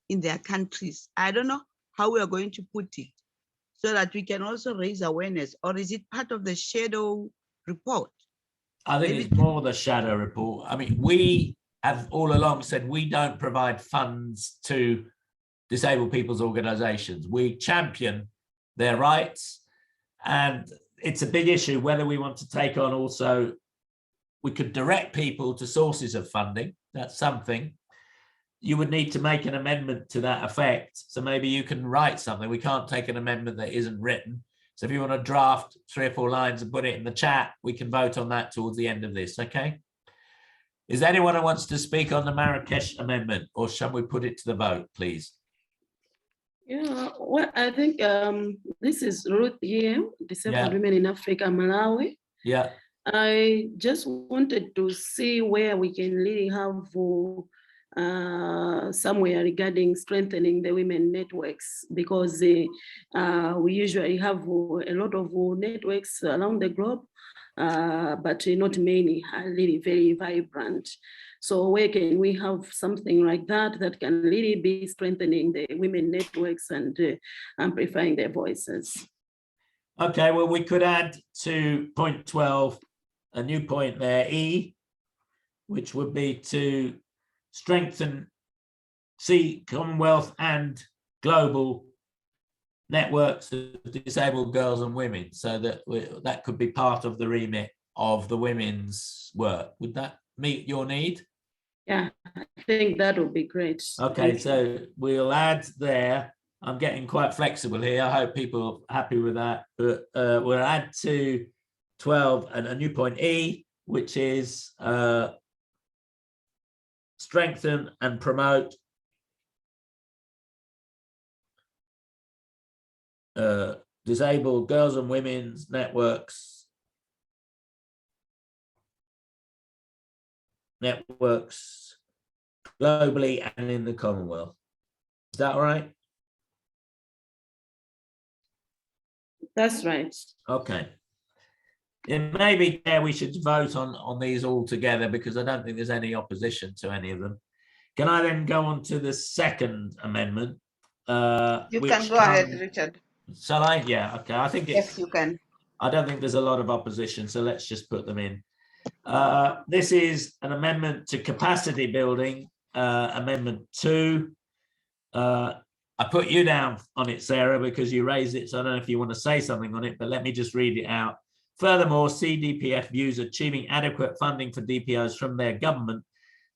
in their countries. I don't know how we are going to put it so that we can also raise awareness, or is it part of the shadow report? I think it's more the shadow report. I mean, we have all along said we don't provide funds to disabled people's organisations. We champion their rights, and it's a big issue whether we want to take on also, we could direct people to sources of funding. That's something. You would need to make an amendment to that effect. So maybe you can write something. We can't take an amendment that isn't written. So if you want to draft 3 or 4 lines and put it in the chat, we can vote on that towards the end of this, okay? Is there anyone who wants to speak on the Marrakech Amendment, or shall we put it to the vote, please? Yeah, well, I think this is Ruth here, Disabled Women in Africa, Malawi. Yeah. I just wanted to see where we can really have somewhere regarding strengthening the women networks, because we usually have a lot of networks around the globe, but not many are really very vibrant. So where can we have something like that that can really be strengthening the women networks and amplifying their voices? Okay, well, we could add to point 12 a new point there, E, which would be to strengthen Commonwealth and global networks of disabled girls and women, so that that could be part of the remit of the women's work. Would that meet your need? Yeah, I think that would be great. Okay, so we'll add there. I'm getting quite flexible here. I hope people are happy with that. But we'll add to 12 and a new point E, which is strengthen and promote disabled girls and women's networks globally and in the Commonwealth. Is that all right? That's right. Okay. It may be there we should vote on these all together, because I don't think there's any opposition to any of them. Can I then go on to the second amendment? You can go ahead, Richard. Shall I? Yeah, okay. I think it's, yes, you can. I don't think there's a lot of opposition, so let's just put them in. This is an amendment to capacity building, Amendment 2. I put you down on it, Sarah, because you raised it, so I don't know if you want to say something on it, but let me just read it out. Furthermore, Cdpf views achieving adequate funding for DPOs from their government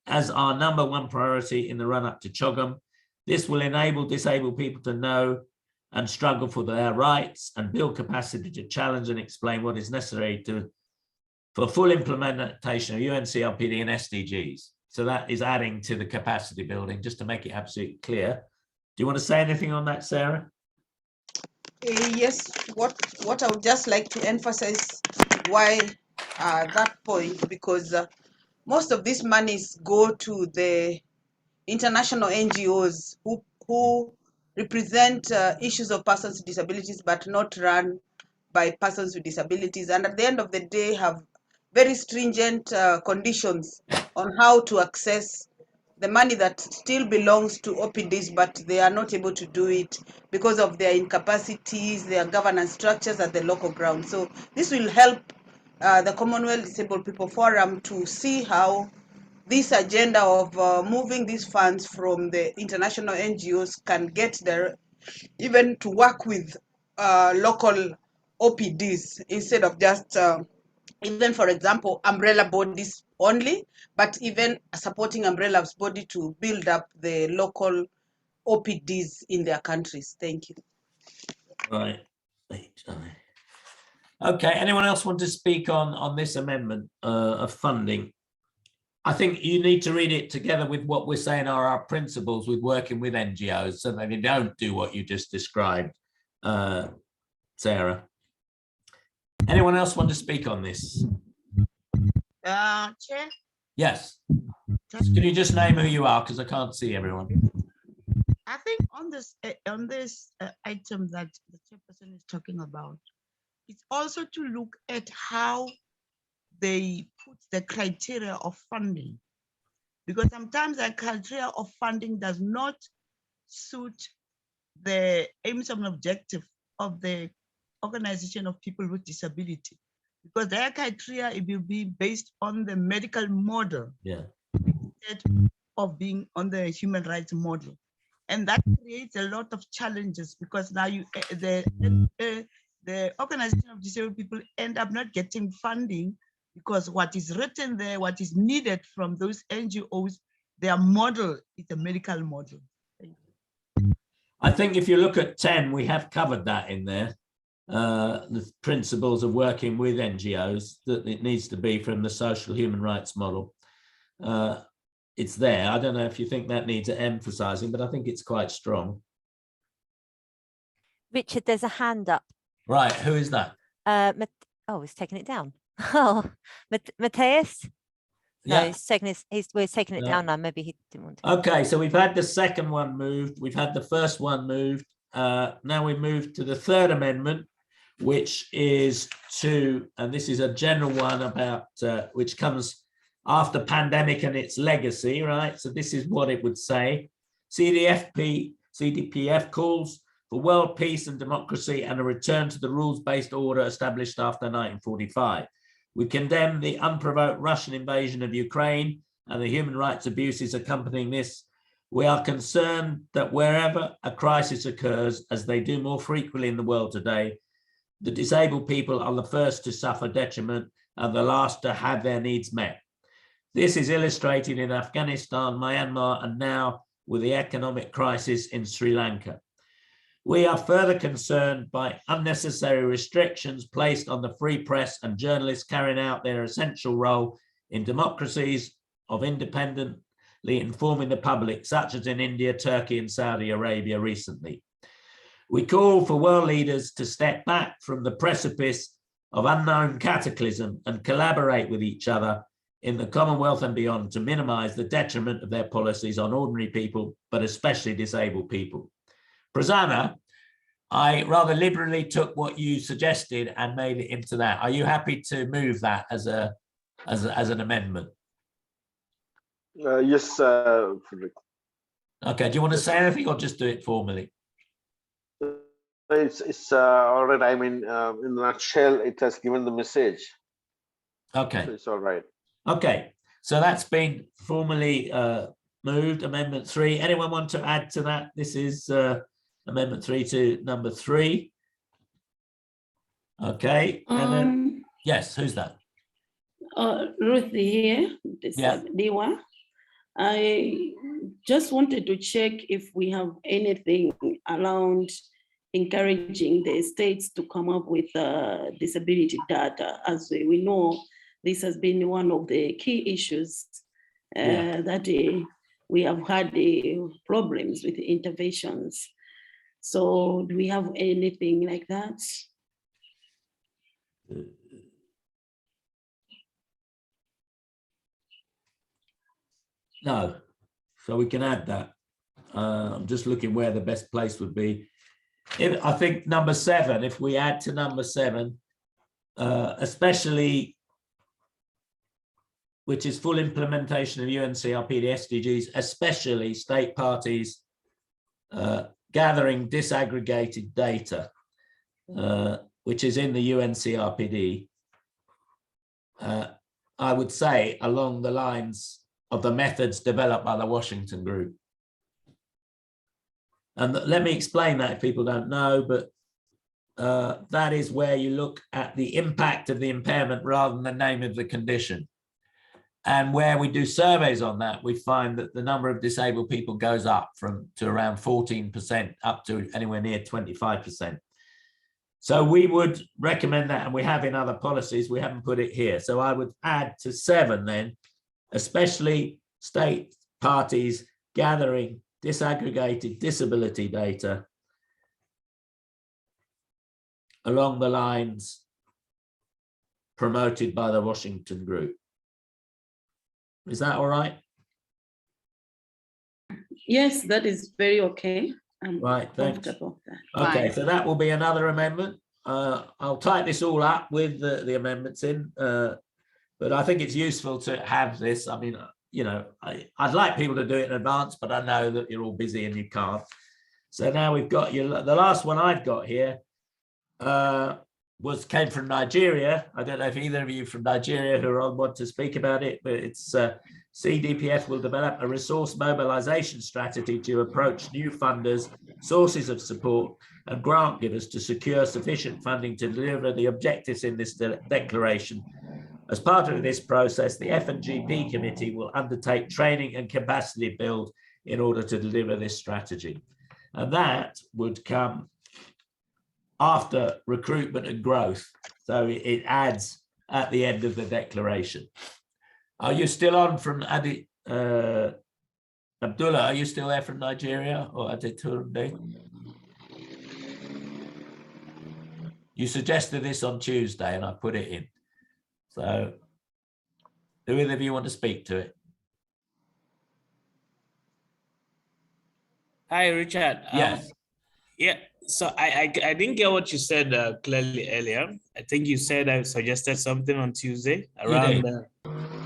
as our #1 priority in the run-up to CHOGM. This will enable disabled people to know and struggle for their rights and build capacity to challenge and explain what is necessary for full implementation of UNCRPD and SDGs. So that is adding to the capacity building, just to make it absolutely clear. Do you want to say anything on that, Sarah? Yes, what I would just like to emphasize why that point, because most of these monies go to the international NGOs who represent issues of persons with disabilities, but not run by persons with disabilities, and at the end of the day have very stringent conditions on how to access the money that still belongs to OPDs, but they are not able to do it because of their incapacities, their governance structures at the local ground. So this will help the Commonwealth Disabled People Forum to see how this agenda of moving these funds from the international NGOs can get there, even to work with local OPDs instead of just even, for example, umbrella bodies only, but even supporting umbrella body to build up the local OPDs in their countries. Thank you. Right. Okay, anyone else want to speak on this amendment of funding? I think you need to read it together with what we're saying are our principles with working with NGOs, so that they don't do what you just described, Sarah. Anyone else want to speak on this? Chair? Yes. Can you just name who you are, because I can't see everyone. I think on this item that the chairperson is talking about, it's also to look at how they put the criteria of funding, because sometimes the criteria of funding does not suit the aims and objective of the organization of people with disability, because their criteria, it will be based on the medical model. Yeah. of being on the human rights model. And that creates a lot of challenges because now the Organization of Disabled People end up not getting funding because what is written there, what is needed from those NGOs, their model is a medical model. I think if you look at 10, we have covered that in there. The principles of working with NGOs, that it needs to be from the social human rights model. It's there. I don't know if you think that needs emphasizing, but I think it's quite strong. Richard, there's a hand up. Right, who is that? Oh, he's taking it down. Oh, Matthias? No, Yeah. we're taking it No. down now. Maybe he didn't want to. Okay, so we've had the second one moved. We've had the first one moved. Now we move to the third amendment, which is and this is a general one about, which comes after pandemic and its legacy, right? So this is what it would say. CDPF calls for world peace and democracy and a return to the rules-based order established after 1945. We condemn the unprovoked Russian invasion of Ukraine and the human rights abuses accompanying this. We are concerned that wherever a crisis occurs, as they do more frequently in the world today, the disabled people are the first to suffer detriment and the last to have their needs met. This is illustrated in Afghanistan, Myanmar, and now with the economic crisis in Sri Lanka. We are further concerned by unnecessary restrictions placed on the free press and journalists carrying out their essential role in democracies of independently informing the public, such as in India, Turkey, and Saudi Arabia recently. We call for world leaders to step back from the precipice of unknown cataclysm and collaborate with each other in the Commonwealth and beyond to minimize the detriment of their policies on ordinary people, but especially disabled people. Prasanna, I rather liberally took what you suggested and made it into that. Are you happy to move that as an amendment? Yes, Frederick. Okay, do you want to say anything or just do it formally? It's all right. I mean, in a nutshell, it has given the message. Okay. So it's all right. Okay, so that's been formally moved, Amendment 3. Anyone want to add to that? This is Amendment 3 to number 3. Okay, and then, yes, who's that? Ruth here, Yeah. Diwa. I just wanted to check if we have anything around encouraging the states to come up with disability data. As we know, this has been one of the key issues that we have had problems with interventions. So do we have anything like that? No, so we can add that. I'm just looking where the best place would be. I think number 7, if we add to number 7, especially, which is full implementation of UNCRPD SDGs, especially state parties gathering disaggregated data, which is in the UNCRPD, I would say along the lines of the methods developed by the Washington Group. And let me explain that if people don't know, but that is where you look at the impact of the impairment rather than the name of the condition. And where we do surveys on that, we find that the number of disabled people goes up to around 14% up to anywhere near 25%. So we would recommend that, and we have in other policies, we haven't put it here. So I would add to 7 then, especially state parties gathering disaggregated disability data along the lines promoted by the Washington Group. Is that all right? Yes, that is very okay. Right, thanks. Comfortable with that. Okay, Fine. so that will be another amendment. I'll type this all up with the amendments in, but I think it's useful to have this. I mean, you know, I'd like people to do it in advance, but I know that you're all busy and you can't. So now we've got the last one I've got here, came from Nigeria. I don't know if either of you from Nigeria who are on want to speak about it, but it's CDPF will develop a resource mobilization strategy to approach new funders, sources of support, and grant givers to secure sufficient funding to deliver the objectives in this declaration. As part of this process, the F&GP committee will undertake training and capacity build in order to deliver this strategy. And that would come after recruitment and growth. So it adds at the end of the declaration. Are you still on from Adi? Abdullah, are you still there from Nigeria or Adeturunde? You suggested this on Tuesday and I put it in. So do either of you want to speak to it? Hi, Richard. Yes. Yeah, so I didn't get what you said clearly earlier. I think you said I suggested something on Tuesday around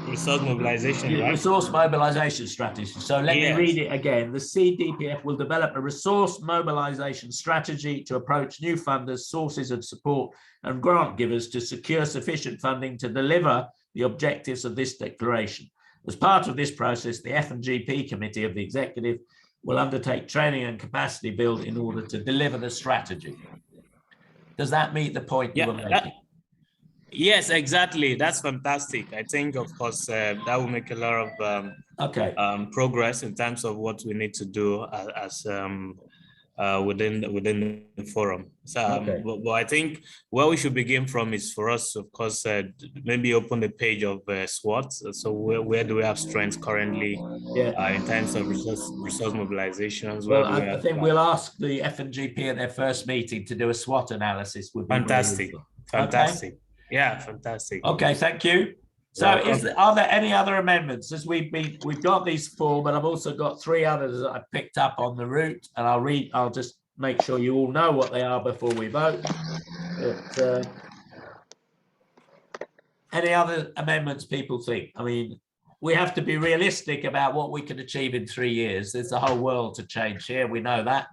resource mobilization, right? Resource mobilization strategy. So let me read it again. The CDPF will develop a resource mobilization strategy to approach new funders, sources of support, and grant givers to secure sufficient funding to deliver the objectives of this declaration. As part of this process, the F&GP committee of the executive will undertake training and capacity build in order to deliver the strategy. Does that meet the point you were making? Yes, exactly. That's fantastic. I think, of course, that will make a lot of progress in terms of what we need to do as within the forum. So, but I think where we should begin from is for us, of course, maybe open the page of SWOT. So where do we have strengths currently in terms of resource mobilizations? Well, I think we'll ask the F&GP at their first meeting to do a SWOT analysis. Would be fantastic. Fantastic. Okay? Yeah, fantastic. Okay, thank you. So are there any other amendments? As we've got these 4, but I've also got 3 others that I picked up on the route, and I'll just make sure you all know what they are before we vote. But, any other amendments people think? I mean, we have to be realistic about what we can achieve in 3 years. There's a whole world to change here. We know that.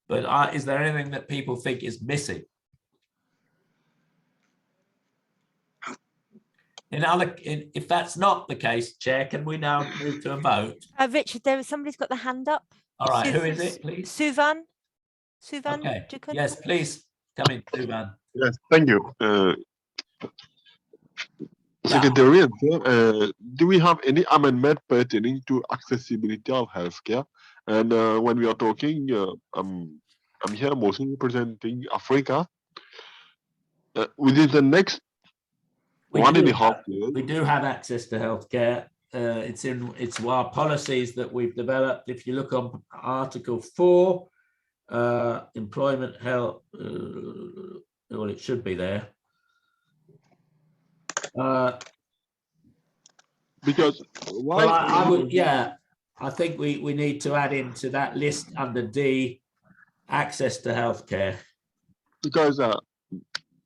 But is there anything that people think is missing? If that's not the case, Chair, can we now move to a vote? Richard, somebody's got the hand up. All right, who is it, please? Suvan. Okay. Yes, please come in, Suvan. Yes, thank you. Secretariat, do we have any amendment pertaining to accessibility of healthcare? And when we are talking, I'm here mostly representing Africa. Within the next 1.5 years, we do have access to healthcare. It's our policies that we've developed. If you look on Article 4, employment health, well, it should be there. Because why? Well, I think we need to add into that list under D, access to healthcare. Because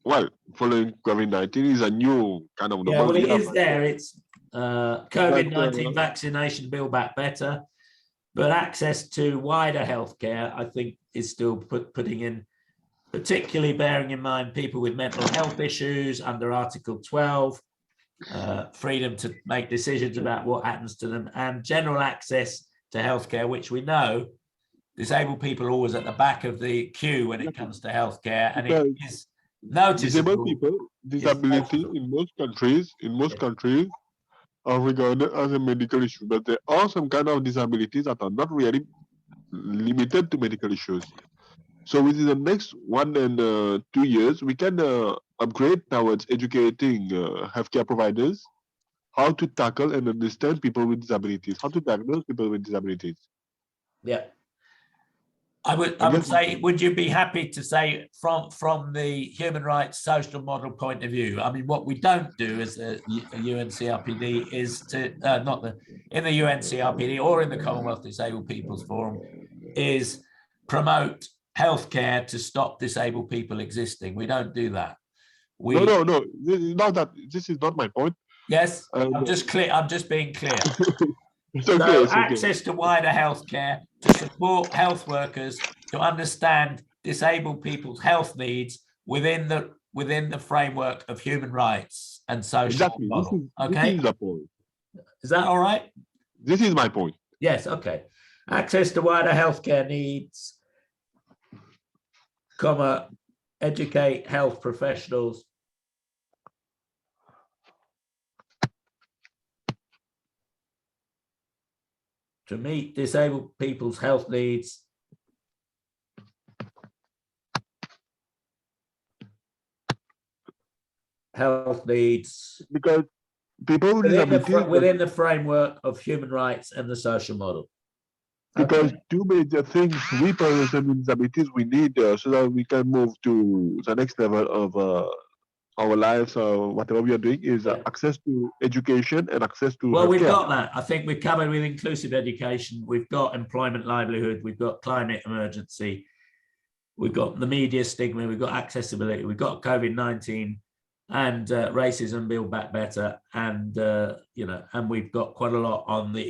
well, following COVID-19 is a new kind of well, it is there. It's COVID-19 vaccination, Build Back Better, but access to wider healthcare, I think, is still putting in, particularly bearing in mind people with mental health issues under Article 12, freedom to make decisions about what happens to them, and general access to healthcare, which we know disabled people are always at the back of the queue when it comes to healthcare, and it is noticeable. Disabled people, disability in most countries are regarded as a medical issue, but there are some kind of disabilities that are not really limited to medical issues. So within the next 1 and 2 years, we can upgrade towards educating healthcare providers how to tackle and understand people with disabilities, how to diagnose people with disabilities. Yeah. I would say, would you be happy to say from the human rights social model point of view? I mean, what we don't do as a UNCRPD is to, in the UNCRPD or in the Commonwealth Disabled People's Forum, is promote healthcare to stop disabled people existing. We don't do that. No. Not that. This is not my point. Yes, I'm just being clear. It's okay, it's access to wider healthcare to support health workers to understand disabled people's health needs within within the framework of human rights and social Exactly. model. This Okay, is the point. is that all right? This is my point. Yes. Okay. Access to wider healthcare needs, comma, educate health professionals to meet disabled people's health needs. Because people with disabilities within the framework of human rights and the social model. Because two major things we persons with disabilities we need so that we can move to the next level of our lives or whatever we are doing is access to education and access to Well, we've healthcare. got that. I think we've covered with inclusive education. We've got employment livelihood. We've got climate emergency. We've got the media stigma. We've got accessibility. We've got COVID-19 and racism, Build Back Better. And, and we've got quite a lot on the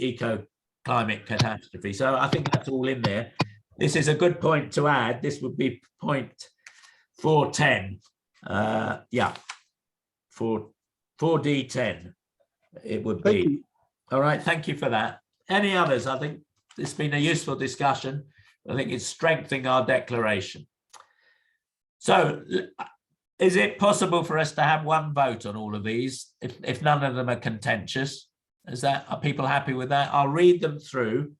climate catastrophe. So I think that's all in there. This is a good point to add. This would be point 410. Yeah, 4D10 it would be. All right, thank you for that. Any others? I think it's been a useful discussion. I think it's strengthening our declaration. So is it possible for us to have one vote on all of these if none of them are contentious? Are people happy with that? I'll read them through.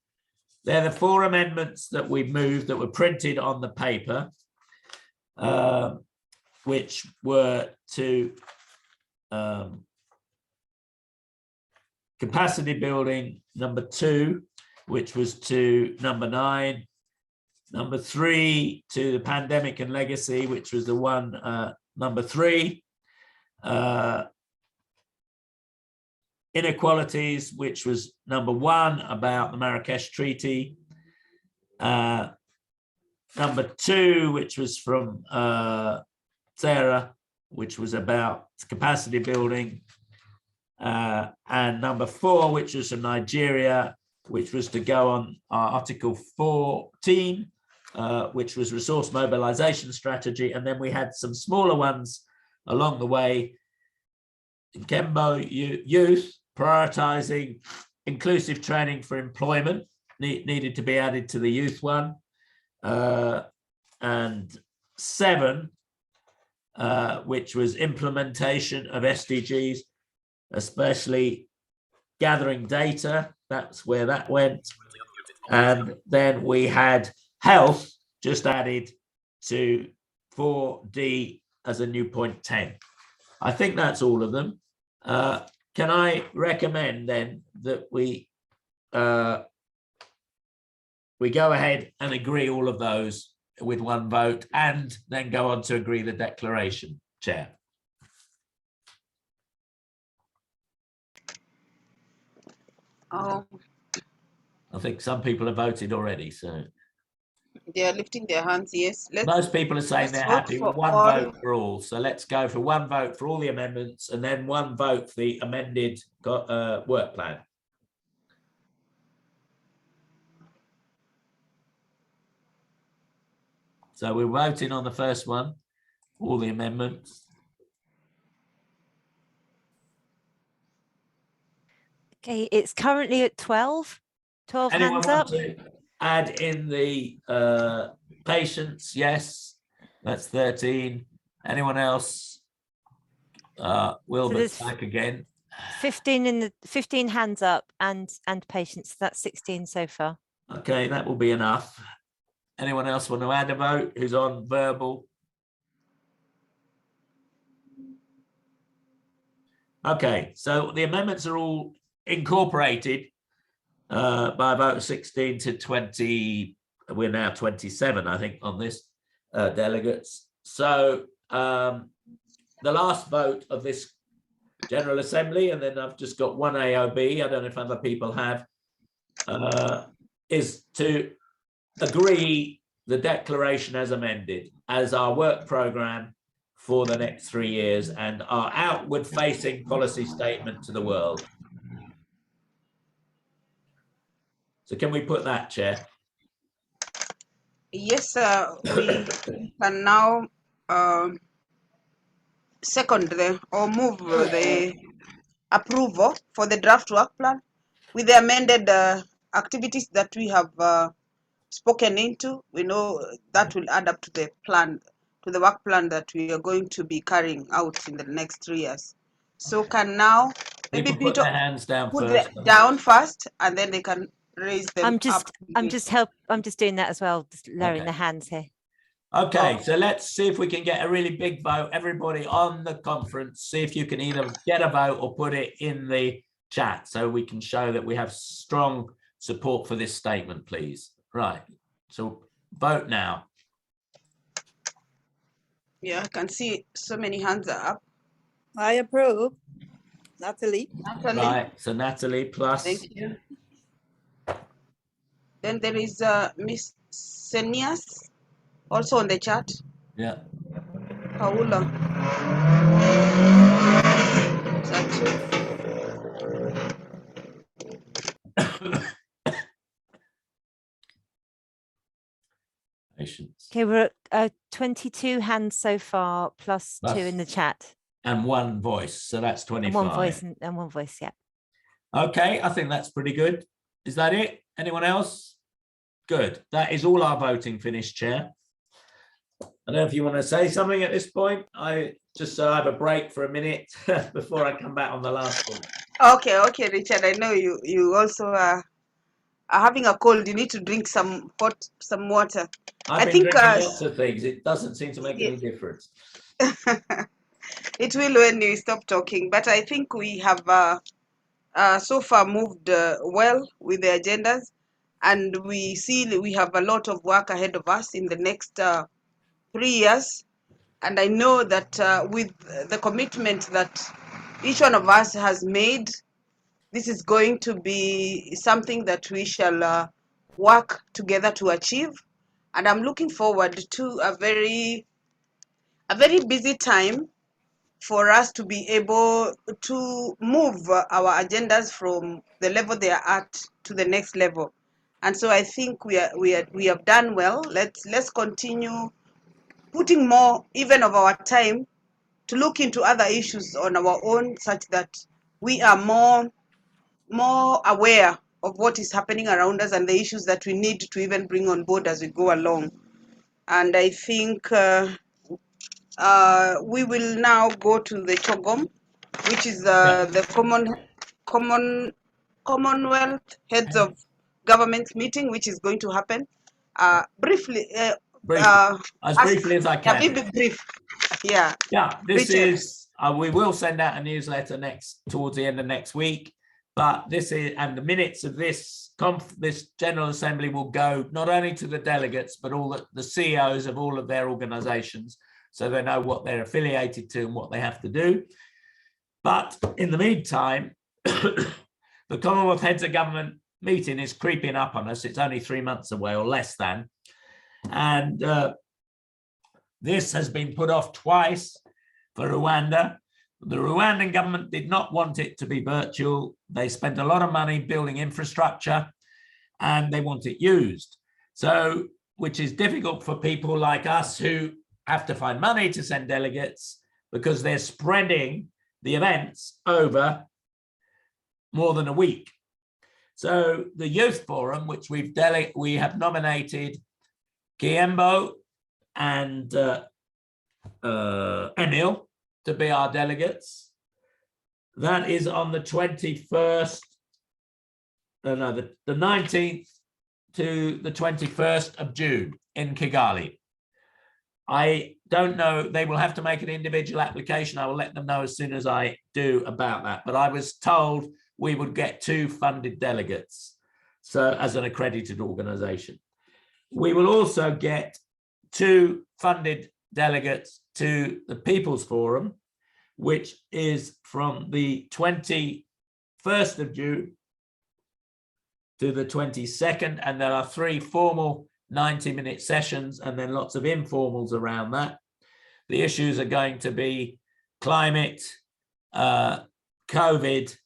They're the 4 amendments that we've moved that were printed on the paper, which were to capacity building, number 2, which was to number 9, number 3 to the pandemic and legacy, which was the one, number 3, inequalities, which was number 1 about the Marrakech Treaty, number 2, which was from Sarah, which was about capacity building, and number 4, which was from Nigeria, which was to go on Article 14, which was resource mobilization strategy. And then we had some smaller ones along the way. Campbell youth, prioritizing inclusive training for employment needed to be added to the youth one. And 7, which was implementation of SDGs, especially gathering data. That's where that went. And then we had health just added to 4D as a new point 10. I think that's all of them. Can I recommend then that we go ahead and agree all of those with one vote and then go on to agree the declaration, Chair? Oh, I think some people have voted already, so. they are lifting their hands, yes. Most people are saying they're vote happy for with one all. vote for all. So let's go for one vote for all the amendments and then one vote for the amended work plan. So we're voting on the first one, all the amendments. Okay, it's currently at 12. 12 Anyone hands want up. to add in the patients? Yes, that's 13. Anyone else? Wilbert's back again. 15 hands up and patients. That's 16 so far. Okay, that will be enough. Anyone else want to add a vote who's on verbal? Okay, so the amendments are all incorporated by about 16 to 20. We're now 27, I think, on this delegates. So the last vote of this General Assembly, and then I've just got one AOB, I don't know if other people have, is to agree the declaration as amended as our work program for the next 3 years and our outward facing policy statement to the world. So can we put that, Chair? Yes, we can now second or move the approval for the draft work plan with the amended activities that we have spoken into. We know that will add up to the plan, to the work plan that we are going to be carrying out in the next 3 years. So can now maybe People put their hands down put first. them down first, and then they can raise them I'm up. just doing that as well, just lowering Okay. the hands here. Okay, so let's see if we can get a really big vote. Everybody on the conference, see if you can either get a vote or put it in the chat so we can show that we have strong support for this statement, please. Right, so vote now. Yeah, I can see so many hands are up. I approve. Natalie. Right, so Natalie plus. Thank you. Then there is Miss Senias also on the chat. Yeah. Paula. Patience. Okay, we're at 22 hands so far, plus 2 in the chat. And 1 voice, so that's 25. And 1 voice and 1 voice, yeah. Okay, I think that's pretty good. Is that it? Anyone else? Good. That is all our voting finished, Chair. I don't know if you want to say something at this point. I just so I have a break for a minute before I come back on the last one. Okay, Richard. I know you also are having a cold. You need to drink some water. I've been drinking lots of things. It doesn't seem to make any difference. It will when you stop talking. But I think we have so far moved well with the agendas, and we see we have a lot of work ahead of us in the next 3 years. And I know that with the commitment that each one of us has made, this is going to be something that we shall work together to achieve. And I'm looking forward to a very busy time for us to be able to move our agendas from the level they are at to the next level. And so I think we have done well. Let's continue putting more even of our time to look into other issues on our own, such that we are more aware of what is happening around us and the issues that we need to even bring on board as we go along. And I think we will now go to the CHOGOM, which is the Commonwealth Heads of Government meeting, which is going to happen. Briefly, as briefly as I can. Yeah, be brief. Yeah. Yeah, this Richard. is, we will send out a newsletter towards the end of next week, but this is, and the minutes of this General Assembly will go not only to the delegates, but all the CEOs of all of their organizations, so they know what they're affiliated to and what they have to do. But in the meantime, the Commonwealth Heads of Government meeting is creeping up on us. It's only 3 months away or less than. And this has been put off twice for Rwanda. The Rwandan government did not want it to be virtual. They spent a lot of money building infrastructure and they want it used. So, which is difficult for people like us who have to find money to send delegates because they're spreading the events over more than a week. So the Youth Forum, which we have nominated Campbell and Emil to be our delegates. That is on the 21st, the 19th to the 21st of June in Kigali. I don't know, they will have to make an individual application. I will let them know as soon as I do about that. But I was told we would get 2 funded delegates, so as an accredited organization. We will also get 2 funded delegates to the People's Forum, which is from the 21st of June to the 22nd, and there are 3 formal 90-minute sessions and then lots of informals around that. The issues are going to be climate, COVID,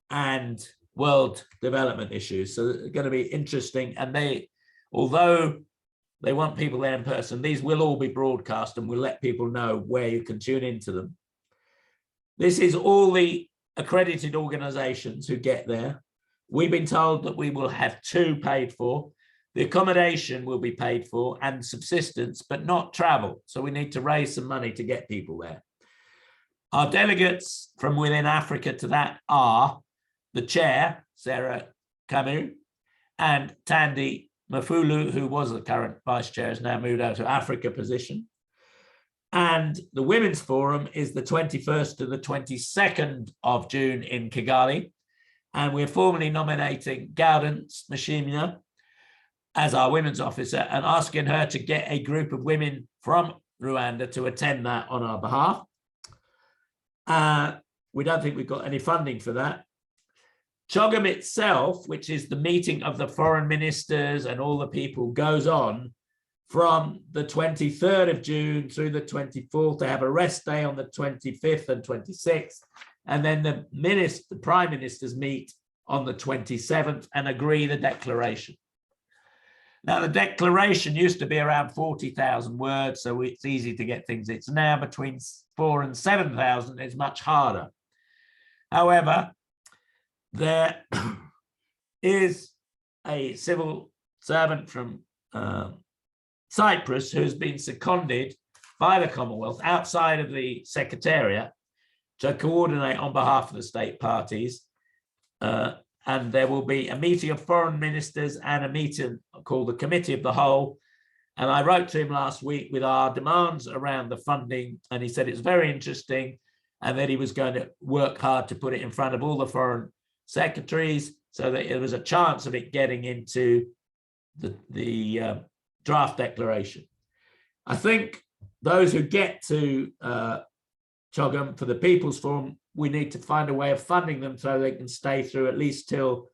and world development issues. So they're going to be interesting. And although they want people there in person, these will all be broadcast and we'll let people know where you can tune into them. This is all the accredited organizations who get there. We've been told that we will have 2 paid for. The accommodation will be paid for and subsistence, but not travel. So we need to raise some money to get people there. Our delegates from within Africa to that are the chair, Sarah Camus, and Tandy Mafulu, who was the current vice chair, has now moved out to Africa position. And the Women's Forum is the 21st to the 22nd of June in Kigali. And we're formally nominating Gaudence Mashimia as our women's officer and asking her to get a group of women from Rwanda to attend that on our behalf. We don't think we've got any funding for that. CHOGM itself, which is the meeting of the foreign ministers and all the people, goes on from the 23rd of June through the 24th. They have a rest day on the 25th and 26th. And then the prime ministers meet on the 27th and agree the declaration. Now, the declaration used to be around 40,000 words, so it's easy to get things. It's now between 4,000 and 7,000. It's much harder. However, there is a civil servant from Cyprus who's been seconded by the Commonwealth outside of the Secretariat to coordinate on behalf of the state parties. And there will be a meeting of foreign ministers and a meeting called the Committee of the Whole. And I wrote to him last week with our demands around the funding, and he said it's very interesting and that he was going to work hard to put it in front of all the foreign secretaries so that there was a chance of it getting into the draft declaration. I think those who get to CHOGM for the People's Forum, we need to find a way of funding them so they can stay through at least till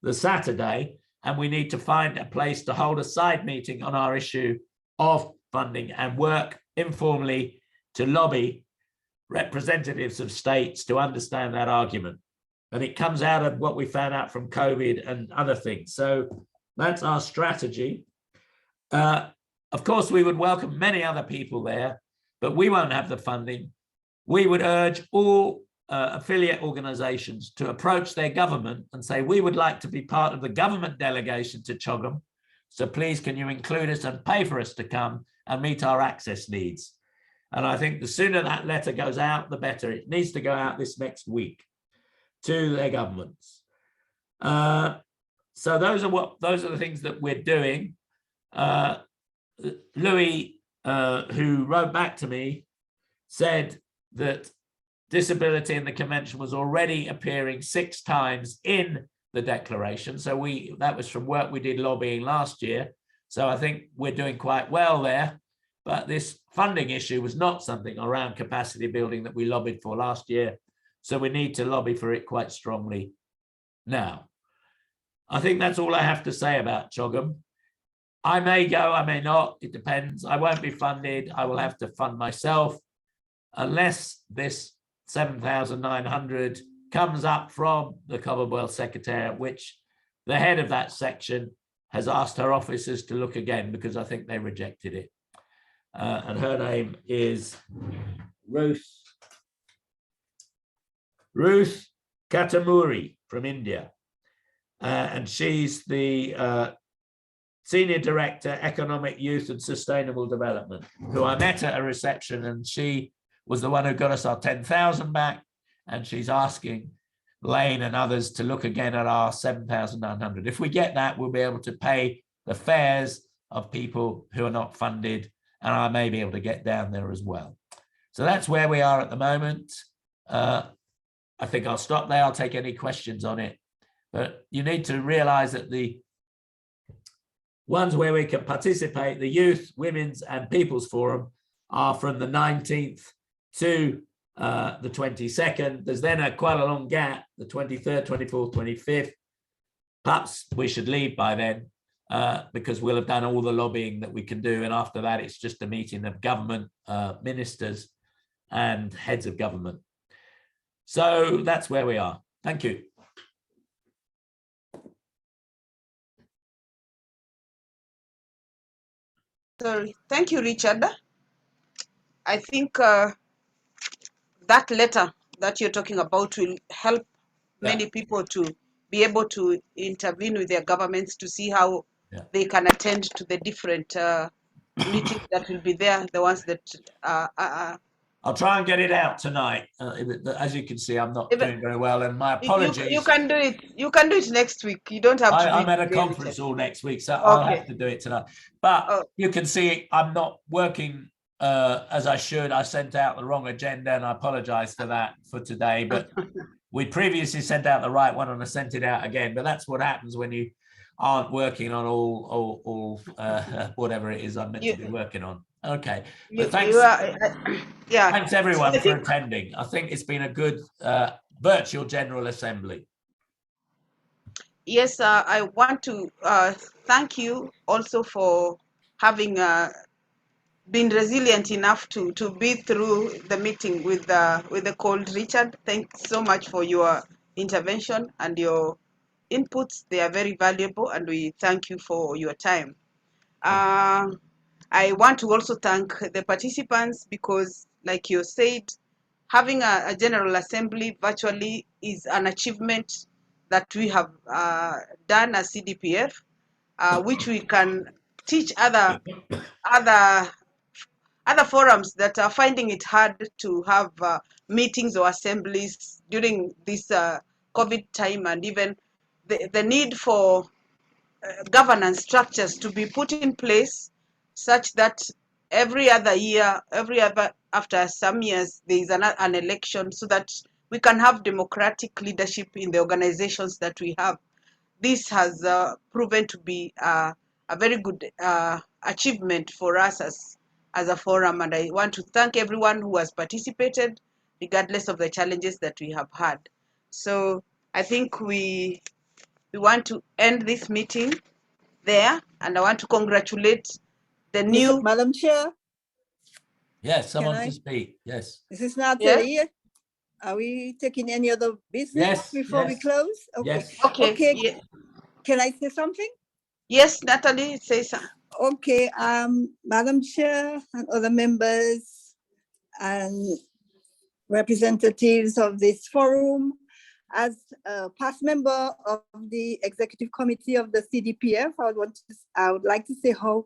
the Saturday. And we need to find a place to hold a side meeting on our issue of funding and work informally to lobby representatives of states to understand that argument. And it comes out of what we found out from COVID and other things. So that's our strategy. Of course, we would welcome many other people there, but we won't have the funding. We would urge all affiliate organizations to approach their government and say, we would like to be part of the government delegation to CHOGM. So please, can you include us and pay for us to come and meet our access needs? And I think the sooner that letter goes out, the better. It needs to go out this next week to their governments. So those are the things that we're doing. Louis, who wrote back to me, said that disability in the convention was already appearing 6 times in the declaration. So that was from work we did lobbying last year. So I think we're doing quite well there. But this funding issue was not something around capacity building that we lobbied for last year. So we need to lobby for it quite strongly now. I think that's all I have to say about CHOGM. I may go, I may not, it depends. I won't be funded. I will have to fund myself unless this 7,900 comes up from the Commonwealth Secretariat, which the head of that section has asked her officers to look again because I think they rejected it. And her name is Ruth Katamuri from India. And she's the Senior Director, Economic, Youth and Sustainable Development, who I met at a reception, and she was the one who got us our 10,000 back. And she's asking Lane and others to look again at our 7,900. If we get that, we'll be able to pay the fares of people who are not funded, and I may be able to get down there as well. So that's where we are at the moment. I think I'll stop there. I'll take any questions on it. But you need to realize that the ones where we can participate, the Youth, Women's and People's Forum, are from the 19th to the 22nd. There's then quite a long gap, the 23rd, 24th, 25th. Perhaps we should leave by then because we'll have done all the lobbying that we can do. And after that, it's just a meeting of government ministers and heads of government. So that's where we are. Thank you. Sorry. Thank you, Richard. I think that letter that you're talking about will help many people to be able to intervene with their governments to see how they can attend to the different meetings that will be there, the ones that I'll try and get it out tonight. As you can see, I'm not doing very well, and my apologies. You can do it. You can do it next week. You don't have to. I'm at a conference all next week, so I'll have to do it tonight. But you can see I'm not working as I should. I sent out the wrong agenda, and I apologize for that for today. But we previously sent out the right one, and I sent it out again. But that's what happens when you aren't working on all whatever it is I'm meant to be working on. Okay, but thanks. Thanks everyone for attending. I think it's been a good virtual General Assembly. Yes, I want to thank you also for having been resilient enough to be through the meeting with the cold. Richard, thanks so much for your intervention and your inputs. They are very valuable, and we thank you for your time. I want to also thank the participants because, like you said, having a General Assembly virtually is an achievement that we have done as CDPF, which we can teach other forums that are finding it hard to have meetings or assemblies during this COVID time, and even the need for governance structures to be put in place such that every other year, after some years, there is an election so that we can have democratic leadership in the organizations that we have. This has proven to be a very good achievement for us as a forum, and I want to thank everyone who has participated, regardless of the challenges that we have had. So I think we want to end this meeting there, and I want to congratulate the new Madam Chair. Yes, someone to speak. Yes. This is Natalie. Yeah. Are we taking any other business before we close? Okay. Yes. Okay. Yeah. Can I say something? Yes, Natalie, say something. Okay. Madam Chair and other members and representatives of this forum, as a past member of the executive committee of the CDPF, I would like to say how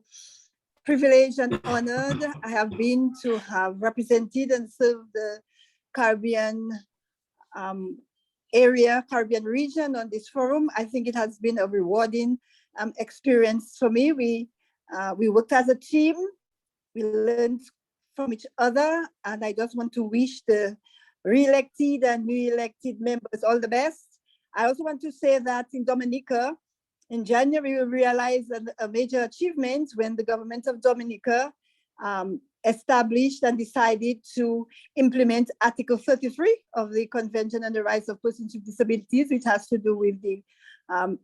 privileged and honored I have been to have represented and served the Caribbean Caribbean region on this forum. I think it has been a rewarding experience for me. We worked as a team, we learned from each other, and I just want to wish the re-elected and new elected members all the best. I also want to say that in Dominica, in January, we realized a major achievement when the government of Dominica established and decided to implement Article 33 of the Convention on the Rights of Persons with Disabilities, which has to do with the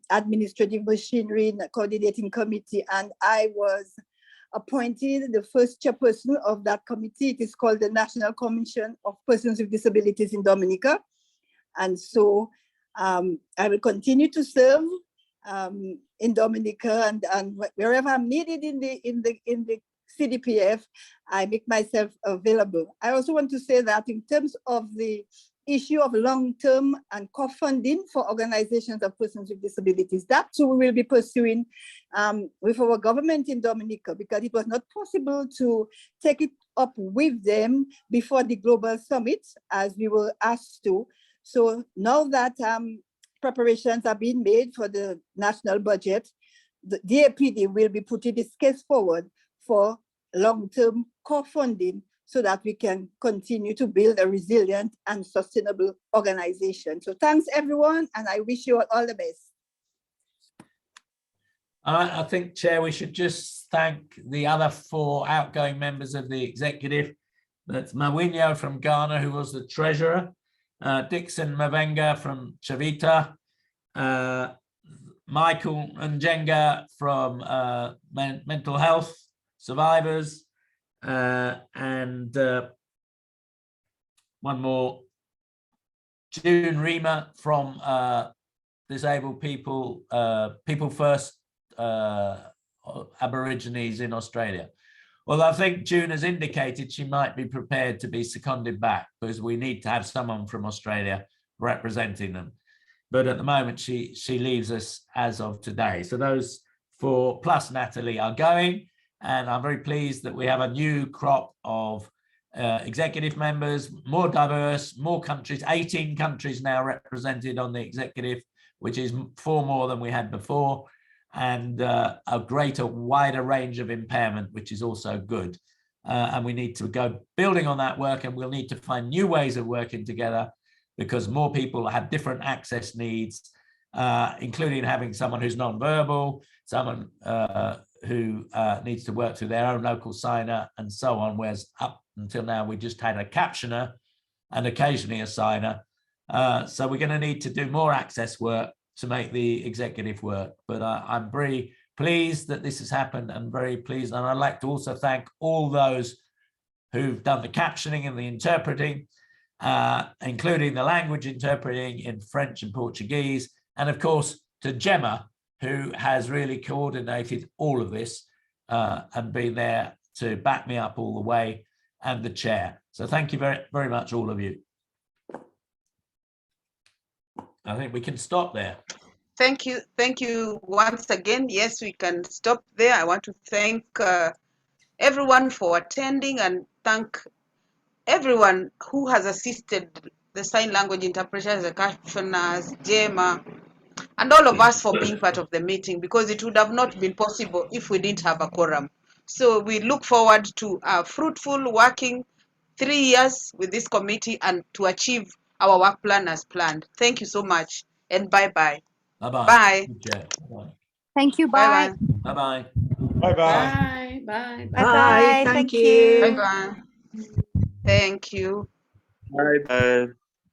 administrative machinery in the coordinating committee. And I was appointed the first chairperson of that committee. It is called the National Commission of Persons with Disabilities in Dominica. And so I will continue to serve in Dominica, and wherever I'm needed in the CDPF, I make myself available. I also want to say that in terms of the issue of long-term and co-funding for organizations of persons with disabilities, that too we will be pursuing with our government in Dominica, because it was not possible to take it up with them before the global summit as we were asked to. So now that preparations are being made for the national budget, the DAPD will be putting this case forward for long-term co-funding so that we can continue to build a resilient and sustainable organization. So thanks everyone, and I wish you all the best. I think, Chair, we should just thank the other 4 outgoing members of the executive. That's Mawinyo from Ghana, who was the treasurer, Dixon Mavenga from Chavita, Michael Njenga from Mental Health Survivors, and one more, June Rima from Disabled People First Aborigines in Australia. Although I think June has indicated she might be prepared to be seconded back because we need to have someone from Australia representing them. But at the moment, she leaves us as of today. So those 4 plus Natalie are going. And I'm very pleased that we have a new crop of executive members, more diverse, more countries, 18 countries now represented on the executive, which is 4 more than we had before, and a greater, wider range of impairment, which is also good. And we need to go building on that work, and we'll need to find new ways of working together because more people have different access needs, including having someone who's non-verbal, someone who needs to work through their own local signer and so on, whereas up until now we just had a captioner and occasionally a signer. So we're going to need to do more access work to make the executive work. But I'm very pleased that this has happened and very pleased. And I'd like to also thank all those who've done the captioning and the interpreting, including the language interpreting in French and Portuguese. And of course, to Gemma, who has really coordinated all of this and been there to back me up all the way, and the chair. So thank you very, very much, all of you. I think we can stop there. Thank you once again. Yes, we can stop there. I want to thank everyone for attending and thank everyone who has assisted the sign language interpreters, the captioners, Gemma, and all of us for being part of the meeting, because it would have not been possible if we didn't have a quorum. So we look forward to a fruitful working 3 years with this committee and to achieve our work plan as planned. Thank you so much, and bye-bye. Bye-bye. Bye. Thank you. Bye. Bye-bye. Bye-bye. Bye. Bye. Bye. Thank you. Bye-bye. Thank you. Bye.